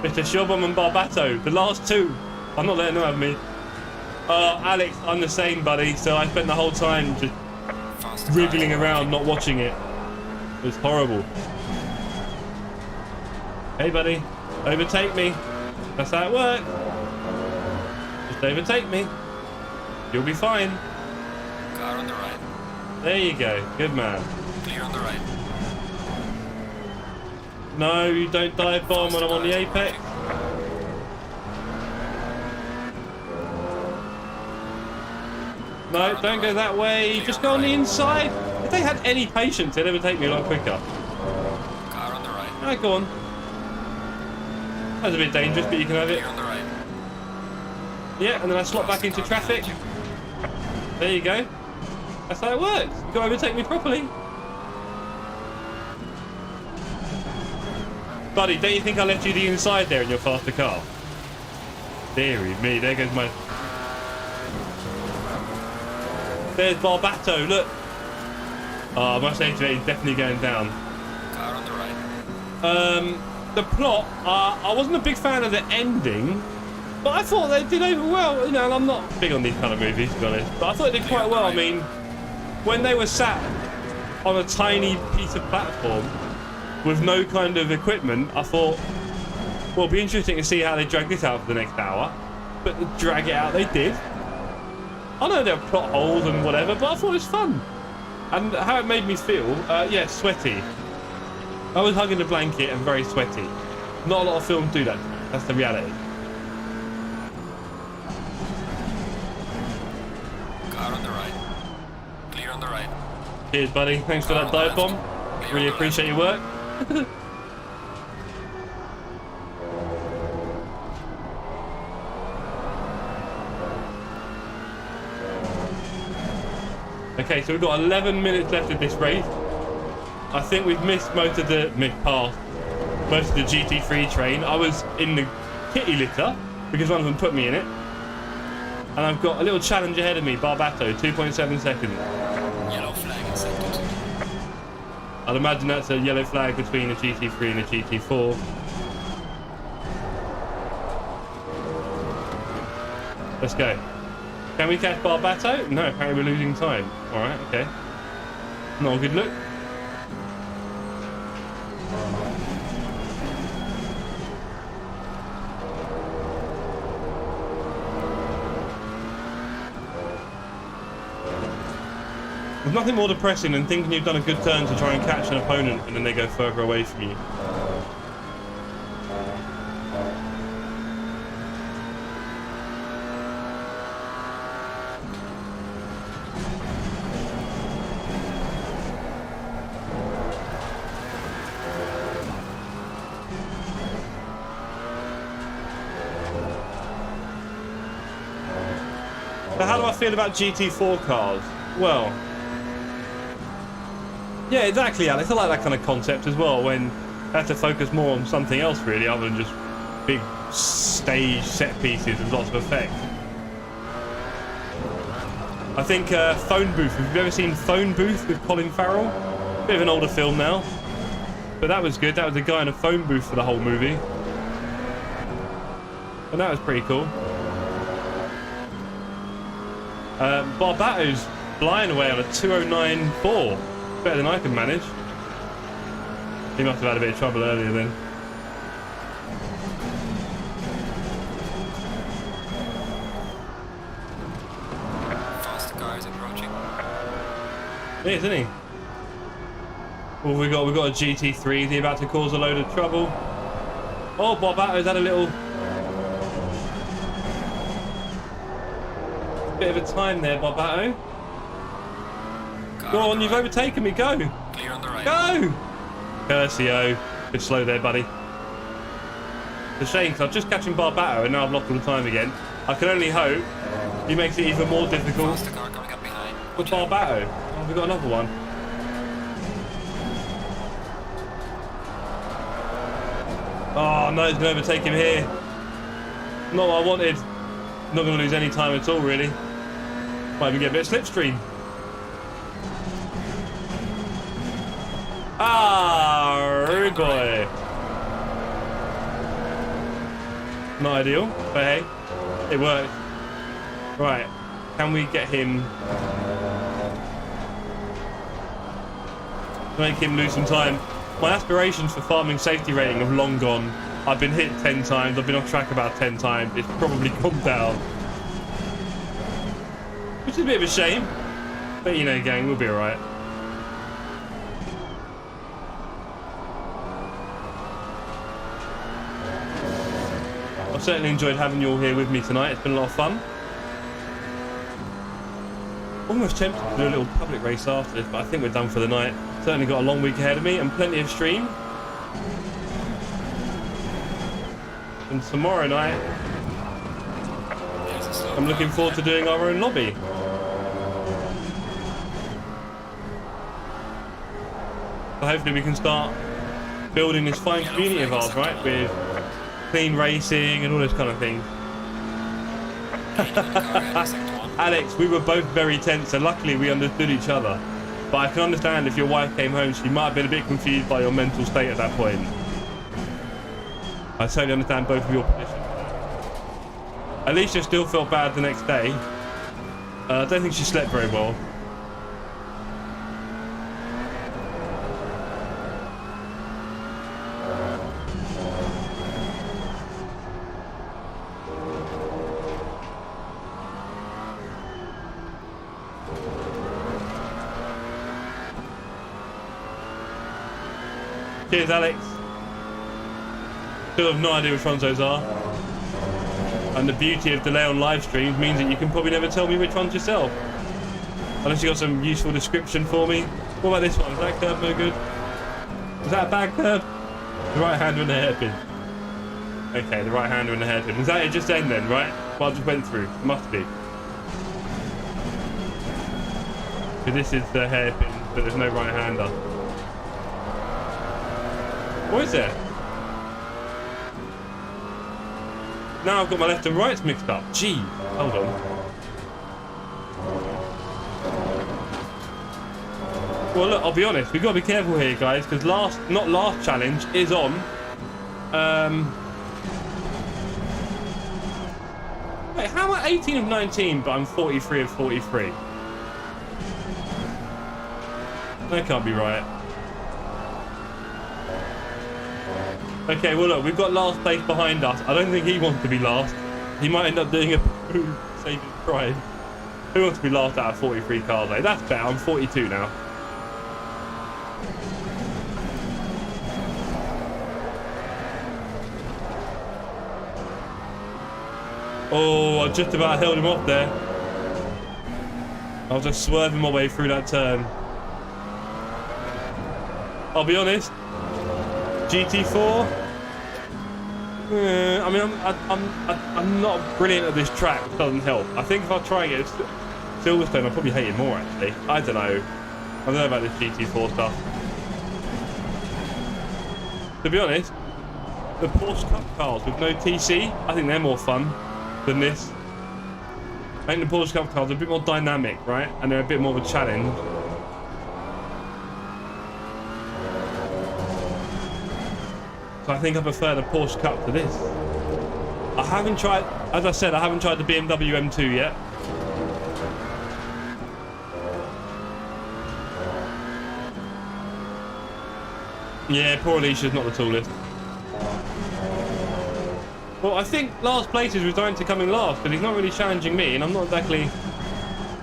Mr. Shobham and Barbato, the last two. I'm not letting them have me. Alex, I'm the same, buddy. So I spent the whole time just Faster wriggling cars around, not watching it. It was horrible. Hey, buddy, overtake me. That's how it works. Just overtake me. You'll be fine. Car on the right. There you go. Good man. Clear on the right. No, you don't dive bomb when I'm on the apex. No, don't go that way. Just go on the inside. If they had any patience, they'd overtake me a lot quicker. Car on the right. Alright, go on. That's a bit dangerous, but you can have it. Clear on the right. Yeah, and then I slot back into traffic. There you go. That's how it works. You gotta overtake me properly. Buddy, don't you think I left you the inside there in your faster car? Deary me, there goes my... There's Barbato, look. Oh, my safety rate is definitely going down. Car on the right. The plot, I wasn't a big fan of the ending, but I thought they did over well. You know, and I'm not big on these kind of movies, to be honest, but I thought they did quite well. I mean, when they were sat on a tiny piece of platform with no kind of equipment, I thought, well, it'll be interesting to see how they drag this out for the next hour. But to drag it out, they did. I know there are plot holes and whatever, but I thought it was fun. And how it made me feel, yeah, sweaty. I was hugging a blanket and very sweaty. Not a lot of films do that. That's the reality. Car on the right. Clear on the right. Cheers, buddy. Thanks for that dive bomb. Really appreciate your work. Okay, so we've got 11 minutes left of this race. I think we've missed most of the most of the GT3 train. I was in the kitty litter because one of them put me in it. And I've got a little challenge ahead of me, Barbato, 2.7 seconds. Yellow flag in sector 2. I'd imagine that's a yellow flag between a GT3 and a GT4. Let's go. Can we catch Barbato? No, apparently we're losing time. Alright, okay. Not a good look. There's nothing more depressing than thinking you've done a good turn to try and catch an opponent and then they go further away from you. So how do I feel about GT4 cars? Well, yeah, exactly, Alex. I like that kind of concept as well, when I have to focus more on something else, really, other than just big stage set pieces with lots of effect. I think Phone Booth. Have you ever seen Phone Booth with Colin Farrell? Bit of an older film now, but that was good. That was a guy in a phone booth for the whole movie, and that was pretty cool. Barbato's flying away on a 209.4. Better than I can manage. He must have had a bit of trouble earlier then. Faster car is approaching. He is, isn't he? Well, we got a GT3. Is he about to cause a load of trouble? Oh, Barbato's had a little bit of a time there, Barbato. Go on, you've overtaken me. Go. Clear on the right. Go. Curcio. Bit slow there, buddy. It's a shame, because I'm just catching Barbato and now I've lost all the time again. I can only hope he makes it even more difficult Faster car coming up behind. with Barbato. Oh, we've got another one. Oh, no, he's going to overtake him here. Not what I wanted. Not going to lose any time at all, really. Might even get a bit of slipstream. Ah, rude boy. Not ideal, but hey, it worked. Right, can we get him? Make him lose some time. My aspirations for farming safety rating have long gone. I've been hit 10 times. I've been off track about 10 times. It's probably gone down, which is a bit of a shame. But you know, gang, we'll be alright. I've certainly enjoyed having you all here with me tonight. It's been a lot of fun. Almost tempted to do a little public race after this, but I think we're done for the night. Certainly got a long week ahead of me and plenty of stream. And tomorrow night, I'm looking forward to doing our own lobby. So hopefully we can start building this fine community of ours, right? With clean racing and all those kind of things. Alex, we were both very tense, and luckily we understood each other. But I can understand if your wife came home, she might have been a bit confused by your mental state at that point. I totally understand both of your positions. Alicia still felt bad the next day. I don't think she slept very well. Cheers, Alex. Still have no idea which ones those are. And the beauty of delay on live streams means that you can probably never tell me which ones yourself. Unless you got some useful description for me. What about this one? Is that curb no good? Is that a bad curb? The right hander and the hairpin. Okay, the right hander and the hairpin. Is that it just then, right? What I just went through. It must be. So this is the hairpin, but there's no right hander. What is it? Now I've got my left and rights mixed up. Gee, hold on. Well, look, I'll be honest. We've got to be careful here, guys, because last challenge is on. Wait, how am I 18 of 19, but I'm 43 of 43? That can't be right. Okay, well look, we've got last place behind us. I don't think he wants to be last. He might end up doing a saving pride. Who wants to be last out of 43 cars, though? That's better. I'm 42 now. Oh, I just about held him off there. I was just swerving my way through that turn. I'll be honest. GT4, I mean, I'm not brilliant at this track, which doesn't help. I think if I try and get Silverstone, I'll probably hate it more, actually. I don't know. I don't know about this GT4 stuff. To be honest, the Porsche Cup cars with no TC, I think they're more fun than this. I think the Porsche Cup cars are a bit more dynamic, right? And they're a bit more of a challenge. So I think I prefer the Porsche Cup to this. I haven't tried, as I said, I haven't tried the BMW M2 yet. Yeah, poor Alicia's not the tallest. Well, I think last place is resigned to coming last, but he's not really challenging me, and I'm not exactly...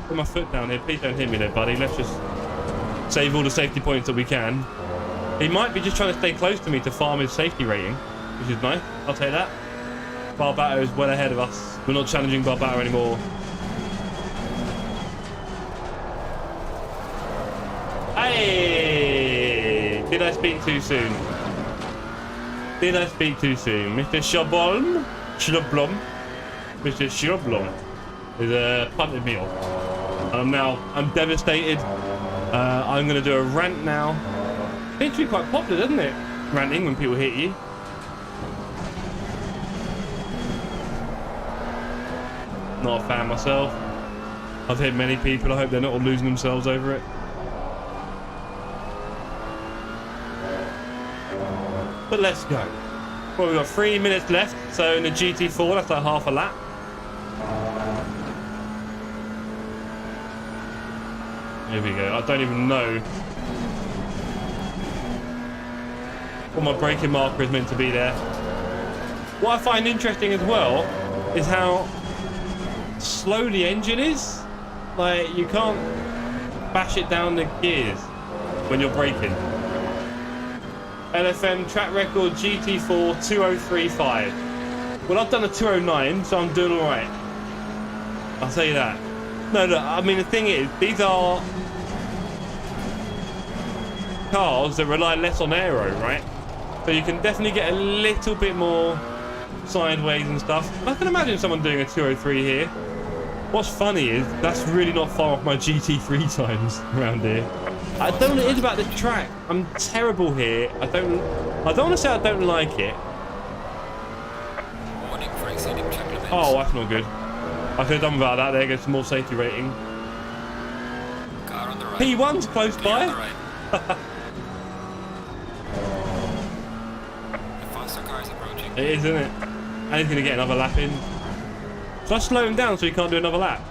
Put my foot down here. Please don't hit me there, buddy. Let's just save all the safety points that we can. He might be just trying to stay close to me to farm his safety rating, which is nice. I'll take that. Barbato is well ahead of us. We're not challenging Barbato anymore. Hey! Did I speak too soon? Did I speak too soon? Mr. Schablom? Mr. Schablom is punted me off. And I'm devastated. I'm going to do a rant now. Seems to be quite popular, doesn't it? Ranting when people hit you. Not a fan myself. I've hit many people. I hope they're not all losing themselves over it. But let's go. Well, we've got 3 minutes left. So in the GT4, that's like half a lap. Here we go. I don't even know what my braking marker is meant to be there. What I find interesting as well is how slow the engine is. Like, you can't bash it down the gears when you're braking. LFM track record GT4 2035. Well, I've done a 209, so I'm doing all right. I'll tell you that. No, look, I mean, the thing is, these are cars that rely less on aero, right? So you can definitely get a little bit more sideways and stuff. I can imagine someone doing a 203 here. What's funny is that's really not far off my GT3 times around here. I don't know what it is about the track. I'm terrible here. I don't want to say I don't like it. Oh, that's not good. I could have done without that. There goes some more safety rating. Car on the right. P1's close by. It is, isn't it? And he's going to get another lap in. So I slow him down so he can't do another lap.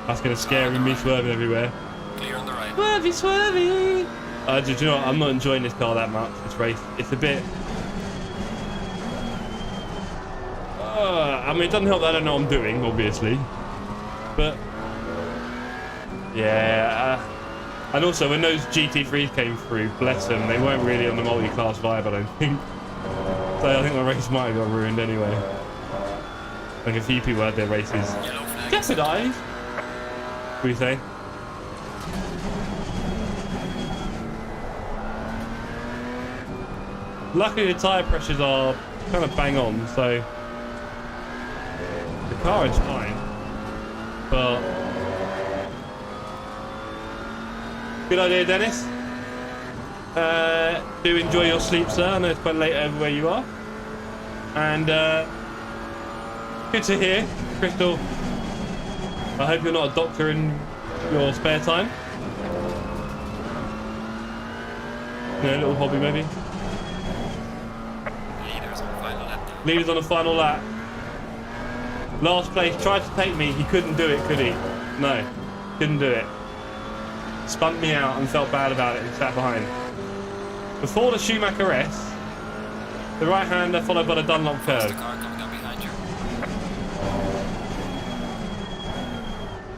That's going to scare me swerving everywhere. Clear on the right. Swervy, swervy! Do you know what? I'm not enjoying this car that much, this race. It's a bit... I mean, it doesn't help that I don't know what I'm doing, obviously. But... yeah... and also, when those GT3s came through, bless them, they weren't really on the multi-class vibe, I don't think. So I think my race might have got ruined anyway. I think a few people had their races jeopardised. What do you say? Luckily, the tyre pressures are kind of bang on, so the car is fine. But good idea, Dennis. Do enjoy your sleep, sir. I know it's quite late over where you are. And good to hear, Crystal. I hope you're not a doctor in your spare time. No, a little hobby maybe. Leaders on the final lap. Leaders on the final lap. Last place, tried to take me. He couldn't do it, could he? No, couldn't do it. Spun me out and felt bad about it and sat behind. Before the Schumacher S, the right-hander followed by the Dunlop curve. Car coming up behind you.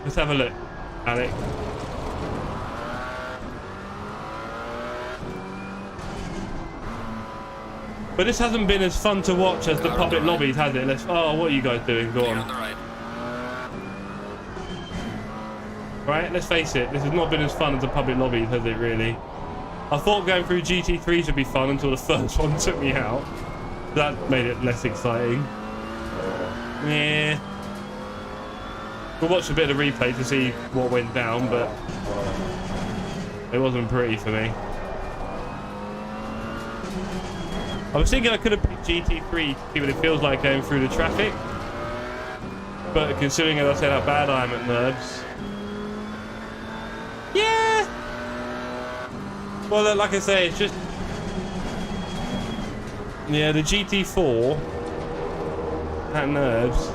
Let's have a look, Alec. But this hasn't been as fun to watch as the public lobbies, has it? Oh, what are you guys doing? Go on. On the right. Right, let's face it, this has not been as fun as the public lobbies, has it really? I thought going through GT3s would be fun until the first one took me out. That made it less exciting. Yeah. We'll watch a bit of the replay to see what went down, but it wasn't pretty for me. I was thinking I could have picked GT3 to see what it feels like going through the traffic. But considering, as I said, how bad I am at nerves. Yeah! Well, like I say, it's just... Yeah, the GT4 at nerves.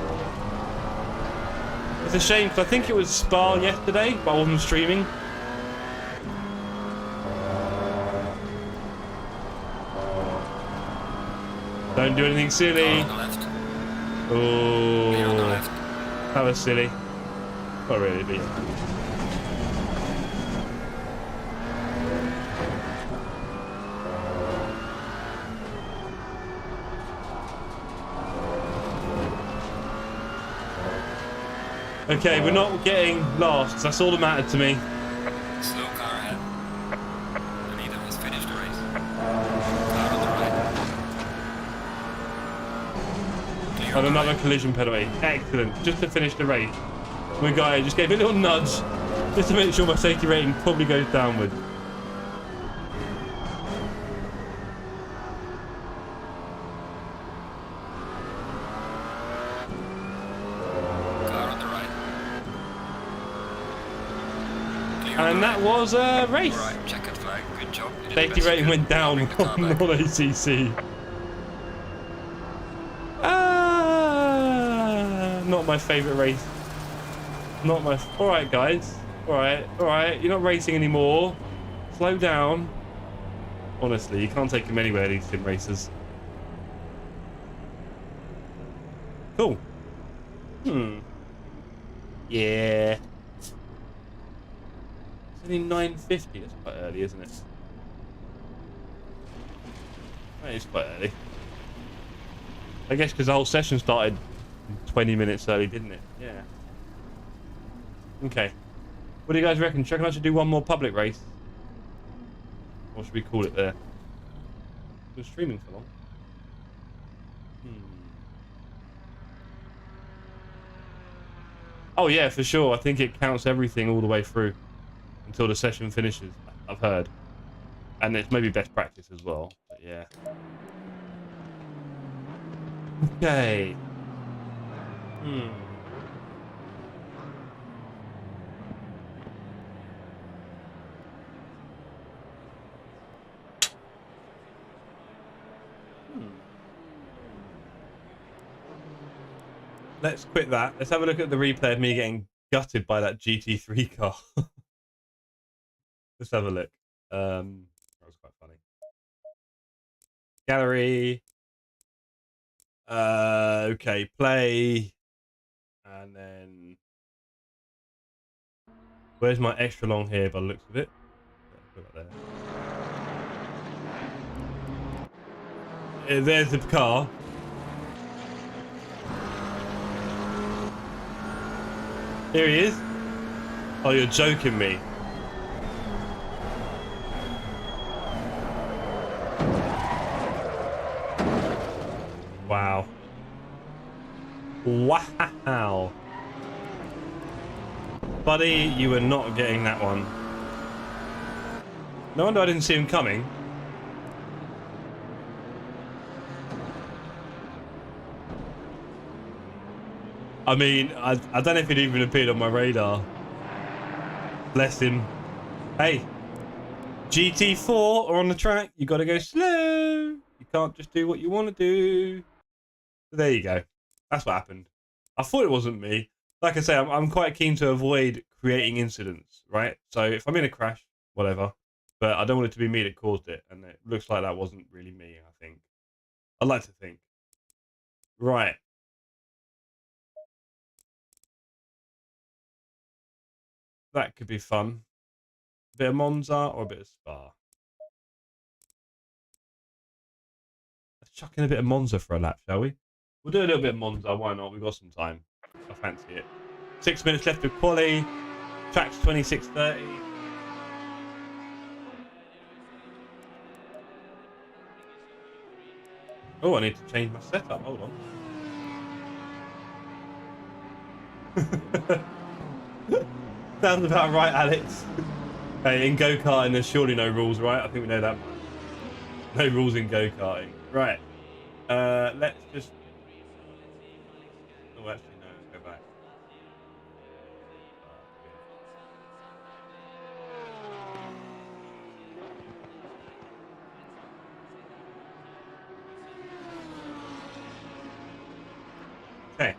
It's a shame, because I think it was Spa yesterday, but I wasn't streaming. Don't do anything silly. Oh, that was silly. Not really, but yeah. Okay, we're not getting last, because that's all that mattered to me. Slow car ahead. Anita has finished the race. Car on the right. And another collision penalty. Excellent. Just to finish the race. My guy just gave me a little nudge, just to make sure my safety rating probably goes downward. And that was a race. Right, checkered flag, good job. Safety rating went down on non-ACC. Not my favourite race. Not my... Alright, guys. Alright. You're not racing anymore. Slow down. Honestly, you can't take him anywhere, these sim races. Cool. Yeah. It's only 9:50. That's quite early, isn't it? That is quite early. I guess because the whole session started 20 minutes early, didn't it? Yeah. Okay. What do you guys reckon? Do you reckon I should do one more public race? Or should we call it there? We're streaming for long. Oh yeah, for sure. I think it counts everything all the way through until the session finishes, I've heard. And it's maybe best practice as well, but yeah. Okay. Let's quit that. Let's have a look at the replay of me getting gutted by that GT3 car. Let's have a look. That was quite funny. Gallery. Okay, play. And then... Where's my extra long hair by the looks of it? Put that there. There's the car. Here he is. Oh, you're joking me. Wow. Wow. Buddy, you were not getting that one. No wonder I didn't see him coming. I mean, I don't know if it even appeared on my radar. Bless him. Hey, GT4 are on the track. You got to go slow. You can't just do what you want to do. So there you go. That's what happened. I thought it wasn't me. Like I say, I'm quite keen to avoid creating incidents, right? So if I'm in a crash, whatever. But I don't want it to be me that caused it. And it looks like that wasn't really me, I think. I'd like to think. Right. That could be fun. A bit of Monza or a bit of Spa. Let's chuck in a bit of Monza for a lap, shall we? We'll do a little bit of Monza. Why not? We've got some time. I fancy it. 6 minutes left of quali. Track's 26:30. Oh, I need to change my setup. Hold on. Sounds about right, Alex. Hey, in go-karting, there's surely no rules, right? I think we know that much. No rules in go-karting. Right. Let's just... Oh, actually, no. Let's go back. Okay.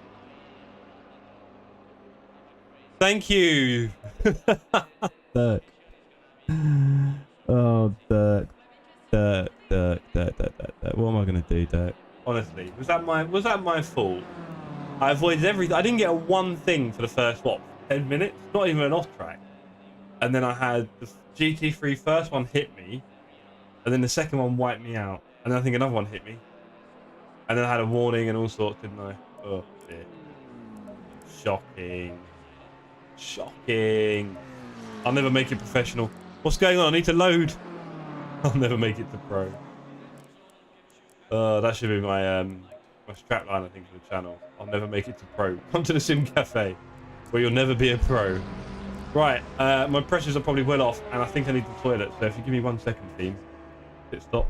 Thank you. Dirk. Oh, Dirk. Dirk. What am I gonna do, Dirk? Honestly, was that my fault? I avoided everything. I didn't get a one thing for the first, what, 10 minutes? Not even an off track. And then I had the GT3 first one hit me, and then the second one wiped me out. And then I think another one hit me. And then I had a warning and all sorts, didn't I? Oh, dear. Shocking. Shocking. I'll never make it professional. What's going on? I need to load. I'll never make it to pro. That should be my my strapline, I think, for the channel. I'll never make it to pro. Come to the Sim Cafe, where you'll never be a pro. Right, my pressures are probably well off, and I think I need the toilet. So if you give me 1 second, team, hit stop.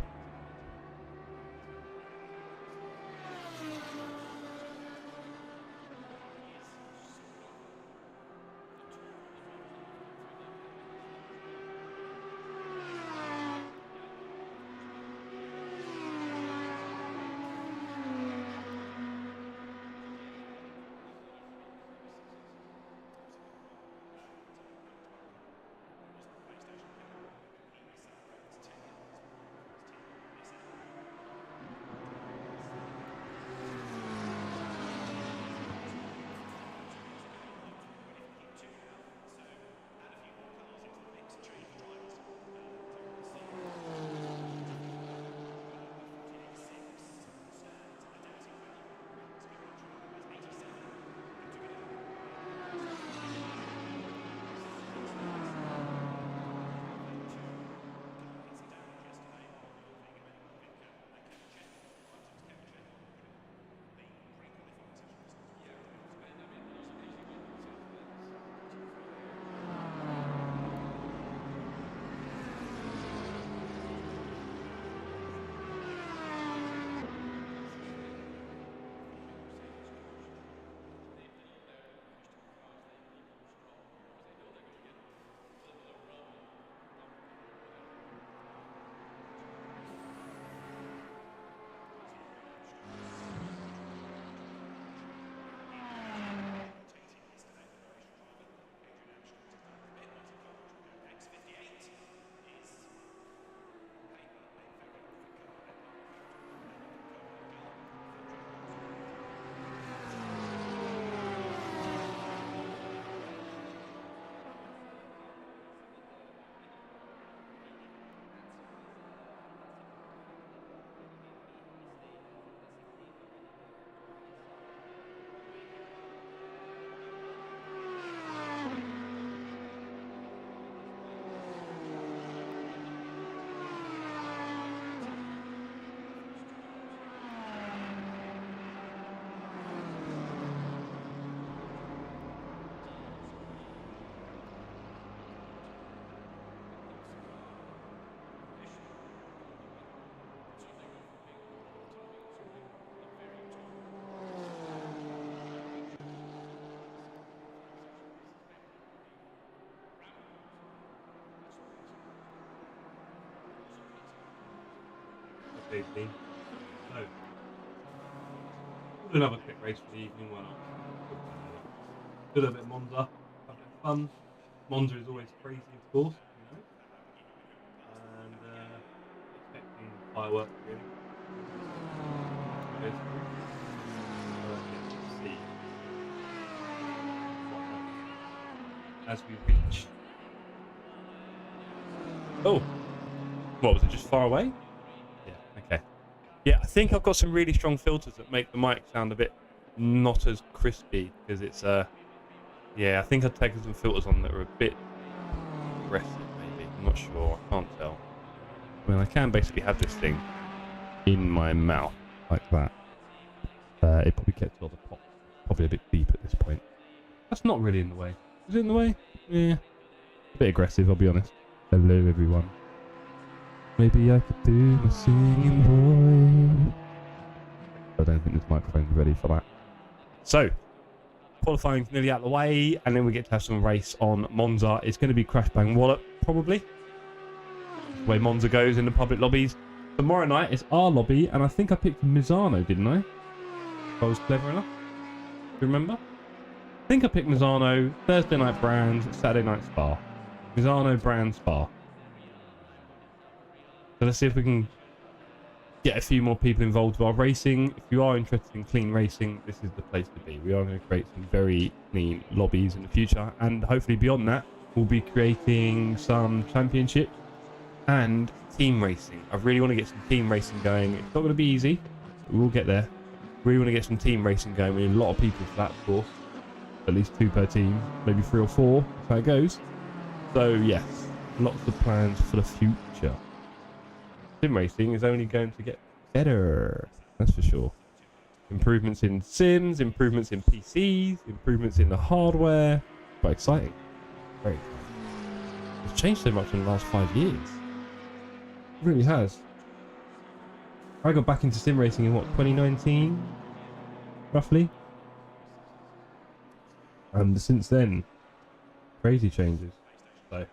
Okay, team. So, we'll do another quick race for the evening. Why not? Do a little bit of Monza. Have a bit of fun. Monza is always crazy, of course. You know? And expecting fireworks, really. Let's see. As we reach. Oh! What, was it just far away? Yeah, okay. Yeah, I think I've got some really strong filters that make the mic sound a bit not as crispy, because it's, yeah, I think I've taken some filters on that are a bit aggressive, maybe. I'm not sure, I can't tell. I mean, I can basically have this thing in my mouth. like that. It probably kept all the pop probably a bit deep at this point. That's not really in the way. Is it in the way? Yeah. A bit aggressive, I'll be honest. Hello, everyone. Maybe I could do my singing voice. I don't think this microphone's ready for that. So, qualifying's nearly out of the way, and then we get to have some race on Monza. It's going to be Crash Bang Wallop, probably. That's the way Monza goes in the public lobbies. Tomorrow night is our lobby, and I think I picked Misano, didn't I? If I was clever enough. Do you remember? I think I picked Misano, Thursday night Brands, Saturday night Spa. Misano, Brand, Spa. So let's see if we can get a few more people involved with our racing. If you are interested in clean racing, this is the place to be. We are going to create some very clean lobbies in the future, and hopefully beyond that, we'll be creating some championships and team racing. I really want to get some team racing going. It's not going to be easy, but we'll get there. Really want to get some team racing going. We need a lot of people for that, of course. At least 2 per team, maybe 3 or 4. That's how it goes. So yes, lots of plans for the future. Sim racing is only going to get better, that's for sure. Improvements in sims, improvements in PCs, improvements in the hardware. Quite exciting. Very exciting. It's changed so much in the last 5 years. It really has. I got back into sim racing in what, 2019? Roughly? And since then, crazy changes. So, a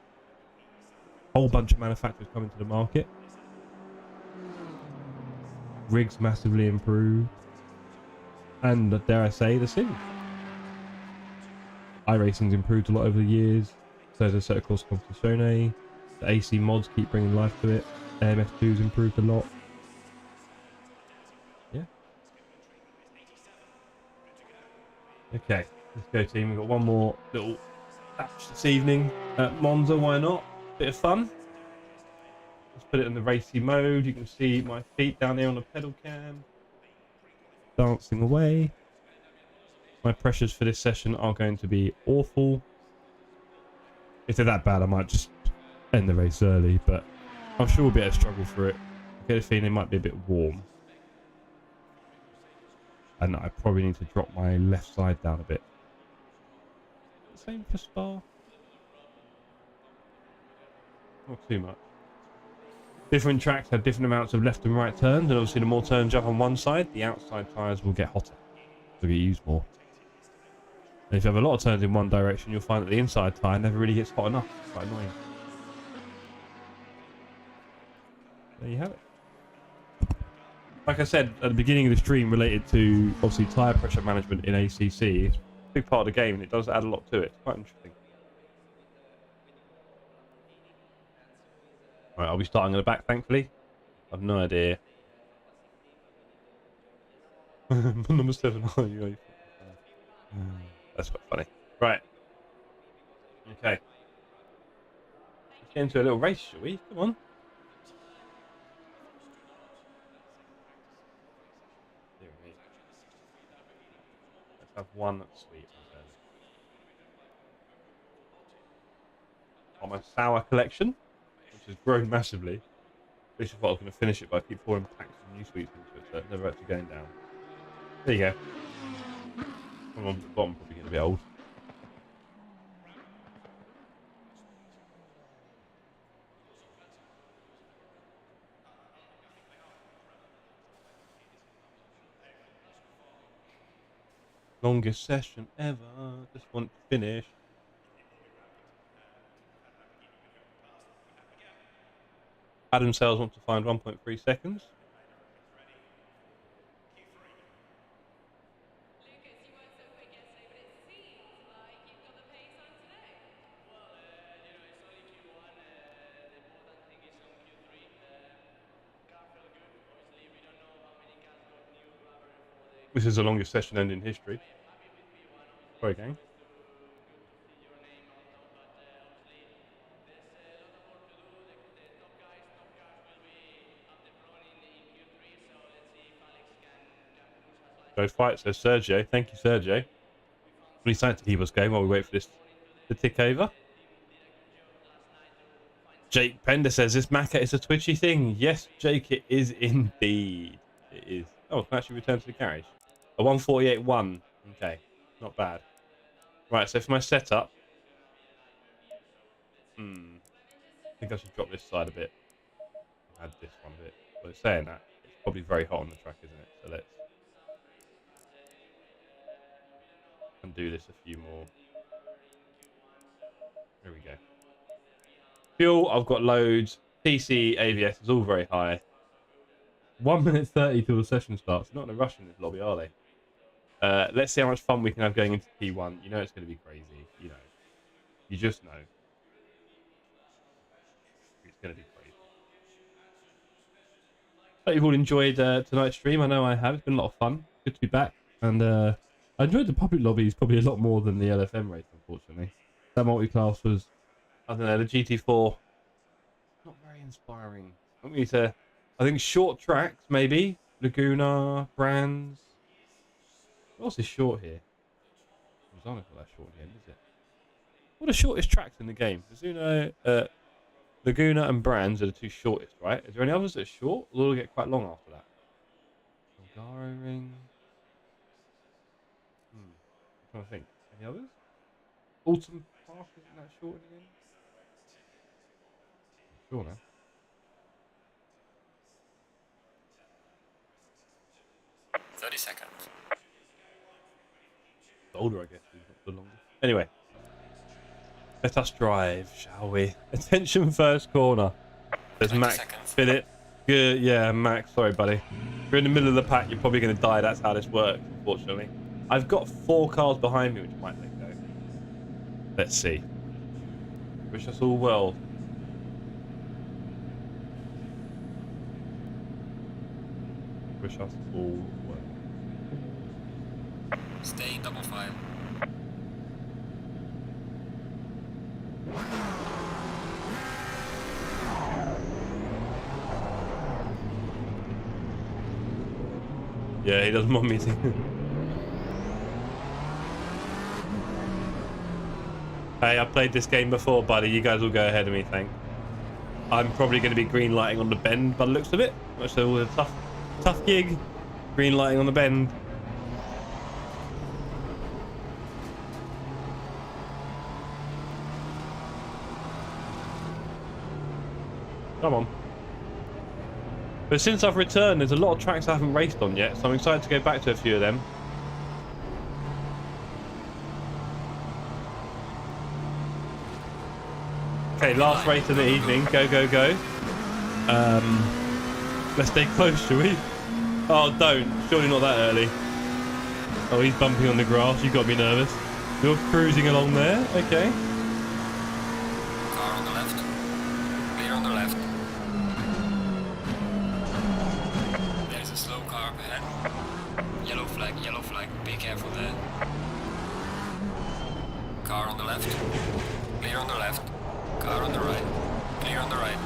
whole bunch of manufacturers coming to the market. Rigs massively improved, and dare I say, the sim. iRacing's improved a lot over the years. So does Assetto Corsa Competizione. The AC mods keep bringing life to it. AMS2's improved a lot. Yeah. Okay, let's go, team. We've got one more little match this evening at Monza. Why not? Bit of fun. Let's put it in the racy mode. You can see my feet down there on the pedal cam. Dancing away. My pressures for this session are going to be awful. If they're that bad, I might just end the race early, but I'm sure we'll be able to struggle for it. I get a feeling it might be a bit warm. And I probably need to drop my left side down a bit. Same for Spa. Not too much. Different tracks have different amounts of left and right turns, and obviously the more turns you have on one side, the outside tyres will get hotter. They'll get used more. And if you have a lot of turns in one direction, you'll find that the inside tyre never really gets hot enough. It's quite annoying. There you have it. Like I said at the beginning of the stream, related to obviously tyre pressure management in ACC, it's a big part of the game, and it does add a lot to it. It's quite interesting. Right, I'll be starting at the back, thankfully. I've no idea. Number 7. Oh, you. That's quite funny. Right. Okay. Let's get into a little race, shall we? Come on. Let's have one sweet. On my sour collection, which has grown massively. This is what I was going to finish it by. I keep pouring packs of new sweets into it, so it's never actually going down. There you go. I'm on the bottom, probably getting a bit old. Longest session ever. Just want to finish. Adam Sales wants to find 1.3 seconds. This is the longest session end in history. Sorry, gang. Go fight, says Sergio. Thank you, Sergio. Really excited to keep us going while we wait for this to tick over. Jake Pender says, this Macca is a twitchy thing. Yes, Jake, it is indeed. It is. Oh, can actually return to the garage. A 148.1. Okay, not bad. Right, so for my setup, I think I should drop this side a bit. Add this one a bit. But saying that, it's probably very hot on the track, isn't it? So let's undo this a few more. There we go. Fuel, I've got loads. TC, ABS is all very high. 1 minute 30 till the session starts. Not in a rush in this lobby, are they? Let's see how much fun we can have going into P1. You know it's going to be crazy. You know. You just know. It's going to be crazy. Hope you've all enjoyed tonight's stream. I know I have. It's been a lot of fun. Good to be back. And I enjoyed the public lobbies probably a lot more than the LFM race, unfortunately. That multi-class was, I don't know, the GT4. Not very inspiring. I think short tracks, maybe. Laguna, Brands. What else is short here? Viewsonic not that short in the end, is it? What are the shortest tracks in the game? Laguna and Brands are the two shortest, right? Is there any others that are short? Or will they get quite long after that? Bulgaro Ring. I'm trying to think. Any others? Alton Park, isn't that short in the game? Sure now. Seconds. The older, I guess, is not the longest. Anyway. Let us drive, shall we? Attention, first corner. There's Max. Fit it. Good. Yeah, Max. Sorry, buddy. If you're in the middle of the pack, you're probably going to die. That's how this works, unfortunately. I've got 4 cars behind me, which might let go. Let's see. Wish us all well. Wish us all well. Stay double file. Yeah, he doesn't want me to. Hey, I played this game before, buddy. You guys will go ahead of me, thanks. I'm probably going to be green lighting on the bend by the looks of it. So a tough gig. Green lighting on the bend. Come on. But since I've returned, there's a lot of tracks I haven't raced on yet, so I'm excited to go back to a few of them. Okay, last race of the evening. Go, go, go. Let's stay close, shall we? Oh, don't. Surely not that early. Oh, he's bumping on the grass. You've got to be nervous. You're cruising along there. Okay. Car on the left. Clear on the left. There's a slow car up ahead. Yellow flag, yellow flag. Be careful there. Car on the left. Clear on the left. Car on the right. Clear on the right.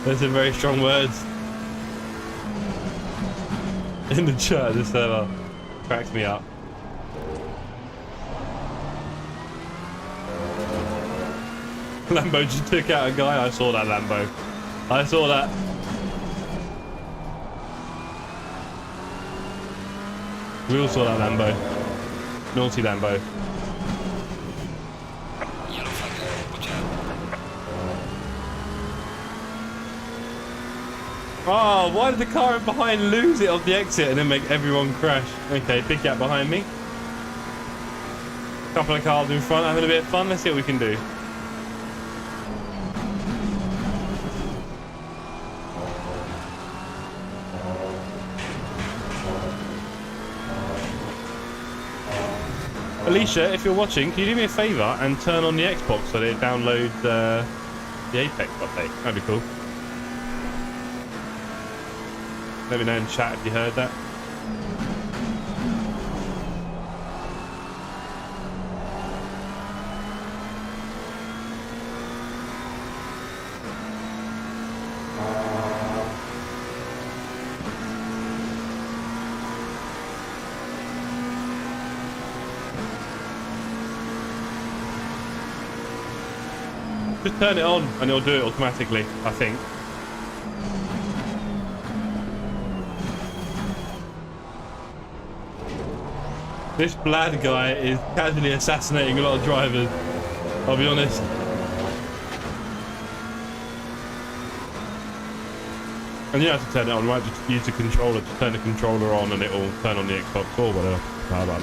There's some very strong words in the chat. This server cracks me up. Lambo just took out a guy. I saw that Lambo. I saw that. We all saw that Lambo. Naughty Lambo. Yellow flag there. Watch out. Oh, why did the car behind lose it off the exit and then make everyone crash? Okay, big gap behind me. Couple of cars in front having a bit of fun. Let's see what we can do. Alicia, if you're watching, can you do me a favour and turn on the Xbox so that it downloads the Apex update? That'd be cool. Let me know in chat if you heard that. Just turn it on and it'll do it automatically, I think. This Blad guy is casually assassinating a lot of drivers, I'll be honest. And you have to turn it on, right? Just use the controller to turn the controller on and it'll turn on the Xbox or whatever. Hold on.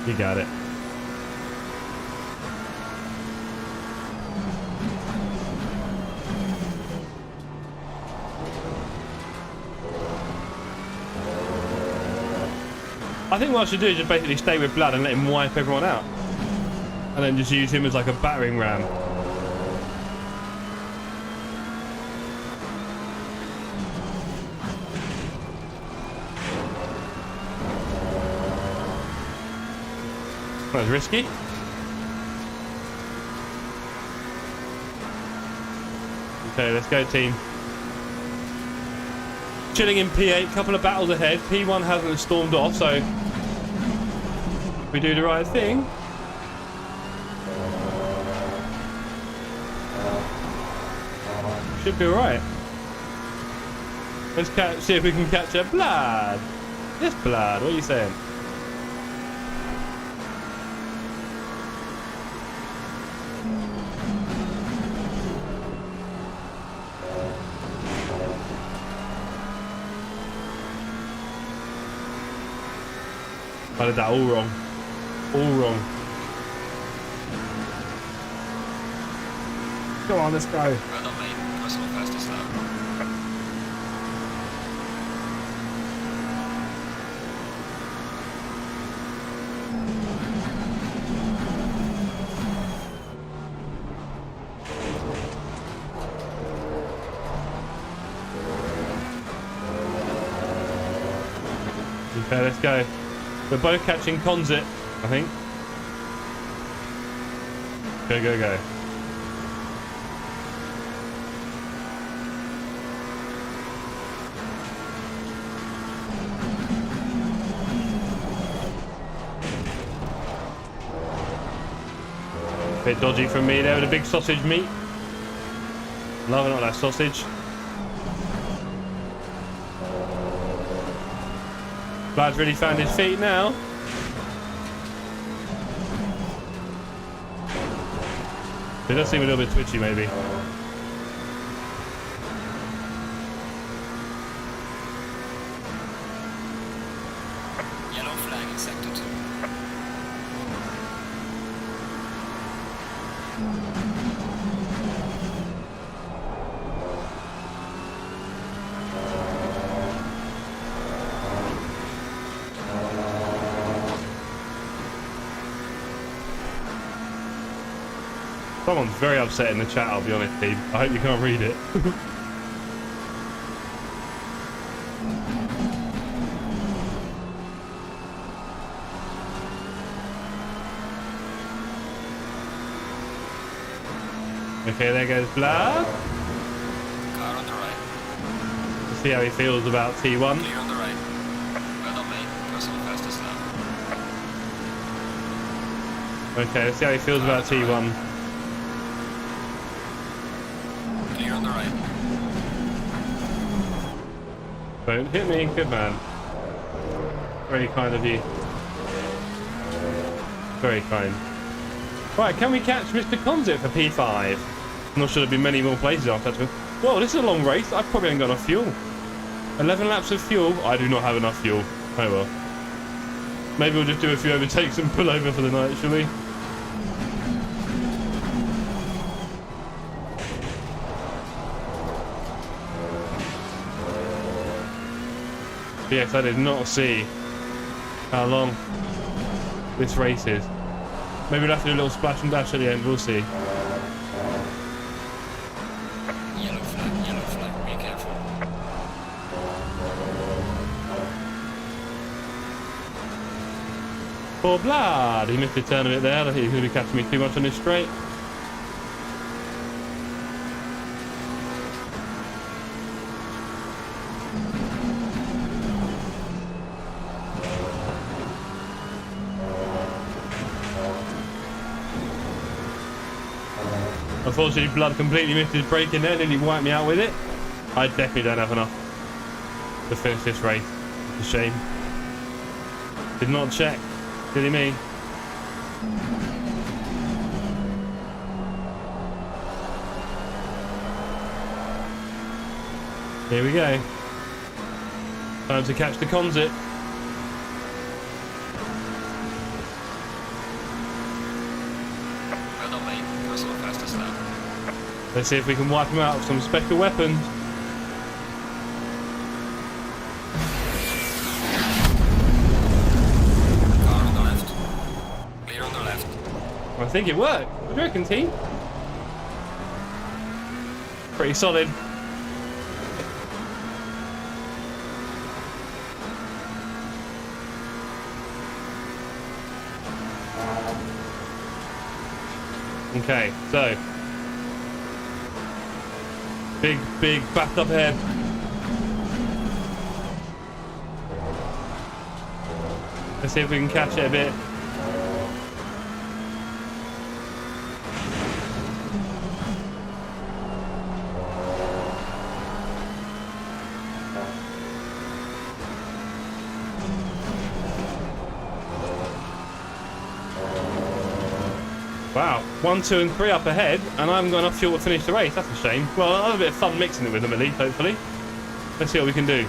You got it. I think what I should do is just basically stay with Blood and let him wipe everyone out. And then just use him as like a battering ram. That was risky. Okay, let's go team. Chilling in P8, couple of battles ahead. P1 hasn't stormed off, so we do the right thing. Should be alright. Let's see if we can catch a Blood. Yes, Blood, what are you saying? I did that all wrong. All wrong. Come on, let's go. Well done, mate. Personal fastest lap. Okay, let's go. We're both catching Consit, I think. Go, go, go. Bit dodgy from me there with a big sausage meat. Loving all that sausage. Blad's really found his feet now. It does seem a little bit twitchy, maybe. Yellow flag in sector 2. Someone's very upset in the chat, I'll be honest, team. I hope you can't read it. Okay, there goes Blood. Car on the right. Let's see how he feels about T1. Clear on the right. Well done, mate. Personal fastest lap. Okay, let's see how he feels about T1. Clear on the right. Don't hit me, good man. Very kind of you. Very kind. Right, can we catch Mr. Consit for P5? I'm not sure there'll be many more places after that. Whoa, this is a long race. I probably haven't got enough fuel. 11 laps of fuel. I do not have enough fuel. Oh well. Maybe we'll just do a few overtakes and pull over for the night, shall we? Yes, I did not see how long this race is. Maybe we'll have to do a little splash and dash at the end, we'll see. Yellow flag, be careful. Poor Blood, he missed the turn a bit there. I think he's going to be catching me too much on this straight. Unfortunately, Blood completely missed his break in there, nearly wiped me out with it. I definitely don't have enough to finish this race. It's a shame. Did not check. Silly me. Here we go. Time to catch the Consit. Well done, mate. Personal fastest lap. Let's see if we can wipe him out with some special weapons. Car on the left. Clear on the left. I think it worked. What do you reckon, team? Pretty solid. Okay, so big back up ahead. Let's see if we can catch it a bit. Wow, 1, 2 and 3 up ahead, and I haven't got enough fuel to finish the race. That's a shame. Well, I'll have a bit of fun mixing it with them at least, hopefully. Let's see what we can do.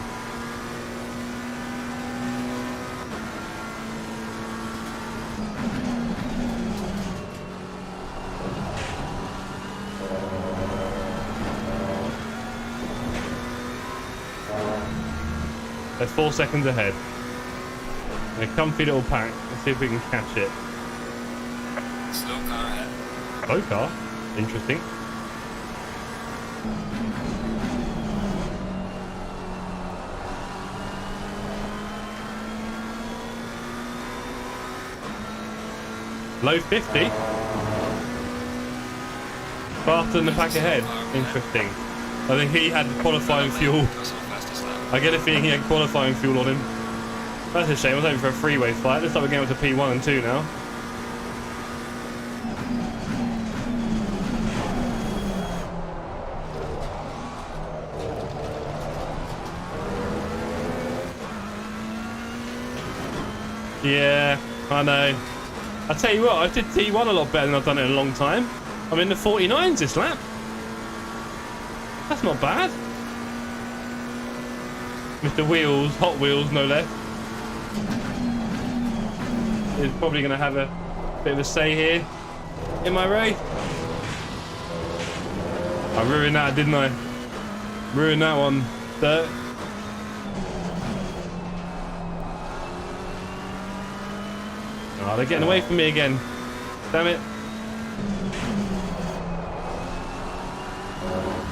They're 4 seconds ahead. In a comfy little pack. Let's see if we can catch it. Slow car ahead. Slow car. Interesting. Low 50. Faster than the pack ahead. Interesting. I think he had qualifying fuel. Personal fastest lap. I get a feeling he had qualifying fuel on him. That's a shame. I was hoping for a freeway fight. Looks like we're going up to P1 and 2 now. Yeah, I know. I tell you what, I did T1 a lot better than I've done it in a long time. I'm in the 49s this lap. That's not bad. Mr. Wheels, Hot Wheels, no less, is probably going to have a bit of a say here in my race. I ruined that, didn't I? Ruined that one, Dirt. Oh, they're getting away from me again. Damn it.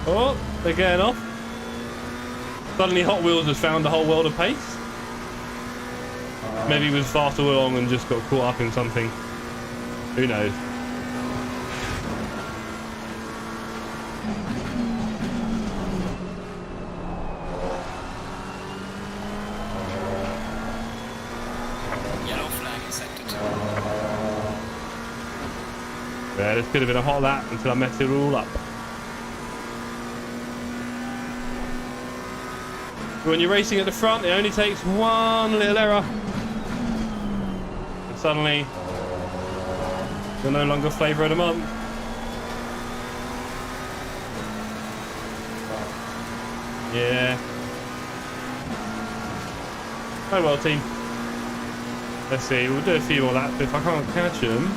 Oh, they're getting off. Suddenly Hot Wheels has found a whole world of pace. Maybe he was faster along and just got caught up in something. Who knows? Yellow flag in sector 2. Yeah, this could have been a hot lap until I messed it all up. When you're racing at the front, it only takes one little error. And suddenly, you're no longer flavour of the month. Yeah. Oh well, team. Let's see, we'll do a few more laps. If I can't catch them...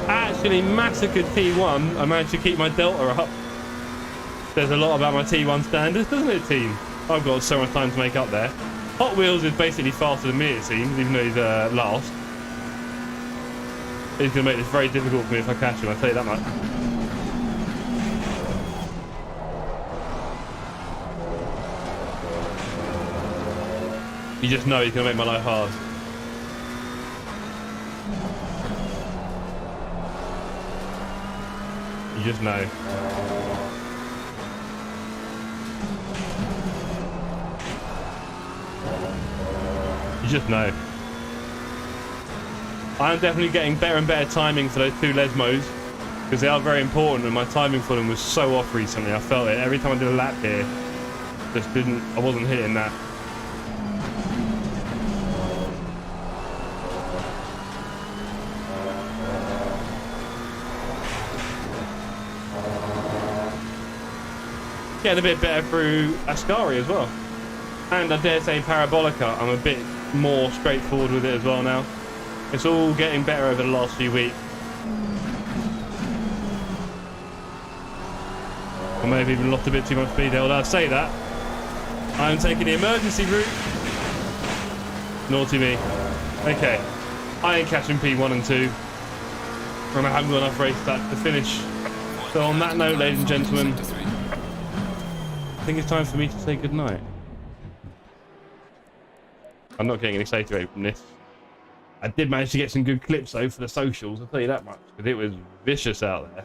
Actually massacred T1. I managed to keep my delta up. There's a lot about my T1 standards, doesn't it, team? I've got so much time to make up there. Hot Wheels is basically faster than me, it seems, even though he's last. He's going to make this very difficult for me if I catch him, I'll tell you that much. You just know he's going to make my life hard. You just know. You just know. I'm definitely getting better and better timing for those 2 Lesmos, because they are very important, and my timing for them was so off recently. I felt it every time I did a lap here. I wasn't hitting that. Getting a bit better through Ascari as well. And I dare say Parabolica, I'm a bit more straightforward with it as well now. It's all getting better over the last few weeks. Or maybe even lost a bit too much speed there. Although I say that, I'm taking the emergency route. Naughty me. Okay, I ain't catching P1 and 2. And I haven't got enough race stats to finish. So on that note, ladies and gentlemen, I think it's time for me to say goodnight. I'm not getting any safety from this. I did manage to get some good clips though for the socials, I'll tell you that much, because it was vicious out there.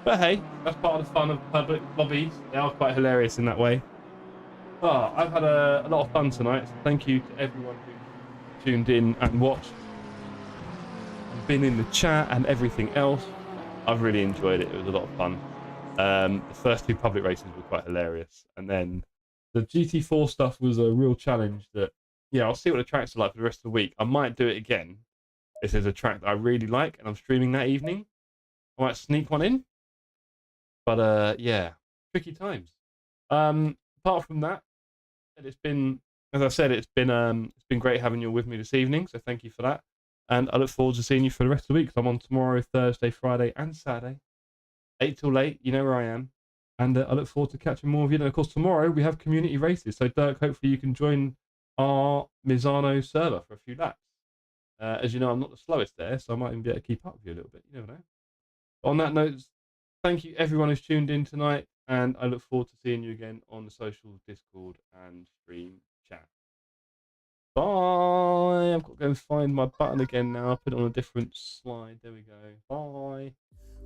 But hey, that's part of the fun of public lobbies. They are quite hilarious in that way. Oh, I've had a lot of fun tonight, so thank you to everyone who tuned in and watched and been in the chat and everything else. I've really enjoyed it. It was a lot of fun. The first 2 public races were quite hilarious, and then the GT4 stuff was a real challenge. That, yeah, I'll see what the tracks are like for the rest of the week. I might do it again if there's a track that I really like and I'm streaming that evening. I might sneak one in, but yeah, tricky times. Apart from that, it's been, as I said, it's been great having you with me this evening, so thank you for that, and I look forward to seeing you for the rest of the week. So I'm on tomorrow, Thursday, Friday and Saturday, 8 till 8, you know where I am. And I look forward to catching more of you. And of course, tomorrow we have community races. So Dirk, hopefully you can join our Mizano server for a few laps. As you know, I'm not the slowest there, so I might even be able to keep up with you a little bit. You never know. But on that note, thank you everyone who's tuned in tonight. And I look forward to seeing you again on the social Discord and stream chat. Bye. I've got to go and find my button again now. I'll put it on a different slide. There we go. Bye.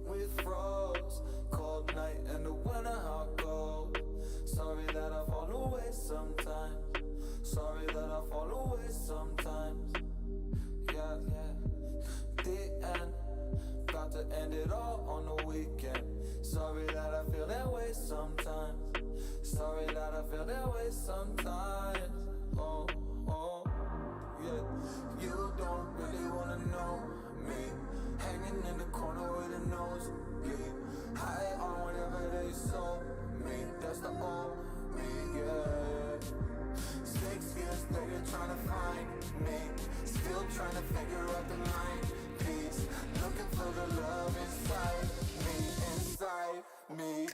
With froze, cold night and the winter hot cold. Sorry that I fall away sometimes. Sorry that I fall away sometimes. Yeah, yeah. The end. Got to end it all on the weekend. Sorry that I feel that way sometimes. Sorry that I feel that way sometimes. Oh, oh, yeah. You don't really wanna know me. Hanging in the corner with a nose bleed. High on whatever they sold me. That's the old me, yeah. 6 years later trying to find me. Still trying to figure out the line, please. Looking for the love inside me, inside me.